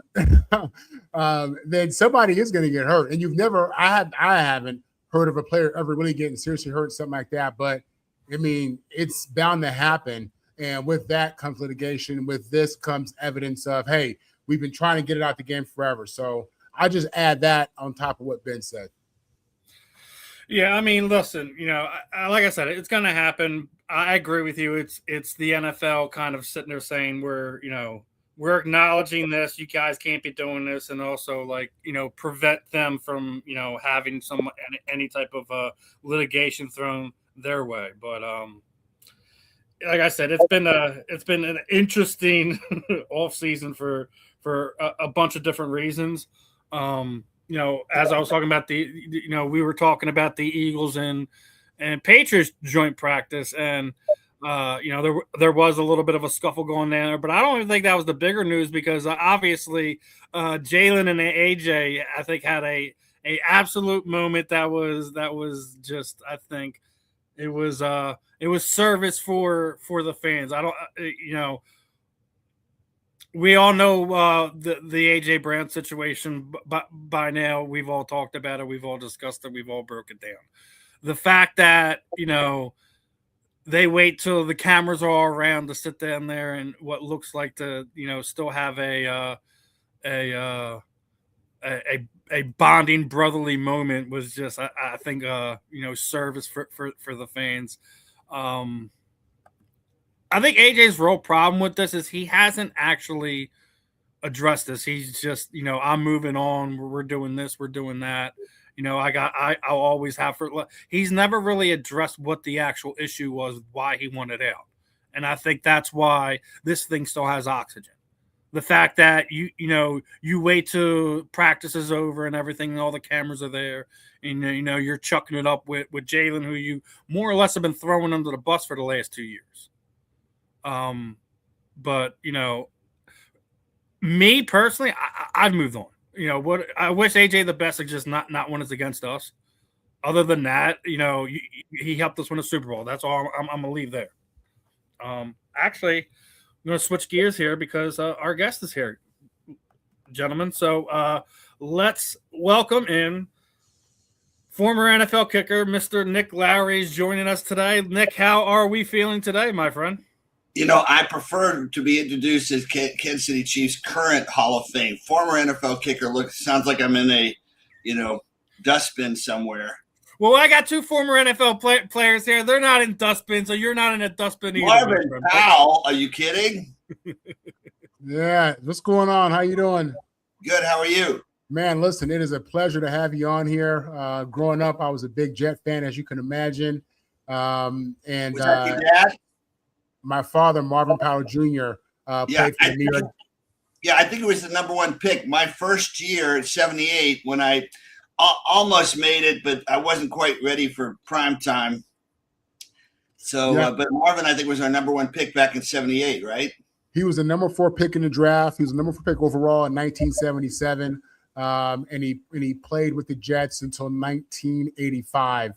somebody is going to get hurt. And I haven't heard of a player ever really getting seriously hurt, something like that. But I mean, it's bound to happen. And with that comes litigation. With this comes evidence of, hey, we've been trying to get it out the game forever. So I just add that on top of what Ben said. Yeah, I mean, listen, you know, like I said, it's going to happen. I agree with you. It's the NFL kind of sitting there saying we're acknowledging this. You guys can't be doing this, and also prevent them from having any type of litigation thrown their way. But like I said, it's been an interesting off season for a bunch of different reasons. As I was talking about we were talking about the Eagles and Patriots joint practice, and there was a little bit of a scuffle going there, but I don't even think that was the bigger news because obviously Jalen and AJ I think had a absolute moment that was just, I think it was service for the fans. I don't we all know the AJ Brown situation by now. We've all talked about it. We've all discussed it. We've all broken it down. The fact that, they wait till the cameras are all around to sit down there and what looks like to, still have a bonding brotherly moment was just, I think, service for the fans. I think AJ's real problem with this is he hasn't actually addressed this. He's just, I'm moving on. We're doing this. We're doing that. I'll always have for. He's never really addressed what the actual issue was, why he wanted out. And I think that's why this thing still has oxygen. The fact that you wait till practice is over and everything, and all the cameras are there, and you're chucking it up with Jalen, who you more or less have been throwing under the bus for the last 2 years. But me personally, I've moved on. What I wish AJ the best, just not when it's against us. Other than that, he helped us win a Super Bowl. That's all I'm gonna leave there. Actually, I'm gonna switch gears here because our guest is here, gentlemen. So let's welcome in former NFL kicker, Mr. Nick Lowery is joining us today. Nick, how are we feeling today, my friend? I prefer to be introduced as Kansas City Chiefs' current Hall of Fame. Former NFL kicker sounds like I'm in a, dustbin somewhere. Well, I got two former NFL players here. They're not in dustbin, so you're not in a dustbin either. Marvin, Powell, are you kidding? Yeah, what's going on? How you doing? Good. How are you? Man, listen, it is a pleasure to have you on here. Growing up, I was a big Jet fan, as you can imagine. And was that your dad? My father, Marvin Powell Jr., played for the New York. Yeah, I think it was the number one pick. My first year at 78, when I almost made it, but I wasn't quite ready for prime time. So, but Marvin, I think, was our number one pick back in 78, right? He was the number 4 pick in the draft. He was the number 4 pick overall in 1977. And he played with the Jets until 1985.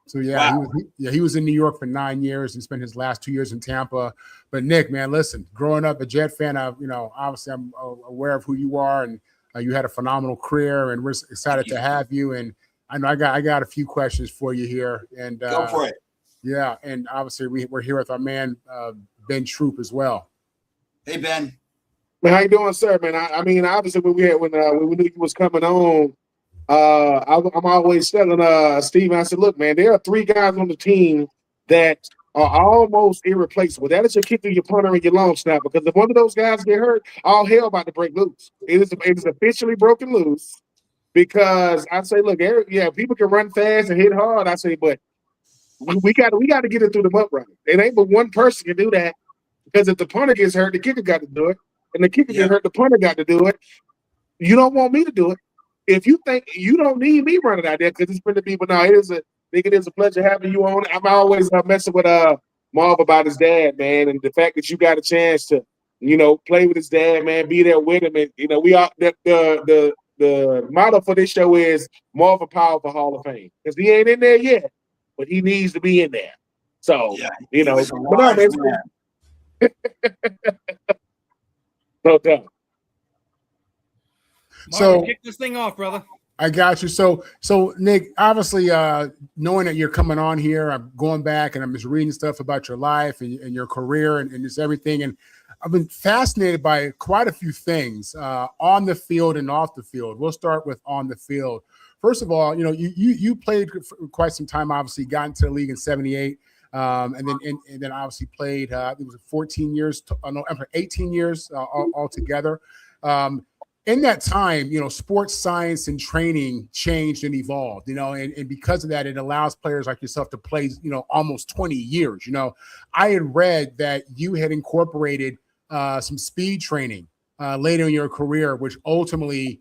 So yeah, wow. He was in New York for 9 years and spent his last 2 years in Tampa. But Nick, man, listen, growing up a Jet fan, obviously I'm aware of who you are, and you had a phenomenal career, and we're excited to have you. And I know I got a few questions for you here, and go for it. Yeah, and obviously we're here with our man Ben Troupe as well. Hey Ben, man, how you doing, sir? Man, I mean, obviously when we knew you was coming on. I'm always telling Steven, I said, look, man, there are 3 guys on the team that are almost irreplaceable. That is your kicker, your punter, and your long snapper. Because if one of those guys get hurt, all hell about to break loose. It is officially broken loose. Because I say, look, people can run fast and hit hard. I say, but we got to get it through the mud running. It ain't but one person can do that. Because if the punter gets hurt, the kicker got to do it, and the kicker gets hurt, the punter got to do it. You don't want me to do it. If you think you don't need me running out there, because it's going to be, but no, it is a pleasure having you on. I'm always messing with Marv about his dad, man, and the fact that you got a chance to, play with his dad, man, be there with him, and we are the motto for this show is Marvin Powell for Hall of Fame, because he ain't in there yet, but he needs to be in there. So but no, man. No doubt. Marvin, kick this thing off, brother. I got you. So Nick, obviously, knowing that you're coming on here, I'm going back and I'm just reading stuff about your life and your career and just everything. And I've been fascinated by quite a few things on the field and off the field. We'll start with on the field. First of all, you played for quite some time. Obviously, got into the league in '78, and then obviously played. It was 14 years. 18 years altogether. In that time, sports science and training changed and evolved, and because of that, it allows players like yourself to play, almost 20 years. I had read that you had incorporated some speed training later in your career, which ultimately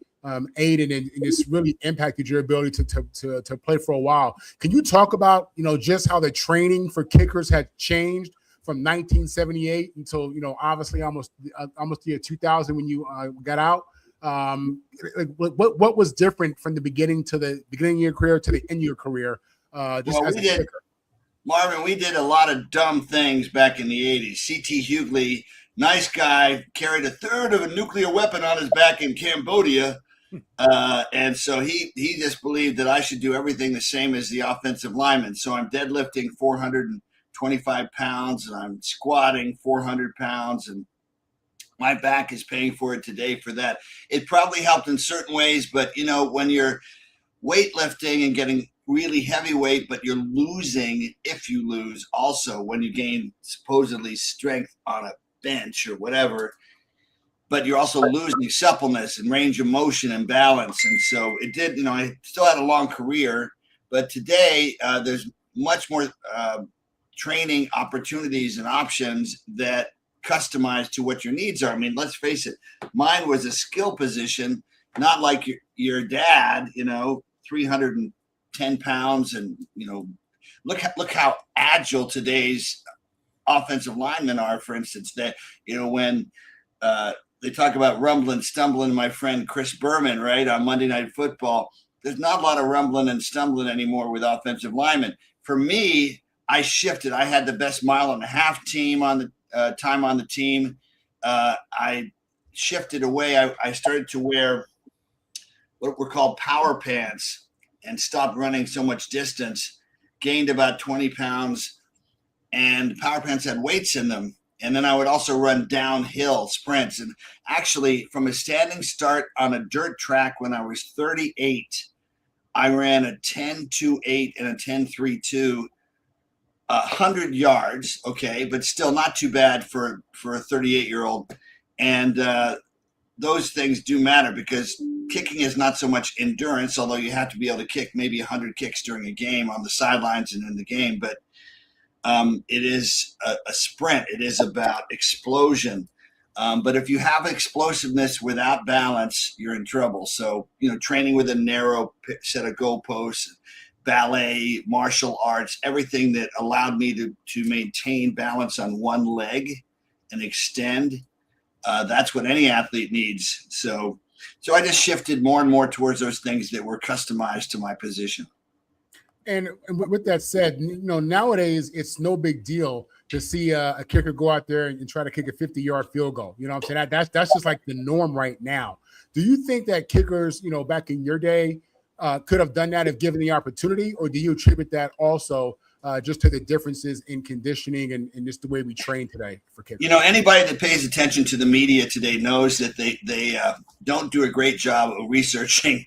aided and it's really impacted your ability to play for a while. Can you talk about, just how the training for kickers had changed from 1978 until, obviously almost the year 2000 when you got out? What was different from the beginning of your career to the end of your career? Marvin, we did a lot of dumb things back in the 80s. C.T. Hughley, nice guy, carried a third of a nuclear weapon on his back in Cambodia. And so he just believed that I should do everything the same as the offensive lineman. So I'm deadlifting 425 pounds and I'm squatting 400 pounds and my back is paying for it today for that. It probably helped in certain ways, but when you're weightlifting and getting really heavy weight, but you're losing, if you lose also when you gain supposedly strength on a bench or whatever, but you're also losing suppleness and range of motion and balance. And so it did, I still had a long career, but today there's much more training opportunities and options that customized to what your needs are. I mean, let's face it, mine was a skill position, not like your dad, 310 pounds. And, look how agile today's offensive linemen are. For instance, that when they talk about rumbling, stumbling, my friend Chris Berman, right, on Monday Night Football, there's not a lot of rumbling and stumbling anymore with offensive linemen. For me, I shifted. I had the best mile and a half team on the time on the team. I shifted away. I started to wear what were called power pants and stopped running so much distance, gained about 20 pounds, and power pants had weights in them. And then I would also run downhill sprints. And actually, from a standing start on a dirt track when I was 38, I ran a 10.28 and a 10.32, 100 yards, okay, but still not too bad for a 38-year-old. And those things do matter because kicking is not so much endurance, although you have to be able to kick maybe 100 kicks during a game on the sidelines and in the game. But it is a sprint. It is about explosion. But if you have explosiveness without balance, you're in trouble. So, training with a narrow set of goalposts, ballet, martial arts, everything that allowed me to maintain balance on one leg and extend, that's what any athlete needs. So I just shifted more and more towards those things that were customized to my position. And with that said, nowadays it's no big deal to see a kicker go out there and try to kick a 50-yard field goal. You know what I'm saying? That's just like the norm right now. Do you think that kickers, back in your day, could have done that if given the opportunity, or do you attribute that also just to the differences in conditioning and just the way we train today for kickers? Anybody that pays attention to the media today knows that they don't do a great job of researching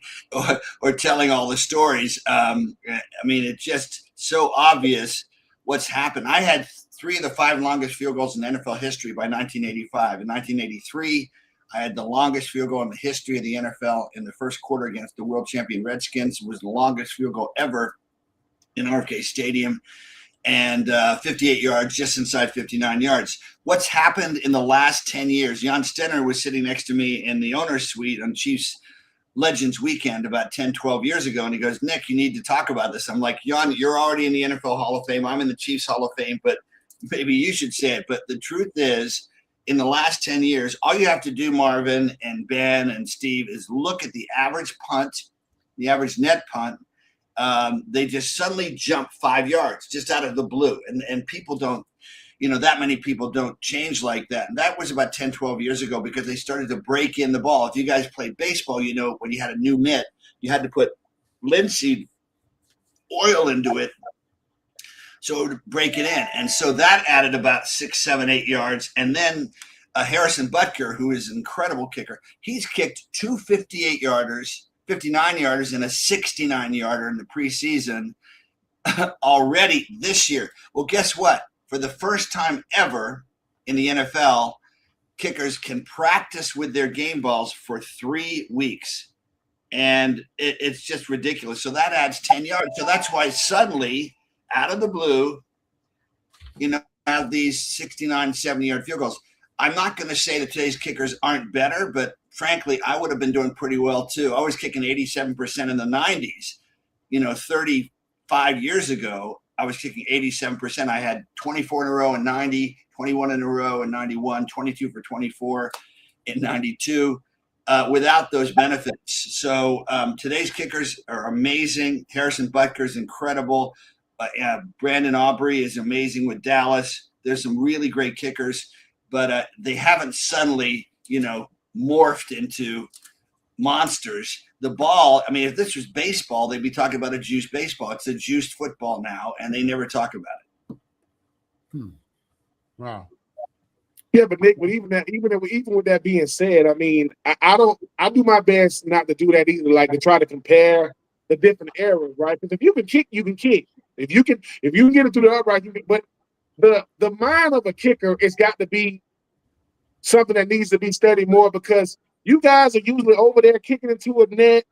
or telling all the stories. It's just so obvious what's happened. I had 3 of the 5 longest field goals in NFL history by 1985. In 1983, I had the longest field goal in the history of the NFL in the first quarter against the world champion Redskins. It was the longest field goal ever in RFK Stadium, and 58 yards, just inside 59 yards. What's happened in the last 10 years? Jan Stenner was sitting next to me in the owner's suite on Chiefs Legends Weekend about 10, 12 years ago, and he goes, "Nick, you need to talk about this." I'm like, "Jan, you're already in the NFL Hall of Fame. I'm in the Chiefs Hall of Fame, but maybe you should say it." But the truth is, in the last 10 years, all you have to do, Marvin and Ben and Steve, is look at the average punt, the average net punt. They just suddenly jump 5 yards just out of the blue. And people don't, that many people don't change like that. And that was about 10, 12 years ago because they started to break in the ball. If you guys played baseball, when you had a new mitt, you had to put linseed oil into it so it would break it in. And so that added about 6, 7, 8 yards. And then Harrison Butker, who is an incredible kicker, he's kicked 2 58-yarders, 59-yarders, and a 69-yarder in the preseason already this year. Well, guess what? For the first time ever in the NFL, kickers can practice with their game balls for 3 weeks. And it's just ridiculous. So that adds 10 yards. So that's why suddenly, out of the blue, have these 69, 70-yard field goals. I'm not going to say that today's kickers aren't better, but frankly, I would have been doing pretty well too. I was kicking 87% in the 90s. 35 years ago, I was kicking 87%. I had 24 in a row in 90, 21 in a row in 91, 22 for 24 in 92, without those benefits. So today's kickers are amazing. Harrison Butker is incredible. Brandon Aubrey is amazing with Dallas. There's some really great kickers, but they haven't suddenly, morphed into monsters. The ball, if this was baseball, they'd be talking about a juiced baseball. It's a juiced football now, and they never talk about it. Wow. Yeah, but Nick, but even with that being said, I do my best not to do that either, like to try to compare the different eras, right? Because if you can kick, you can kick. If you can get it through the upright, you can. But the mind of a kicker has got to be something that needs to be studied more, because you guys are usually over there kicking into a net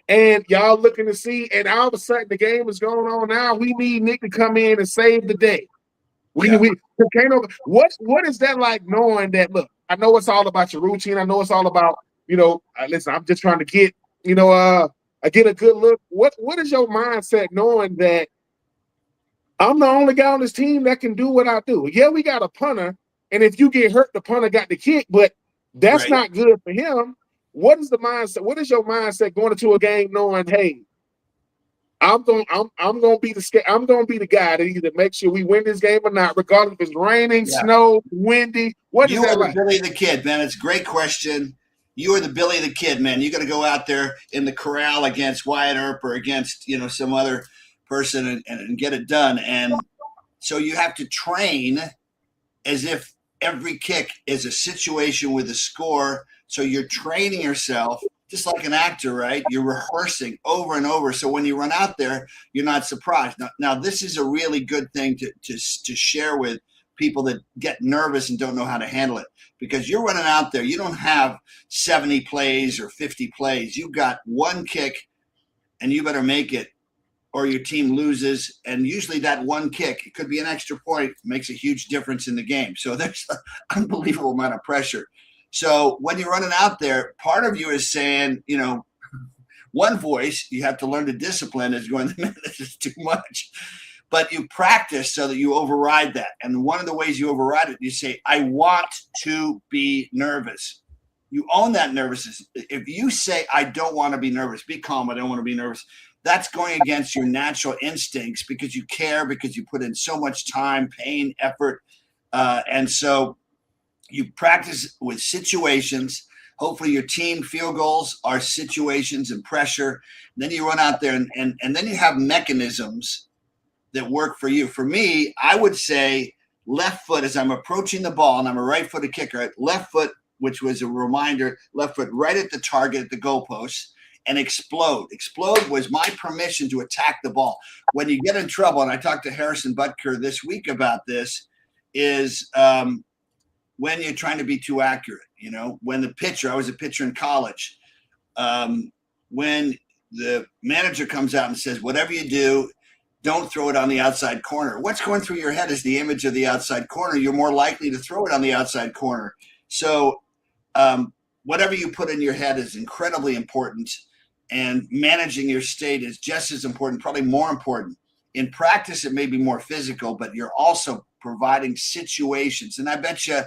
and y'all looking to see, and all of a sudden the game is going on now. We need Nick to come in and save the day. What is that like, knowing that, look, I know it's all about your routine. I know it's all about, listen, I'm just trying to get, I get a good look. What is your mindset knowing that I'm the only guy on this team that can do what I do. Yeah, we got a punter, and if you get hurt, the punter got the kick, but that's not good for him. What is the mindset? What is your mindset going into a game knowing, hey, I'm gonna be the guy that either makes sure we win this game or not, regardless if it's raining, snow, windy. What is that like? You are the Billy the Kid, man. It's a great question. You are the Billy the Kid, man. You got to go out there in the corral against Wyatt Earp or against some other person and get it done. And so you have to train as if every kick is a situation with a score. So you're training yourself just like an actor, right? You're rehearsing over and over. So when you run out there, you're not surprised. Now this is a really good thing to share with people that get nervous and don't know how to handle it, because you're running out there. You don't have 70 plays or 50 plays. You've got one kick and you better make it or your team loses. And usually that one kick, it could be an extra point, makes a huge difference in the game. So there's an unbelievable amount of pressure. So when you're running out there, part of you is saying, one voice you have to learn to discipline is going, this is too much. But you practice so that you override that. And one of the ways you override it, you say, I want to be nervous. You own that nervousness. If you say, I don't want to be nervous, be calm, I don't want to be nervous, that's going against your natural instincts because you care, because you put in so much time, pain, effort. And so you practice with situations. Hopefully your team field goals are situations and pressure. And then you run out there and then you have mechanisms that work for you. For me, I would say left foot as I'm approaching the ball, and I'm a right-footed kicker, left foot, which was a reminder, left foot right at the target at the goalpost, and explode. Explode was my permission to attack the ball. When you get in trouble, and I talked to Harrison Butker this week about this, is when you're trying to be too accurate. When the pitcher, I was a pitcher in college, when the manager comes out and says, whatever you do, don't throw it on the outside corner. What's going through your head is the image of the outside corner. You're more likely to throw it on the outside corner. So whatever you put in your head is incredibly important, and managing your state is just as important, probably more important. In practice, it may be more physical, but you're also providing situations. And I bet you,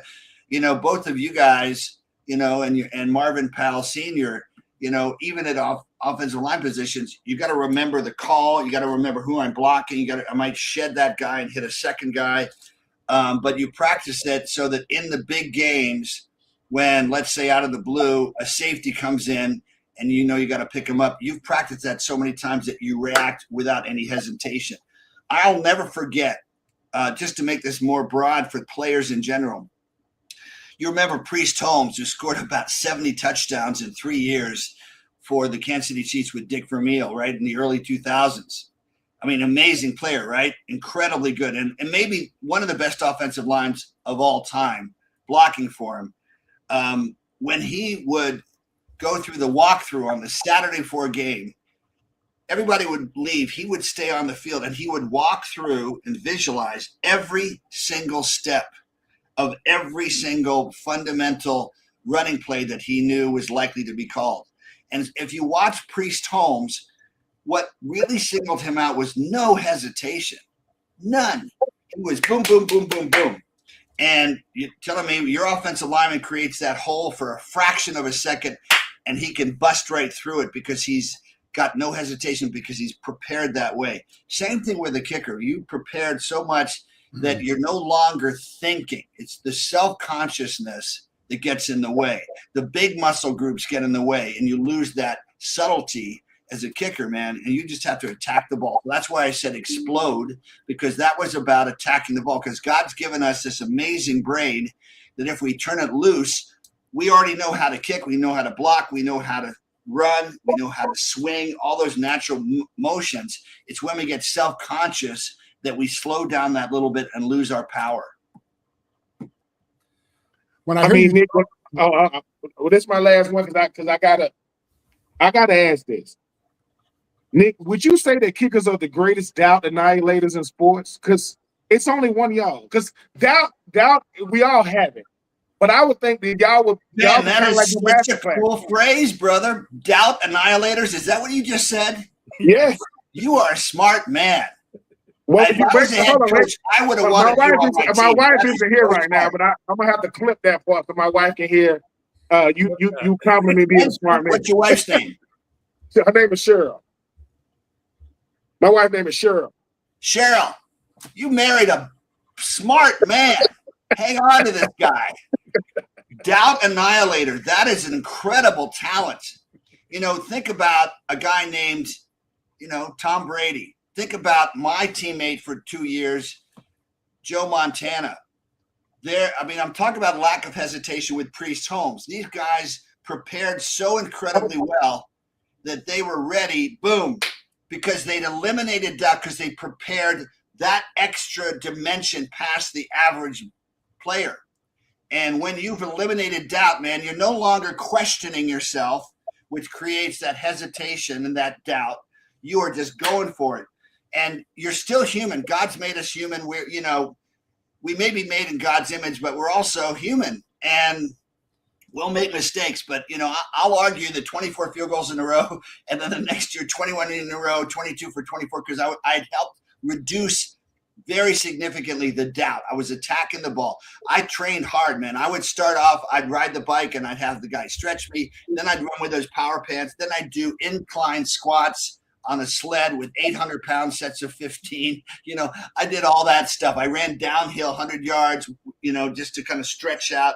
both of you guys, and Marvin Powell Sr., even at offensive line positions, you got to remember the call. You got to remember who I'm blocking. I might shed that guy and hit a second guy. But you practice it so that in the big games, when, let's say, out of the blue, a safety comes in and you got to pick him up, you've practiced that so many times that you react without any hesitation. I'll never forget, just to make this more broad for players in general, you remember Priest Holmes, who scored about 70 touchdowns in 3 years for the Kansas City Chiefs with Dick Vermeil, right, in the early 2000s. I mean, amazing player, right? Incredibly good. And maybe one of the best offensive lines of all time, blocking for him. When he would go through the walkthrough on the Saturday before a game, everybody would leave. He would stay on the field, and he would walk through and visualize every single step of every single fundamental running play that he knew was likely to be called. And if you watch Priest Holmes, what really signaled him out was no hesitation, none. It was boom, boom, boom, boom, boom. And you're telling me your offensive lineman creates that hole for a fraction of a second, and he can bust right through it because he's got no hesitation, because he's prepared that way. Same thing with the kicker. You prepared so much that you're no longer thinking. It's the self-consciousness that gets in the way. The big muscle groups get in the way, and you lose that subtlety as a kicker, man, and you just have to attack the ball. That's why I said explode, because that was about attacking the ball, because God's given us this amazing brain that if we turn it loose, we already know how to kick, we know how to block, we know how to run, we know how to swing, all those natural motions. It's when we get self-conscious that we slow down that little bit and lose our power. When I mean, Nick, well, this is my last one because I gotta ask this. Nick, would you say that kickers are the greatest doubt annihilators in sports? Because it's only one of y'all. Because doubt, we all have it. But I would think that y'all would. Man, that is such a cool phrase, brother. Doubt annihilators. Is that what you just said? Yes. You are a smart man. Well, If I was a head hold on, coach, I would have my wanted you wife on my is team. isn't here right now, but I'm gonna have to clip that part so my wife can hear. You compliment me being a smart man. What's your wife's name? Her name is Cheryl. My wife's name is Cheryl. Cheryl, you married a smart man. Hang on to this guy. Doubt annihilator. That is an incredible talent. Think about a guy named, Tom Brady. Think about my teammate for 2 years, Joe Montana. I'm talking about lack of hesitation with Priest Holmes. These guys prepared so incredibly well that they were ready, boom, because they'd eliminated doubt because they prepared that extra dimension past the average player. And when you've eliminated doubt, man, you're no longer questioning yourself, which creates that hesitation and that doubt. You are just going for it. And you're still human. God's made us human. We may be made in God's image, but we're also human. And we'll make mistakes. But, I'll argue that 24 field goals in a row, and then the next year, 21 in a row, 22 for 24, because I'd helped reduce very significantly the doubt. I was attacking the ball. I trained hard, man. I would start off, I'd ride the bike, and I'd have the guy stretch me. Then I'd run with those power pants. Then I'd do incline squats on a sled with 800-pound sets of 15. I did all that stuff. I ran downhill 100 yards, just to kind of stretch out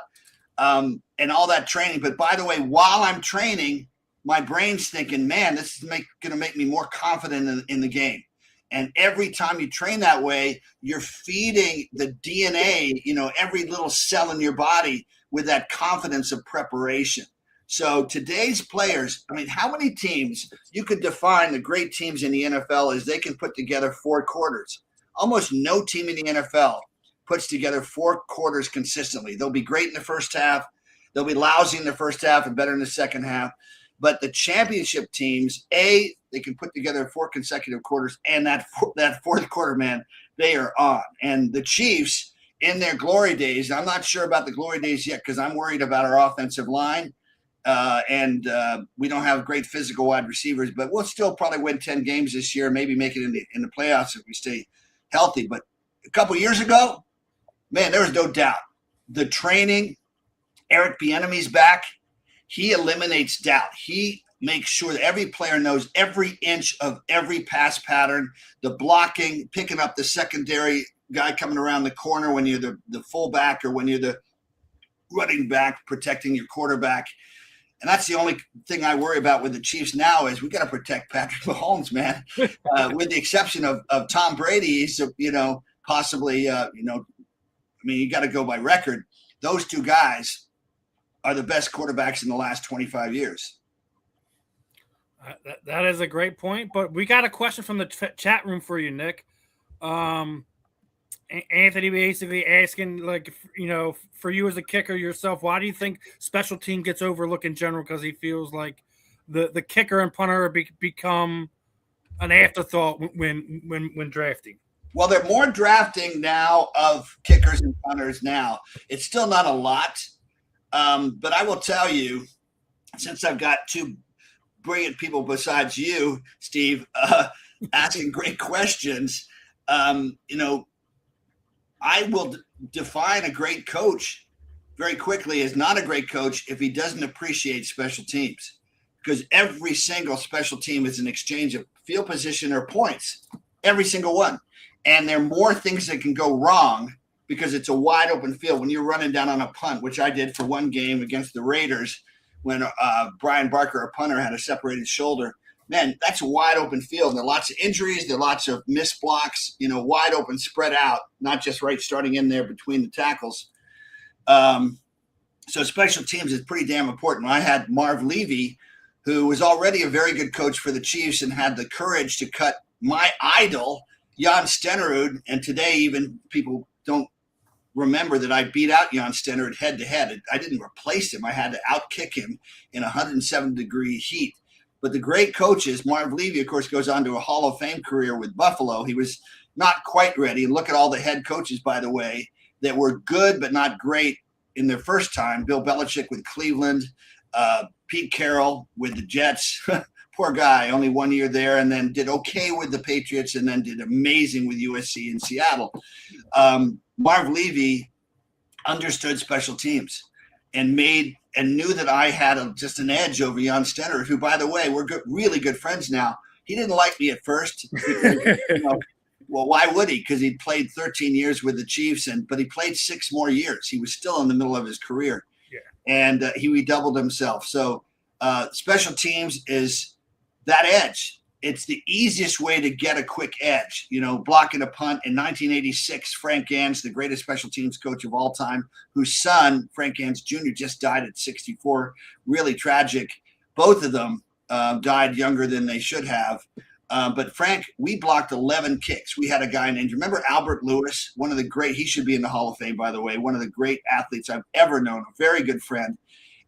and all that training. But by the way, while I'm training, my brain's thinking, man, this is going to make me more confident in the game. And every time you train that way, you're feeding the DNA, every little cell in your body with that confidence of preparation. So today's players, how many teams, you could define the great teams in the NFL as they can put together 4 quarters. Almost no team in the NFL puts together 4 quarters consistently. They'll be great in the first half. They'll be lousy in the first half and better in the second half. But the championship teams, they can put together 4 consecutive quarters, and that fourth quarter, man, they are on. And the Chiefs, in their glory days, I'm not sure about the glory days yet because I'm worried about our offensive line. And we don't have great physical wide receivers, but we'll still probably win 10 games this year, maybe make it in the playoffs if we stay healthy. But a couple years ago, man, there was no doubt. The training, Eric Bieniemy's back. He eliminates doubt. He makes sure that every player knows every inch of every pass pattern, the blocking, picking up the secondary guy coming around the corner when you're the fullback or when you're the running back, protecting your quarterback. And that's the only thing I worry about with the Chiefs now is we got to protect Patrick Mahomes, man. With the exception of Tom Brady, he's, possibly, you got to go by record. Those 2 guys are the best quarterbacks in the last 25 years. That is a great point. But we got a question from the chat room for you, Nick. Anthony basically asking, for you as a kicker yourself, why do you think special team gets overlooked in general? Because he feels like the kicker and punter become an afterthought when drafting. Well, they're more drafting now of kickers and punters now. It's still not a lot. But I will tell you, since I've got 2 brilliant people besides you, Steve, asking great questions, I will define a great coach very quickly as not a great coach if he doesn't appreciate special teams, because every single special team is an exchange of field position or points, every single one. And there are more things that can go wrong because it's a wide open field when you're running down on a punt, which I did for one game against the Raiders when Brian Barker, a punter, had a separated shoulder. Man, that's a wide open field. There are lots of injuries. There are lots of missed blocks, wide open, spread out, not just right starting in there between the tackles. So special teams is pretty damn important. I had Marv Levy, who was already a very good coach for the Chiefs and had the courage to cut my idol, Jan Stenerud. And today even people don't remember that I beat out Jan Stenerud head-to-head. I didn't replace him. I had to outkick him in 107-degree heat. But the great coaches, Marv Levy, of course, goes on to a Hall of Fame career with Buffalo. He was not quite ready. And look at all the head coaches, by the way, that were good but not great in their first time. Bill Belichick with Cleveland, Pete Carroll with the Jets, poor guy, only 1 year there, and then did okay with the Patriots, and then did amazing with USC in Seattle. Marv Levy understood special teams and knew that I had just an edge over Jan Stenner, who, by the way, we're really good friends now. He didn't like me at first. Because, well, why would he? Because he'd played 13 years with the Chiefs, but he played 6 more years. He was still in the middle of his career, and he redoubled himself. So special teams is that edge. It's the easiest way to get a quick edge. Blocking a punt in 1986. Frank Gans, the greatest special teams coach of all time, whose son Frank Gans Jr. just died at 64. Really tragic. Both of them died younger than they should have. But Frank, we blocked 11 kicks. We had a guy named, remember Albert Lewis, one of the great, he should be in the Hall of Fame, by the way, one of the great athletes I've ever known, a very good friend.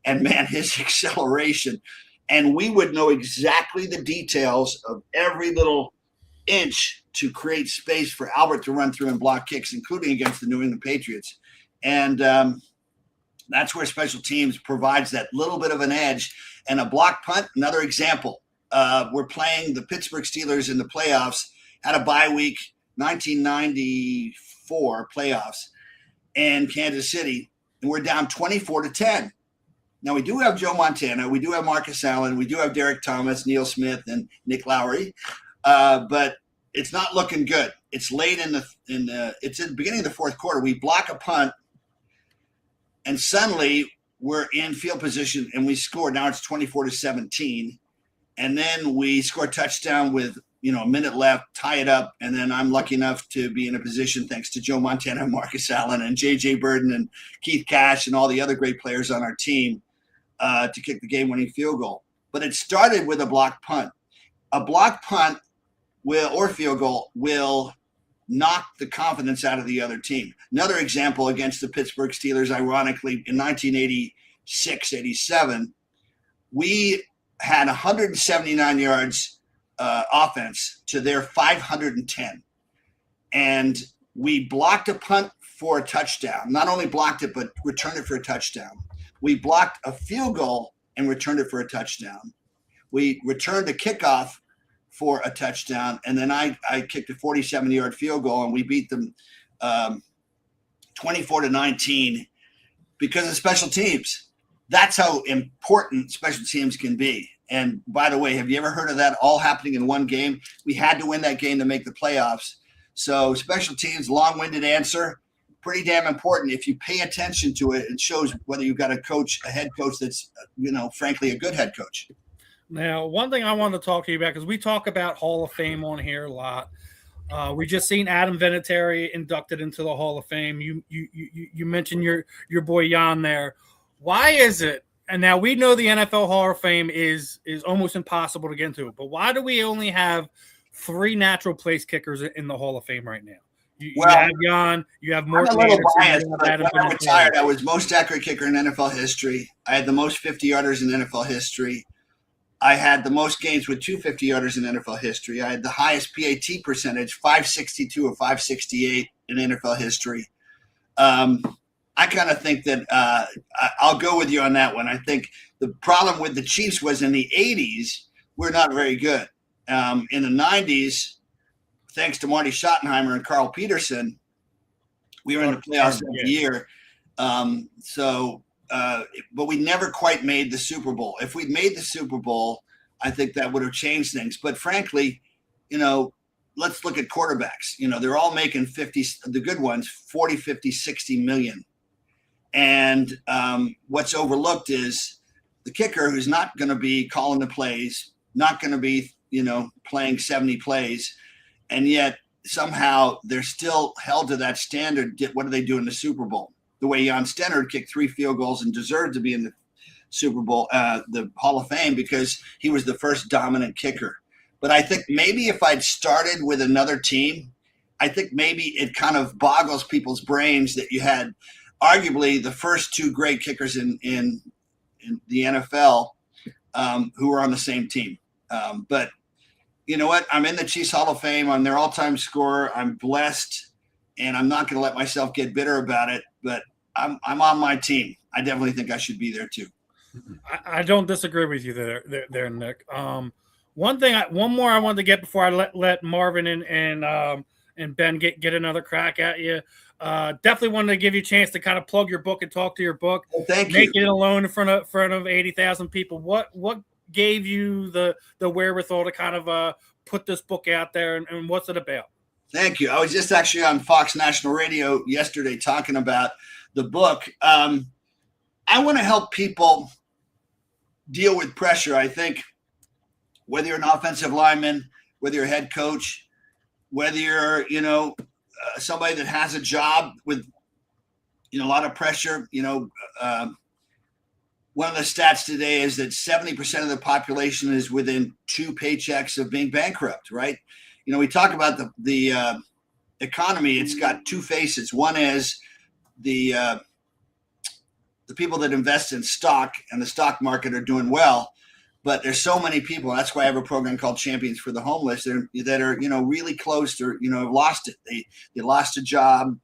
And man, his acceleration. And we would know exactly the details of every little inch to create space for Albert to run through and block kicks, including against the New England Patriots. And that's where special teams provides that little bit of an edge. And a block punt, another example. We're playing the Pittsburgh Steelers in the playoffs, had a bye week, 1994 playoffs in Kansas City, and we're down 24-10. Now, we do have Joe Montana, we do have Marcus Allen, we do have Derek Thomas, Neil Smith, and Nick Lowery, but it's not looking good. It's late it's in the beginning of the fourth quarter. We block a punt, and suddenly we're in field position, and we score. Now it's 24-17. And then we score a touchdown with, a minute left, tie it up. And then I'm lucky enough to be in a position, thanks to Joe Montana and Marcus Allen and J.J. Burden and Keith Cash and all the other great players on our team to kick the game-winning field goal. But it started with a block punt. A block punt or field goal will knock the confidence out of the other team. Another example against the Pittsburgh Steelers, ironically, in 1986-87, we had 179 yards offense to their 510. And we blocked a punt for a touchdown. Not only blocked it, but returned it for a touchdown. We blocked a field goal and returned it for a touchdown. We returned a kickoff for a touchdown. And then I kicked a 47-yard field goal, and we beat them 24-19 because of special teams. That's how important special teams can be. And by the way, have you ever heard of that all happening in one game? We had to win that game to make the playoffs. So special teams, long-winded answer, pretty damn important. If you pay attention to it, it shows whether you've got a head coach that's, frankly, a good head coach. Now, one thing I want to talk to you about, because we talk about Hall of Fame on here a lot. We just seen Adam Vinatieri inducted into the Hall of Fame. You mentioned your boy Jan there. Why is it? And now we know the NFL Hall of Fame is almost impossible to get into, but why do we only have 3 natural place kickers in the Hall of Fame right now? You have Jan, you have Morton. I'm a little biased, but when I retired, I was most accurate kicker in NFL history. I had the most 50-yarders in NFL history. I had the most games with 2 50-yarders in NFL history. I had the highest PAT percentage, 562 or 568 in NFL history. I kind of think that I'll go with you on that one. I think the problem with the Chiefs was in the 80s, we're not very good. In the 90s, thanks to Marty Schottenheimer and Carl Peterson, we were in the playoffs every year. But we never quite made the Super Bowl. If we'd made the Super Bowl, I think that would have changed things. But frankly, let's look at quarterbacks. They're all making 50, the good ones, 40, 50, 60 million. And what's overlooked is the kicker, who's not going to be calling the plays, not going to be, playing 70 plays. And yet somehow they're still held to that standard. What do they do in the Super Bowl? The way Jan Stenner kicked 3 field goals and deserved to be in the Super Bowl, the Hall of Fame, because he was the first dominant kicker. But I think maybe if I'd started with another team, I think maybe it kind of boggles people's brains that you had arguably the first 2 great kickers in the NFL who were on the same team. But you know what? I'm in the Chiefs Hall of Fame. I'm their all-time scorer. I'm blessed, and I'm not going to let myself get bitter about it. But I'm on my team. I definitely think I should be there too. I don't disagree with you there, Nick. One more I wanted to get before I let Marvin and Ben get another crack at you. Definitely wanted to give you a chance to kind of plug your book and talk to your book. Well, thank you. Make it alone in front of 80,000 people. What gave you the wherewithal to kind of put this book out there, and what's it about? Thank you. I was just actually on Fox National Radio yesterday talking about the book. I want to help people deal with pressure. I think whether you're an offensive lineman, whether you're a head coach, whether you're, somebody that has a job with, a lot of pressure, one of the stats today is that 70% of the population is within 2 paychecks of being bankrupt, right? We talk about the economy. It's got 2 faces. One is the people that invest in stock and the stock market are doing well, but there's so many people. That's why I have a program called Champions for the Homeless that are really close to, have lost it. They lost a job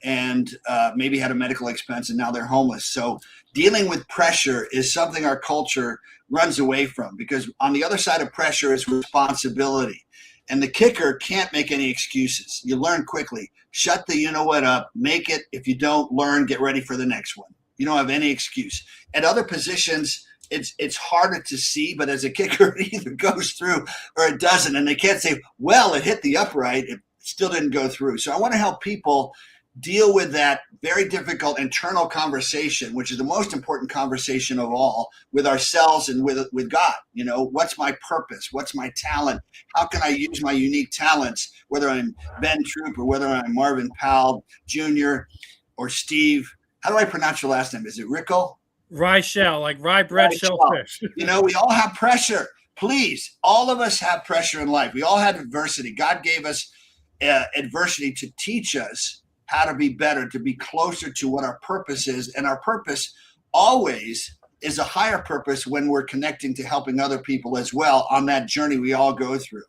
and maybe had a medical expense and now they're homeless. So dealing with pressure is something our culture runs away from, because on the other side of pressure is responsibility. And the kicker can't make any excuses. You learn quickly. Shut the you-know-what up. Make it. If you don't learn, get ready for the next one. You don't have any excuse. At other positions, it's harder to see, but as a kicker, it either goes through or it doesn't. And they can't say, well, it hit the upright. It still didn't go through. So I want to help people deal with that very difficult internal conversation, which is the most important conversation of all, with ourselves and with God. What's my purpose? What's my talent? How can I use my unique talents, whether I'm Ben Troupe or whether I'm Marvin Powell Jr. or Steve? How do I pronounce your last name? Is it Rychel? Rychel, like rye bread, shellfish. We all have pressure. Please, all of us have pressure in life. We all had adversity. God gave us adversity to teach us how to be better, to be closer to what our purpose is. And our purpose always is a higher purpose when we're connecting to helping other people as well on that journey we all go through.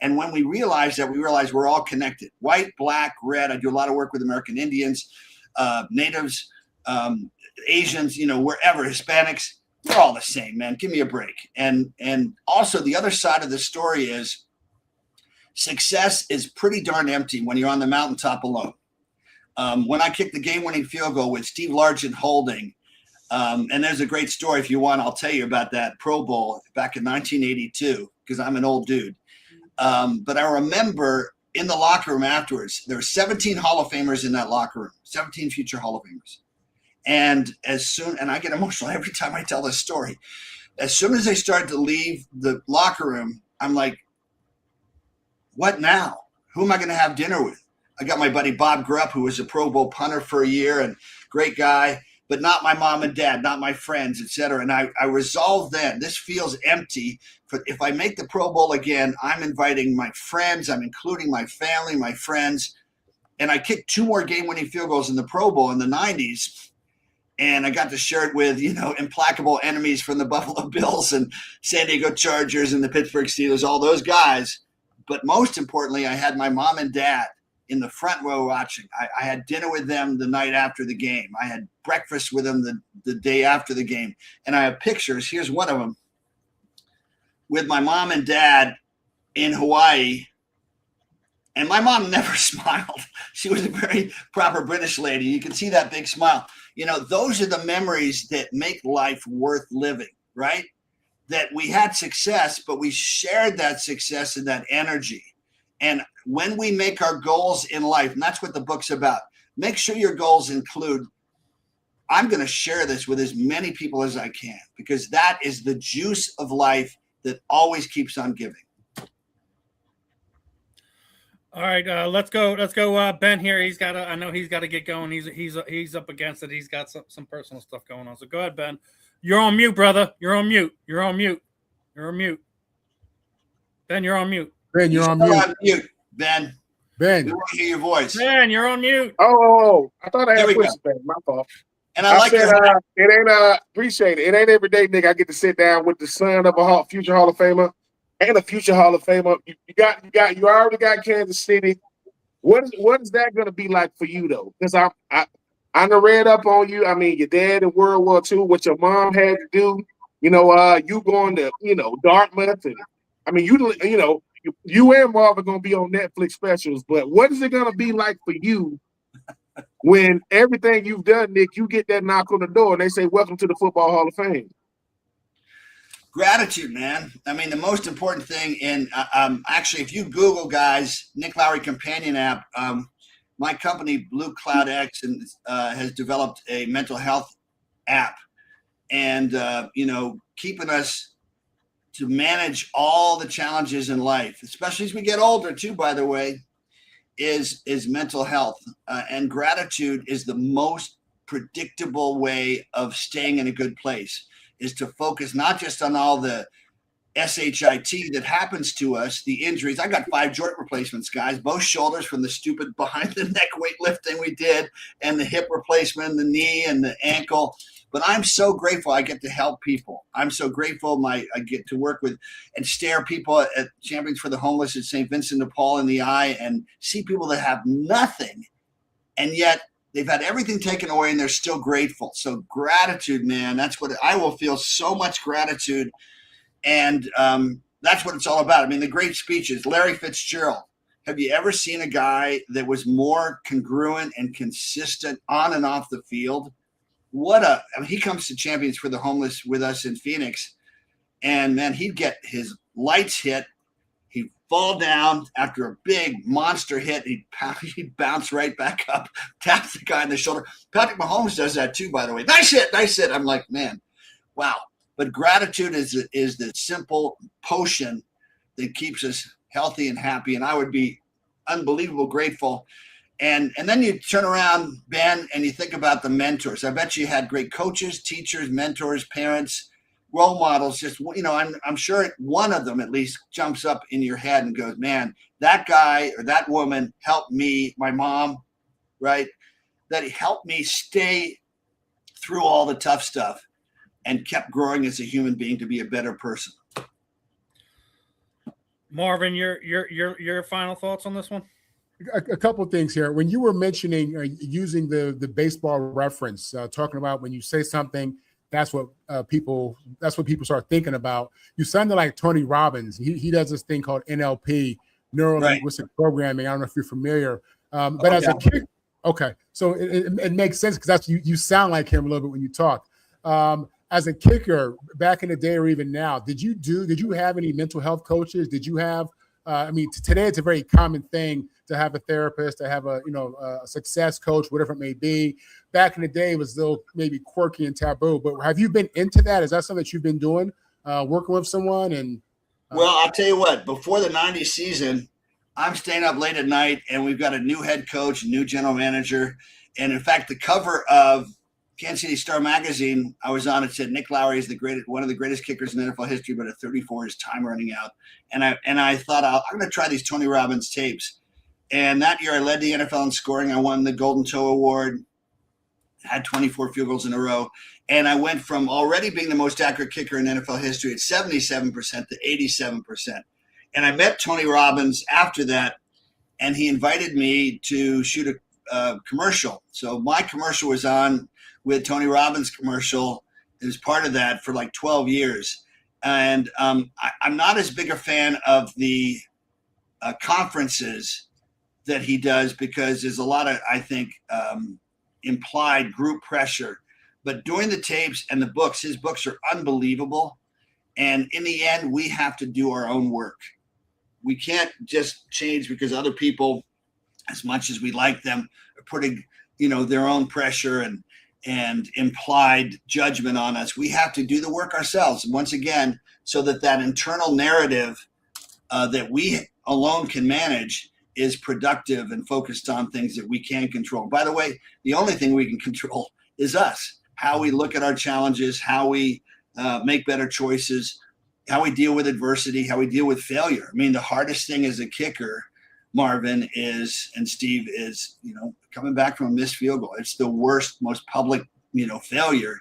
And when we realize that, we realize we're all connected. White, black, red. I do a lot of work with American Indians, natives, Asians, wherever, Hispanics. We're all the same, man. Give me a break. And also the other side of the story is success is pretty darn empty when you're on the mountaintop alone. When I kicked the game-winning field goal with Steve Largent holding, and there's a great story if you want, I'll tell you about that Pro Bowl back in 1982, because I'm an old dude. But I remember in the locker room afterwards, there were 17 Hall of Famers in that locker room, 17 future Hall of Famers. And and I get emotional every time I tell this story, as soon as they started to leave the locker room, I'm like, what now? Who am I going to have dinner with? I got my buddy Bob Grupp, who was a Pro Bowl punter for a year and great guy, but not my mom and dad, not my friends, et cetera. And I resolved then, this feels empty. But if I make the Pro Bowl again, I'm inviting my friends. I'm including my family, my friends. And I kicked 2 more game-winning field goals in the Pro Bowl in the 90s. And I got to share it with, implacable enemies from the Buffalo Bills and San Diego Chargers and the Pittsburgh Steelers, all those guys. But most importantly, I had my mom and dad in the front row watching. I had dinner with them the night after the game. I had breakfast with them the day after the game. And I have pictures. Here's one of them with my mom and dad in Hawaii. And my mom never smiled. She was a very proper British lady. You can see that big smile. Those are the memories that make life worth living, right? That we had success, but we shared that success and that energy. And when we make our goals in life, and that's what the book's about, make sure your goals include, I'm going to share this with as many people as I can, because that is the juice of life that always keeps on giving. All right, let's go. Ben here. I know he's got to get going. He's up against it. He's got some personal stuff going on. So go ahead, Ben. You're on mute, brother. You're on mute. Ben, you're on mute. Ben, you're on mute. Ben. Ben. We want to hear your voice. Ben, you're on mute. Oh, I thought I had pushed Ben. My fault. And I like said, it ain't appreciate it. It ain't every day, nigga, I get to sit down with the son of a future Hall of Famer and a future Hall of Famer. You already got Kansas City. What is that gonna be like for you though? Because I done read up on you. I mean, your dad in World War II, what your mom had to do. You going to Dartmouth and I mean, you and Marvin are going to be on Netflix specials, but what is it going to be like for you when everything you've done, Nick, you get that knock on the door and they say, "Welcome to the Football Hall of Fame"? Gratitude, man. I mean, the most important thing actually, if you Google, guys, Nick Lowery Companion app, my company, Blue Cloud X, has developed a mental health app and, keeping us to manage all the challenges in life, especially as we get older too, by the way, is mental health. And gratitude is the most predictable way of staying in a good place, is to focus not just on all the SHIT that happens to us, the injuries. I got 5 joint replacements, guys, both shoulders from the stupid behind the neck weightlifting we did, and the hip replacement, the knee and the ankle. But I'm so grateful I get to help people. I'm so grateful I get to work with and stare people at Champions for the Homeless at St. Vincent de Paul in the eye and see people that have nothing, and yet they've had everything taken away and they're still grateful. So gratitude, man, that's what I will feel, so much gratitude. And that's what it's all about. I mean, the great speeches, Larry Fitzgerald. Have you ever seen a guy that was more congruent and consistent on and off the field? He comes to Champions for the Homeless with us in Phoenix, and man, he'd get his lights hit. He'd fall down after a big monster hit. He'd bounce right back up, tap the guy in the shoulder. Patrick Mahomes does that too, by the way. Nice hit. I'm like, man, wow. But gratitude is the simple potion that keeps us healthy and happy. And I would be unbelievable grateful. And then you turn around, Ben, and you think about the mentors. I bet you had great coaches, teachers, mentors, parents, role models. Just, I'm sure one of them at least jumps up in your head and goes, man, that guy or that woman helped me, my mom, right? That helped me stay through all the tough stuff and kept growing as a human being to be a better person. Marvin, your final thoughts on this one? A couple of things here. When you were mentioning using the baseball reference, talking about when you say something, that's what people start thinking about. You sounded like Tony Robbins. He does this thing called NLP, neuro linguistic programming. I don't know if you're familiar, but as a kid, okay, so it makes sense because that's you sound like him a little bit when you talk. As a kicker back in the day or even now, did you have any mental health coaches? Did you have? Today it's a very common thing to have a therapist, to have a success coach, whatever it may be. Back in the day, it was still maybe quirky and taboo. But have you been into that? Is that something that you've been doing, working with someone? And well, I'll tell you what. Before the '90s season, I'm staying up late at night, and we've got a new head coach, new general manager, and in fact, the cover of Kansas City Star magazine I was on, it said Nick Lowery is one of the greatest kickers in NFL history, but at 34, his time running out. And I thought I'm going to try these Tony Robbins tapes. And that year I led the NFL in scoring. I won the Golden Toe Award, had 24 field goals in a row. And I went from already being the most accurate kicker in NFL history at 77% to 87%. And I met Tony Robbins after that, and he invited me to shoot a commercial. So my commercial was on with Tony Robbins' commercial. It was part of that for like 12 years. And I'm not as big a fan of the conferences that he does because there's a lot of, I think, implied group pressure. But doing the tapes and the books, his books are unbelievable. And in the end, we have to do our own work. We can't just change because other people, as much as we like them, are putting, their own pressure and implied judgment on us. We have to do the work ourselves. And once again, so that internal narrative that we alone can manage is productive and focused on things that we can control. By the way, the only thing we can control is us, how we look at our challenges, how we make better choices, how we deal with adversity, how we deal with failure. I mean, the hardest thing as a kicker, Marvin, and Steve, is, coming back from a missed field goal. It's the worst, most public, failure.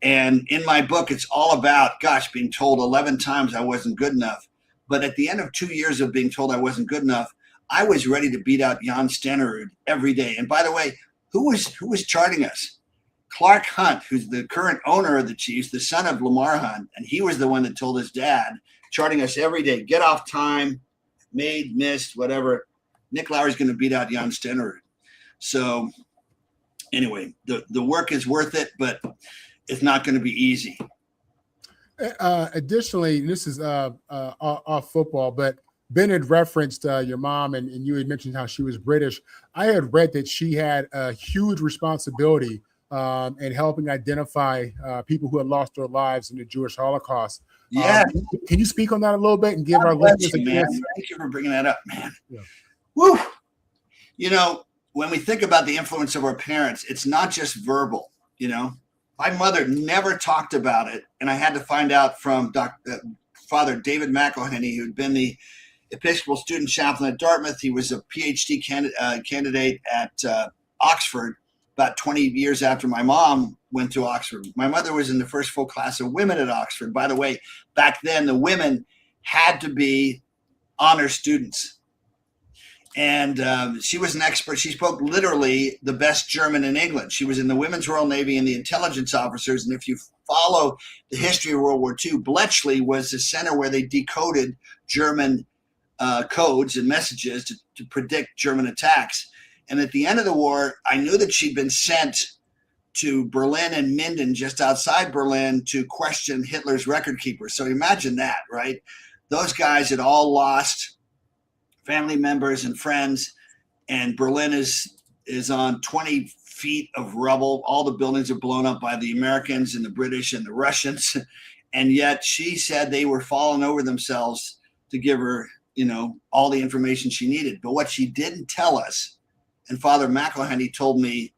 And in my book, it's all about, being told 11 times I wasn't good enough. But at the end of 2 years of being told I wasn't good enough, I was ready to beat out Jan Stenerud every day. And by the way, who was charting us? Clark Hunt, who's the current owner of the Chiefs, the son of Lamar Hunt, and he was the one that told his dad, charting us every day. Get off time, made, missed, whatever. Nick Lowery's going to beat out Jan Stenerud. So anyway, the work is worth it, but it's not going to be easy. Additionally, this is off football, but Ben had referenced your mom, and you had mentioned how she was British. I had read that she had a huge responsibility in helping identify people who had lost their lives in the Jewish Holocaust. Yeah. Can you speak on that a little bit and give our listeners a chance? Thank you for bringing that up, man. Yeah. Woo. You know, when we think about the influence of our parents, it's not just verbal, you know. My mother never talked about it, and I had to find out from Father David McElhenney, who had been the Episcopal student chaplain at Dartmouth. He was a PhD candidate at Oxford about 20 years after my mom went to Oxford. My mother was in the first full class of women at Oxford. By the way, back then, the women had to be honor students. And she was an expert. She spoke literally the best German in England. She was in the Women's Royal Navy and the intelligence officers. And if you follow the history of World War II, Bletchley was the center where they decoded German codes and messages to predict German attacks. And at the end of the war, I knew that she'd been sent to Berlin and Minden, just outside Berlin, to question Hitler's record keepers. So imagine that, right? Those guys had all lost family members and friends, and Berlin is on 20 feet of rubble. All the buildings are blown up by the Americans and the British and the Russians. And yet she said they were falling over themselves to give her, you know, all the information she needed. But what she didn't tell us, and Father McElhenney told me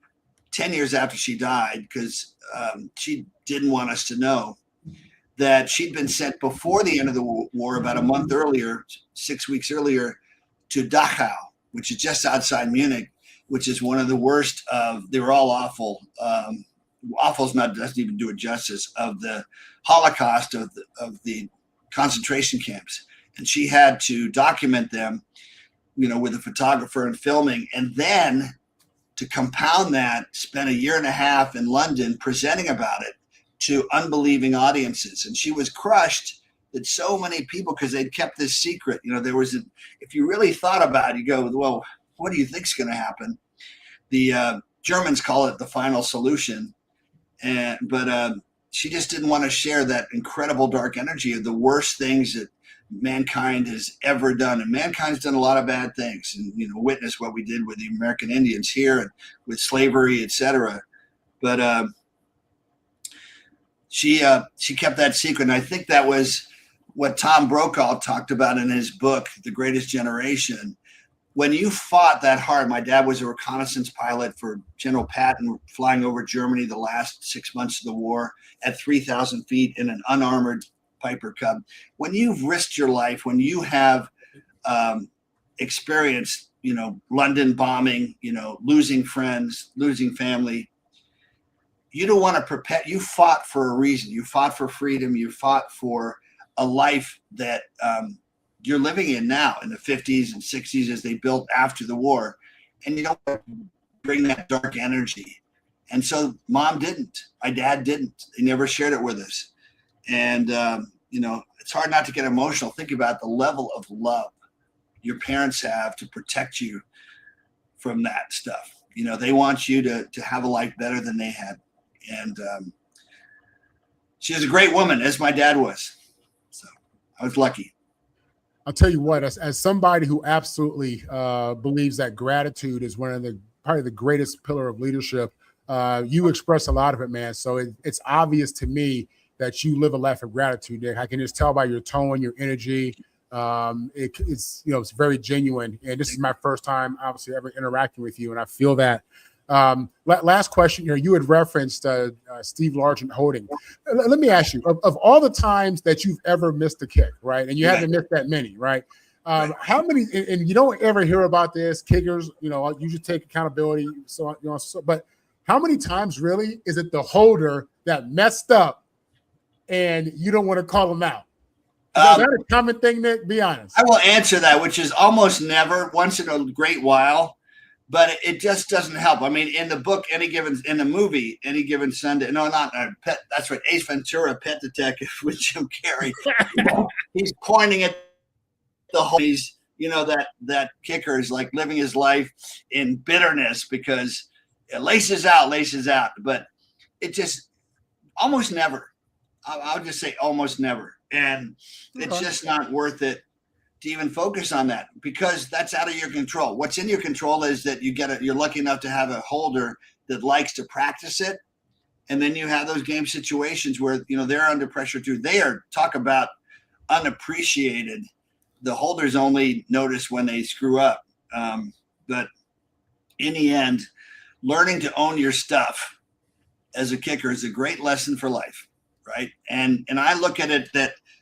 10 years after she died, because she didn't want us to know, that she'd been sent before the end of the war, about a month earlier, 6 weeks earlier, to Dachau, which is just outside Munich, which is one of the worst of, they were all awful. Awful's doesn't even do it justice, of the Holocaust, of the concentration camps. And she had to document them, you know, with a photographer and filming. And then to compound that, spent a year and a half in London presenting about it to unbelieving audiences. And she was crushed that so many people, because they'd kept this secret, you know, there was, if you really thought about it, you go, well, what do you think's going to happen? The Germans call it the final solution. But she just didn't want to share that incredible dark energy of the worst things that mankind has ever done. And mankind's done a lot of bad things, and, you know, witness what we did with the American Indians here and with slavery, etc. But she kept that secret. And I think that was what Tom Brokaw talked about in his book, The Greatest Generation. When you fought that hard, my dad was a reconnaissance pilot for General Patton, flying over Germany the last 6 months of the war at 3,000 feet in an unarmored Piper Cub. When you've risked your life, when you have experienced, you know, London bombing, you know, losing friends, losing family, you don't want to you fought for a reason. You fought for freedom. You fought for a life that you're living in now, in the 50s and 60s, as they built after the war. And you don't bring that dark energy. And so mom didn't, my dad didn't, they never shared it with us. And, you know, it's hard not to get emotional. Think about the level of love your parents have to protect you from that stuff. You know, they want you to have a life better than they had. And she was a great woman, as my dad was. So I was lucky. I'll tell you what, as somebody who absolutely believes that gratitude is one of the probably the greatest pillar of leadership, you express a lot of it, man. So it's obvious to me that you live a life of gratitude, Nick. I can just tell by your tone, your energy. It's, you know, it's very genuine. And this is my first time, obviously, ever interacting with you, and I feel that. Last question here. You had referenced Steve Largent holding. Let me ask you, of all the times that you've ever missed a kick, right? And you haven't missed that many, right? How many, and you don't ever hear about this, kickers, you know, you should take accountability. So, you know, but how many times really is it the holder that messed up and you don't want to call them out? Is that a common thing, Nick? Be honest. I will answer that, which is almost never, once in a great while. but it just doesn't help. I mean, in the book, in the movie, Any Given Sunday, no, not Pet. That's right, Ace Ventura, Pet Detective with Jim Carrey. He's pointing at the whole. He's that kicker is like living his life in bitterness because it laces out, but it just almost never. I'll just say almost never, and it's just not worth it to even focus on that because that's out of your control. What's in your control is that you're lucky enough to have a holder that likes to practice it. And then you have those game situations where, they're under pressure too. Talk about unappreciated. The holders only notice when they screw up. But in the end, learning to own your stuff as a kicker is a great lesson for life. Right. And I look at it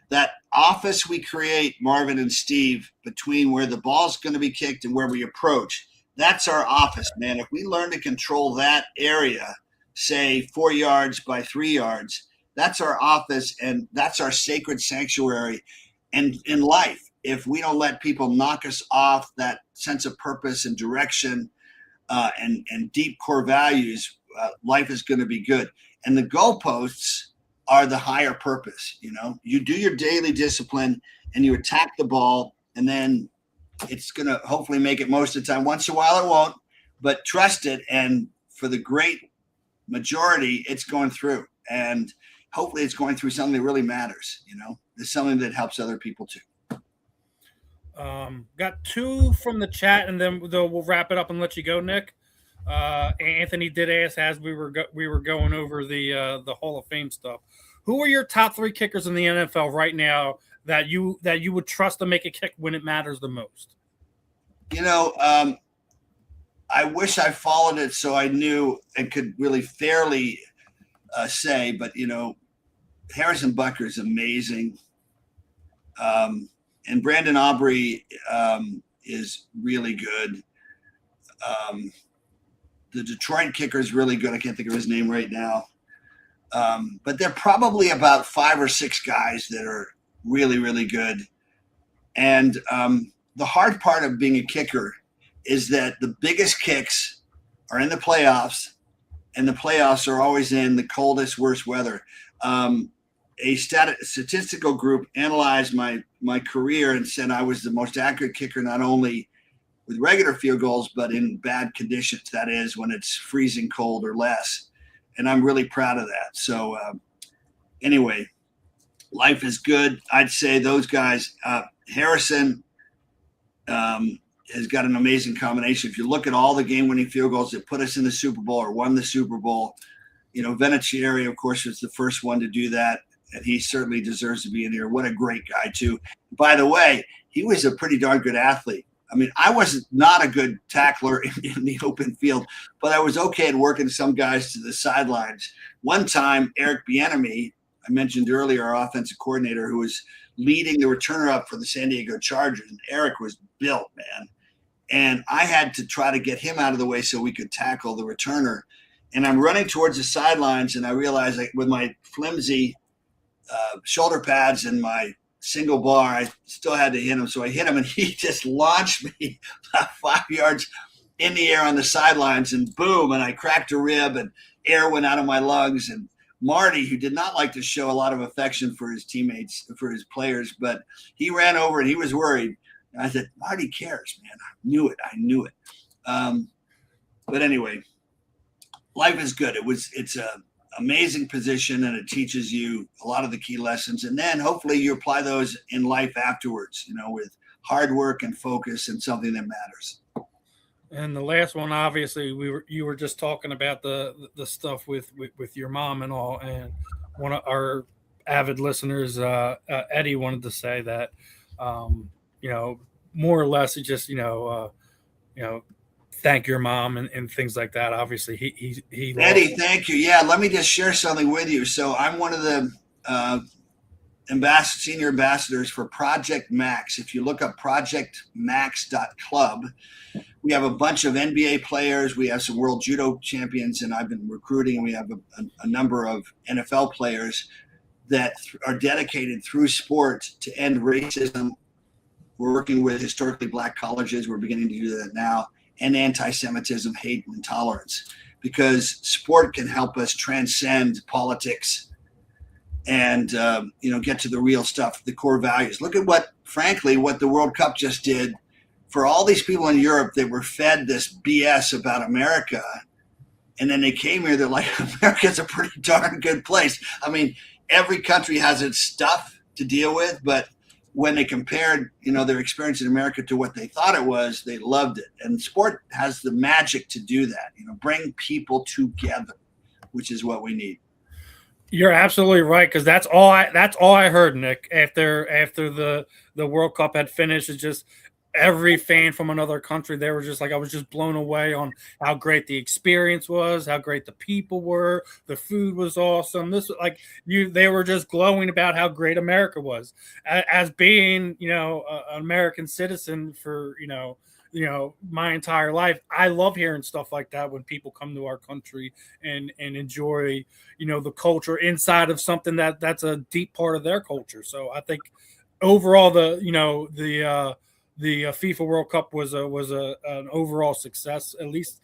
that office we create, Marvin and Steve, between where the ball's going to be kicked and where we approach, that's our office, man. If we learn to control that area, say 4 yards by 3 yards, that's our office and that's our sacred sanctuary. And in life, if we don't let people knock us off that sense of purpose and direction and deep core values, life is going to be good. And the goalposts are the higher purpose. You do your daily discipline and you attack the ball, and then it's going to hopefully make it most of the time. Once in a while it won't, but trust it. And for the great majority, it's going through, and hopefully it's going through something that really matters. It's something that helps other people too. Got two from the chat, and then we'll wrap it up and let you go, Nick. Anthony did ask as we were going over the Hall of Fame stuff. Who are your top 3 kickers in the NFL right now that you would trust to make a kick when it matters the most? I wish I followed it so I knew and could really fairly say, but Harrison Butker is amazing, and Brandon Aubrey is really good. The Detroit kicker is really good. I can't think of his name right now. But there are probably about 5 or 6 guys that are really, really good. And the hard part of being a kicker is that the biggest kicks are in the playoffs, and the playoffs are always in the coldest, worst weather. A statistical group analyzed my career and said I was the most accurate kicker, not only with regular field goals, but in bad conditions. That is when it's freezing cold or less. And I'm really proud of that. So anyway, life is good. I'd say those guys, Harrison has got an amazing combination. If you look at all the game-winning field goals that put us in the Super Bowl or won the Super Bowl, Vinatieri, of course, was the first one to do that. And he certainly deserves to be in here. What a great guy, too. By the way, he was a pretty darn good athlete. I mean, I was not a good tackler in the open field, but I was okay at working some guys to the sidelines. One time, Eric Bieniemy, I mentioned earlier, our offensive coordinator, who was leading the returner up for the San Diego Chargers, and Eric was built, man. And I had to try to get him out of the way so we could tackle the returner. And I'm running towards the sidelines, and I realize with my flimsy shoulder pads and my single bar, I still had to hit him. So I hit him, and he just launched me about 5 yards in the air on the sidelines, and boom, and I cracked a rib, and air went out of my lungs. And Marty, who did not like to show a lot of affection for his teammates, for his players, but he ran over and he was worried. And I said, Marty cares, man. I knew it. But anyway, life is good. It's a amazing position, and it teaches you a lot of the key lessons. And then hopefully you apply those in life afterwards, with hard work and focus and something that matters. And the last one, obviously, you were just talking about the stuff with your mom and all. And one of our avid listeners, Eddie, wanted to say that, more or less, he just, thank your mom and things like that. Obviously, he Eddie, thank you. Yeah, let me just share something with you. So I'm one of the senior ambassadors for Project Max. If you look up projectmax.club, we have a bunch of NBA players. We have some world judo champions, and I've been recruiting. We have a number of NFL players that are dedicated through sport to end racism. We're working with historically black colleges. We're beginning to do that now. and anti-Semitism, hate, and intolerance, because sport can help us transcend politics and get to the real stuff, the core values. Look at what the World Cup just did for all these people in Europe that were fed this BS about America. And then they came here, they're like, America's a pretty darn good place. I mean, every country has its stuff to deal with, but when they compared, their experience in America to what they thought it was, they loved it. And sport has the magic to do that, bring people together, which is what we need. You're absolutely right, because that's all I heard, Nick, after the World Cup had finished. It's just every fan from another country, they were just like, I was just blown away on how great the experience was, how great the people were, the food was awesome. They were just glowing about how great America was. As being, an American citizen for, my entire life, I love hearing stuff like that when people come to our country and enjoy, the culture inside of something that's a deep part of their culture. So I think overall, the FIFA World Cup was an overall success, at least,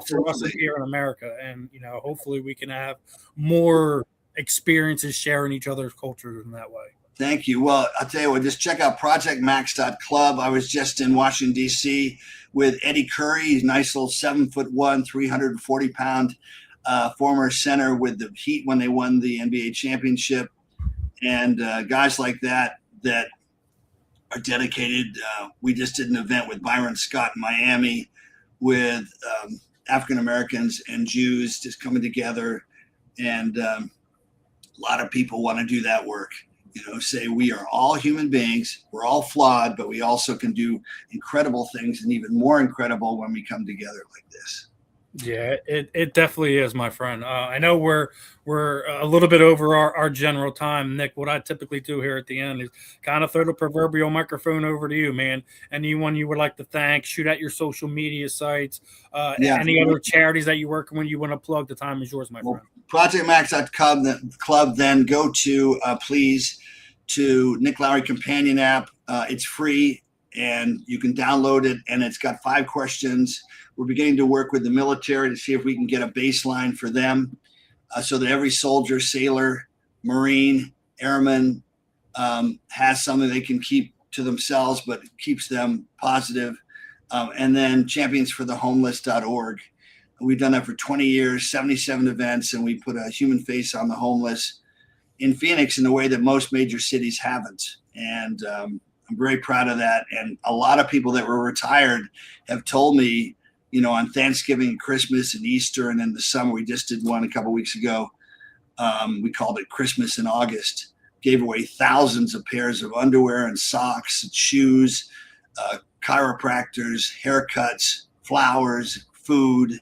for us here in America. And, hopefully we can have more experiences sharing each other's cultures in that way. Thank you. Well, I'll tell you what, just check out projectmax.club. I was just in Washington, D.C. with Eddie Curry. He's a nice little 7'1", 340-pound former center with the Heat when they won the NBA championship. And guys like that are dedicated. We just did an event with Byron Scott in Miami with African Americans and Jews just coming together. And a lot of people want to do that work. Say we are all human beings. We're all flawed, but we also can do incredible things, and even more incredible when we come together like this. Yeah, it definitely is, my friend. I know we're a little bit over our general time, Nick. What I typically do here at the end is kind of throw the proverbial microphone over to you, man. Anyone you would like to thank, shoot out your social media sites, any other charities that you work when you want to plug, the time is yours, my friend. ProjectMax.club, then go to, please, to Nick Lowery Companion app. It's free, and you can download it, and it's got 5 questions. We're beginning to work with the military to see if we can get a baseline for them so that every soldier, sailor, Marine, airman has something they can keep to themselves, but it keeps them positive. And then championsforthehomeless.org. We've done that for 20 years, 77 events, and we put a human face on the homeless in Phoenix in a way that most major cities haven't. And I'm very proud of that. And a lot of people that were retired have told me, on Thanksgiving, Christmas, and Easter, and in the summer, we just did one a couple of weeks ago. We called it Christmas in August. Gave away thousands of pairs of underwear and socks and shoes, chiropractors, haircuts, flowers, food,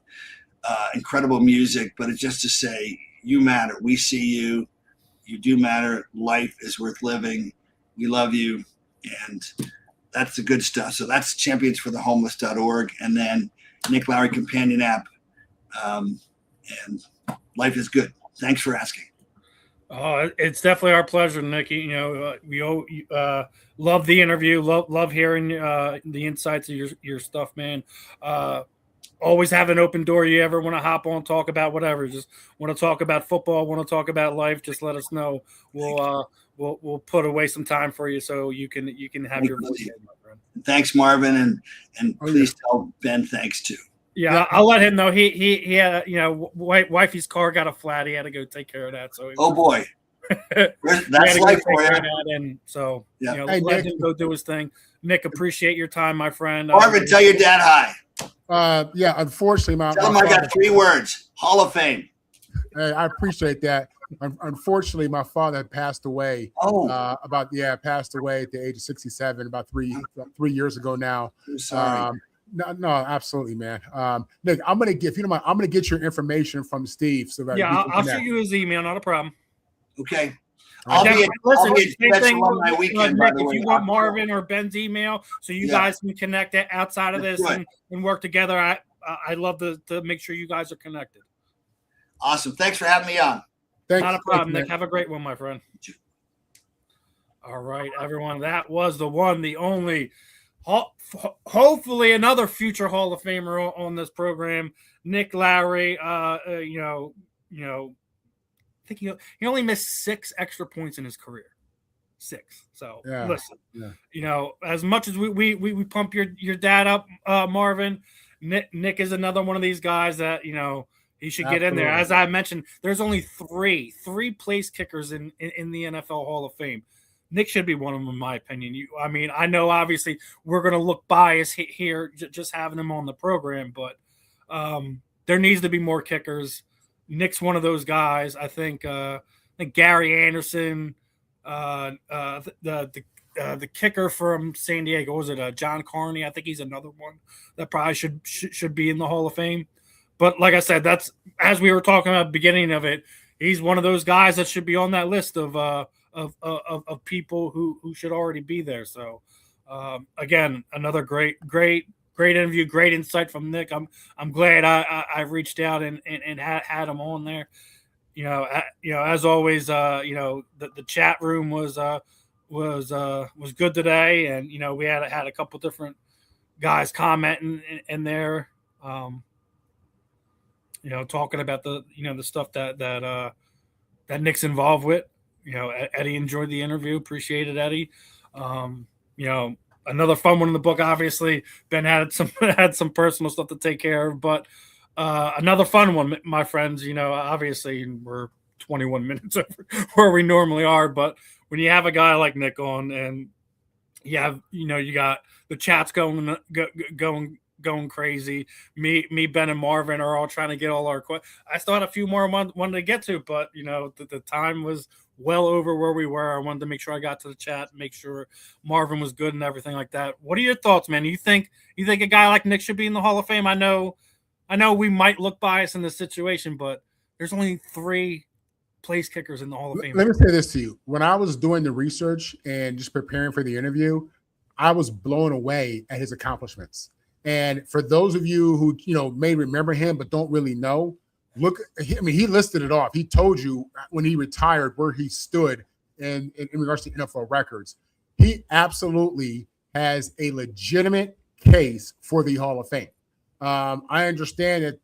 incredible music. But it's just to say, you matter. We see you. You do matter. Life is worth living. We love you. And that's the good stuff. So that's championsforthehomeless.org. And then Nick Lowery Companion app. And life is good. Thanks for asking. Oh, it's definitely our pleasure, Nick. We love the interview. Love hearing the insights of your stuff, man. Always have an open door. You ever want to hop on, talk about whatever, just want to talk about football, want to talk about life, just let us know. We'll put away some time for you so you can have your voice, my friend. Thanks, Marvin, and please tell Ben thanks too. Yeah, I'll let him know. He had wifey's car got a flat. He had to go take care of that. So boy, that's life for you. And so Hey, let Nick. him go do his thing. Nick, appreciate your time, my friend. Marvin, tell your dad hi. Unfortunately, tell him I got 3 words: Hall of Fame. Hey, I appreciate that. Unfortunately, my father had passed away. Passed away at the age of 67, about 3 years ago now. I'm sorry. No, absolutely, man. Nick, I'm gonna get, if you don't mind, I'm gonna get your information from Steve so that I'll shoot you his email, not a problem. Okay. I'll be at my weekend, Nick, if you want Marvin or Ben's email, so you guys can connect it outside of this and work together. I love to make sure you guys are connected. Awesome. Thanks for having me on. Not a problem, Nick. Have a great one, my friend. All right, everyone. That was the one, the only hopefully another future Hall of Famer on this program, Nick Lowery. I think he only missed 6 extra points in his career. 6. So listen, as much as we pump your dad up, Marvin, Nick is another one of these guys that he should get in there. As I mentioned, there's only three place kickers in the NFL Hall of Fame. Nick should be one of them, in my opinion. I know obviously we're going to look biased here just having him on the program, but there needs to be more kickers. Nick's one of those guys. I think Gary Anderson, the kicker from San Diego, was it John Carney? I think he's another one that probably should be in the Hall of Fame. But like I said, that's, as we were talking about at the beginning of it, he's one of those guys that should be on that list of people who should already be there. So again, another great interview, great insight from Nick. I'm glad I reached out and had him on there. As always, the chat room was good today, and we had a couple different guys commenting in there, talking about the stuff that Nick's involved with. Eddie enjoyed the interview. Appreciated Eddie. Another fun one in the book. Obviously, Ben had some personal stuff to take care of, but another fun one, my friends. Obviously we're 21 minutes over where we normally are, but when you have a guy like Nick on, and you have you got the chats going crazy. Me, Ben, and Marvin are all trying to get all our questions. I still had a few more wanted to get to, but the time was well over where we were. I wanted to make sure I got to the chat, make sure Marvin was good and everything like that. What are your thoughts, man? You think a guy like Nick should be in the Hall of Fame? I know we might look biased in this situation, but there's only 3 place kickers in the Hall of Fame. Let me say this to you. When I was doing the research and just preparing for the interview, I was blown away at his accomplishments. And for those of you who may remember him but don't really know, he listed it off. He told you when he retired where he stood in regards to NFL records. He absolutely has a legitimate case for the Hall of Fame. I understand that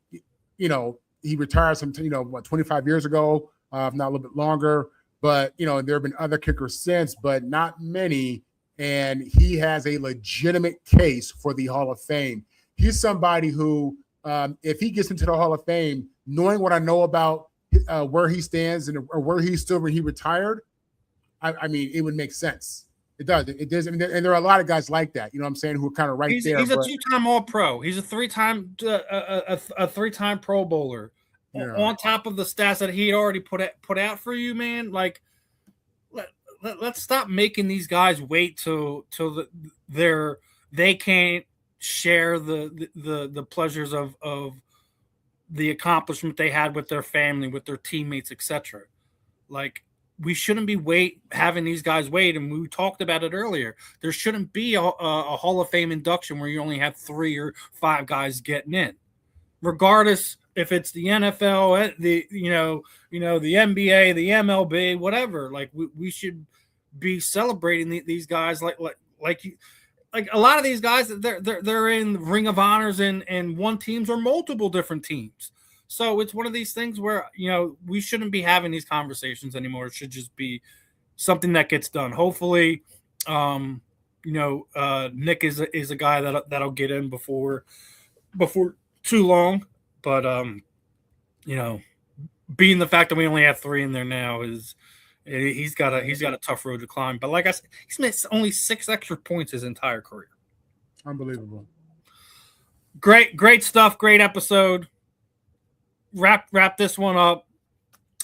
he retired some 25 years ago, not a little bit longer, but there have been other kickers since, but not many. And he has a legitimate case for the Hall of Fame. He's somebody who, if he gets into the Hall of Fame, knowing what I know about where he stands or where he stood when he retired, I mean, it would make sense. It does. It does. And there are a lot of guys like that, what I'm saying, who are kind of there. He's a 2-time All-Pro. He's a 3-time a 3-time Pro Bowler. Yeah. On top of the stats that he already put out for you, man. Like, let's stop making these guys wait till they can't share the pleasures of the accomplishment they had with their family, with their teammates, etc. Like, we shouldn't be having these guys wait. And we talked about it earlier. There shouldn't be a Hall of Fame induction where you only have 3 or 5 guys getting in, regardless if it's the NFL, the NBA, the MLB, whatever. Like, we should be celebrating these guys like a lot of these guys. They're in Ring of Honors and one teams or multiple different teams. So it's one of these things where we shouldn't be having these conversations anymore. It should just be something that gets done. Hopefully, Nick is a guy that'll get in before too long. But being the fact that we only have 3 in there now he's got a tough road to climb. But like I said, he's missed only 6 extra points his entire career. Unbelievable. Great stuff. Great episode. Wrap this one up.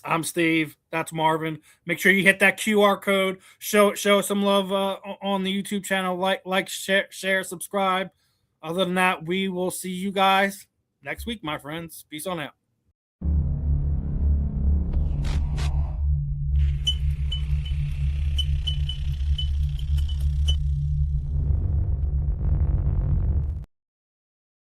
I'm Steve. That's Marvin. Make sure you hit that QR code. Show some love on the YouTube channel. Like, share, subscribe. Other than that, we will see you guys next week, my friends. Peace on out.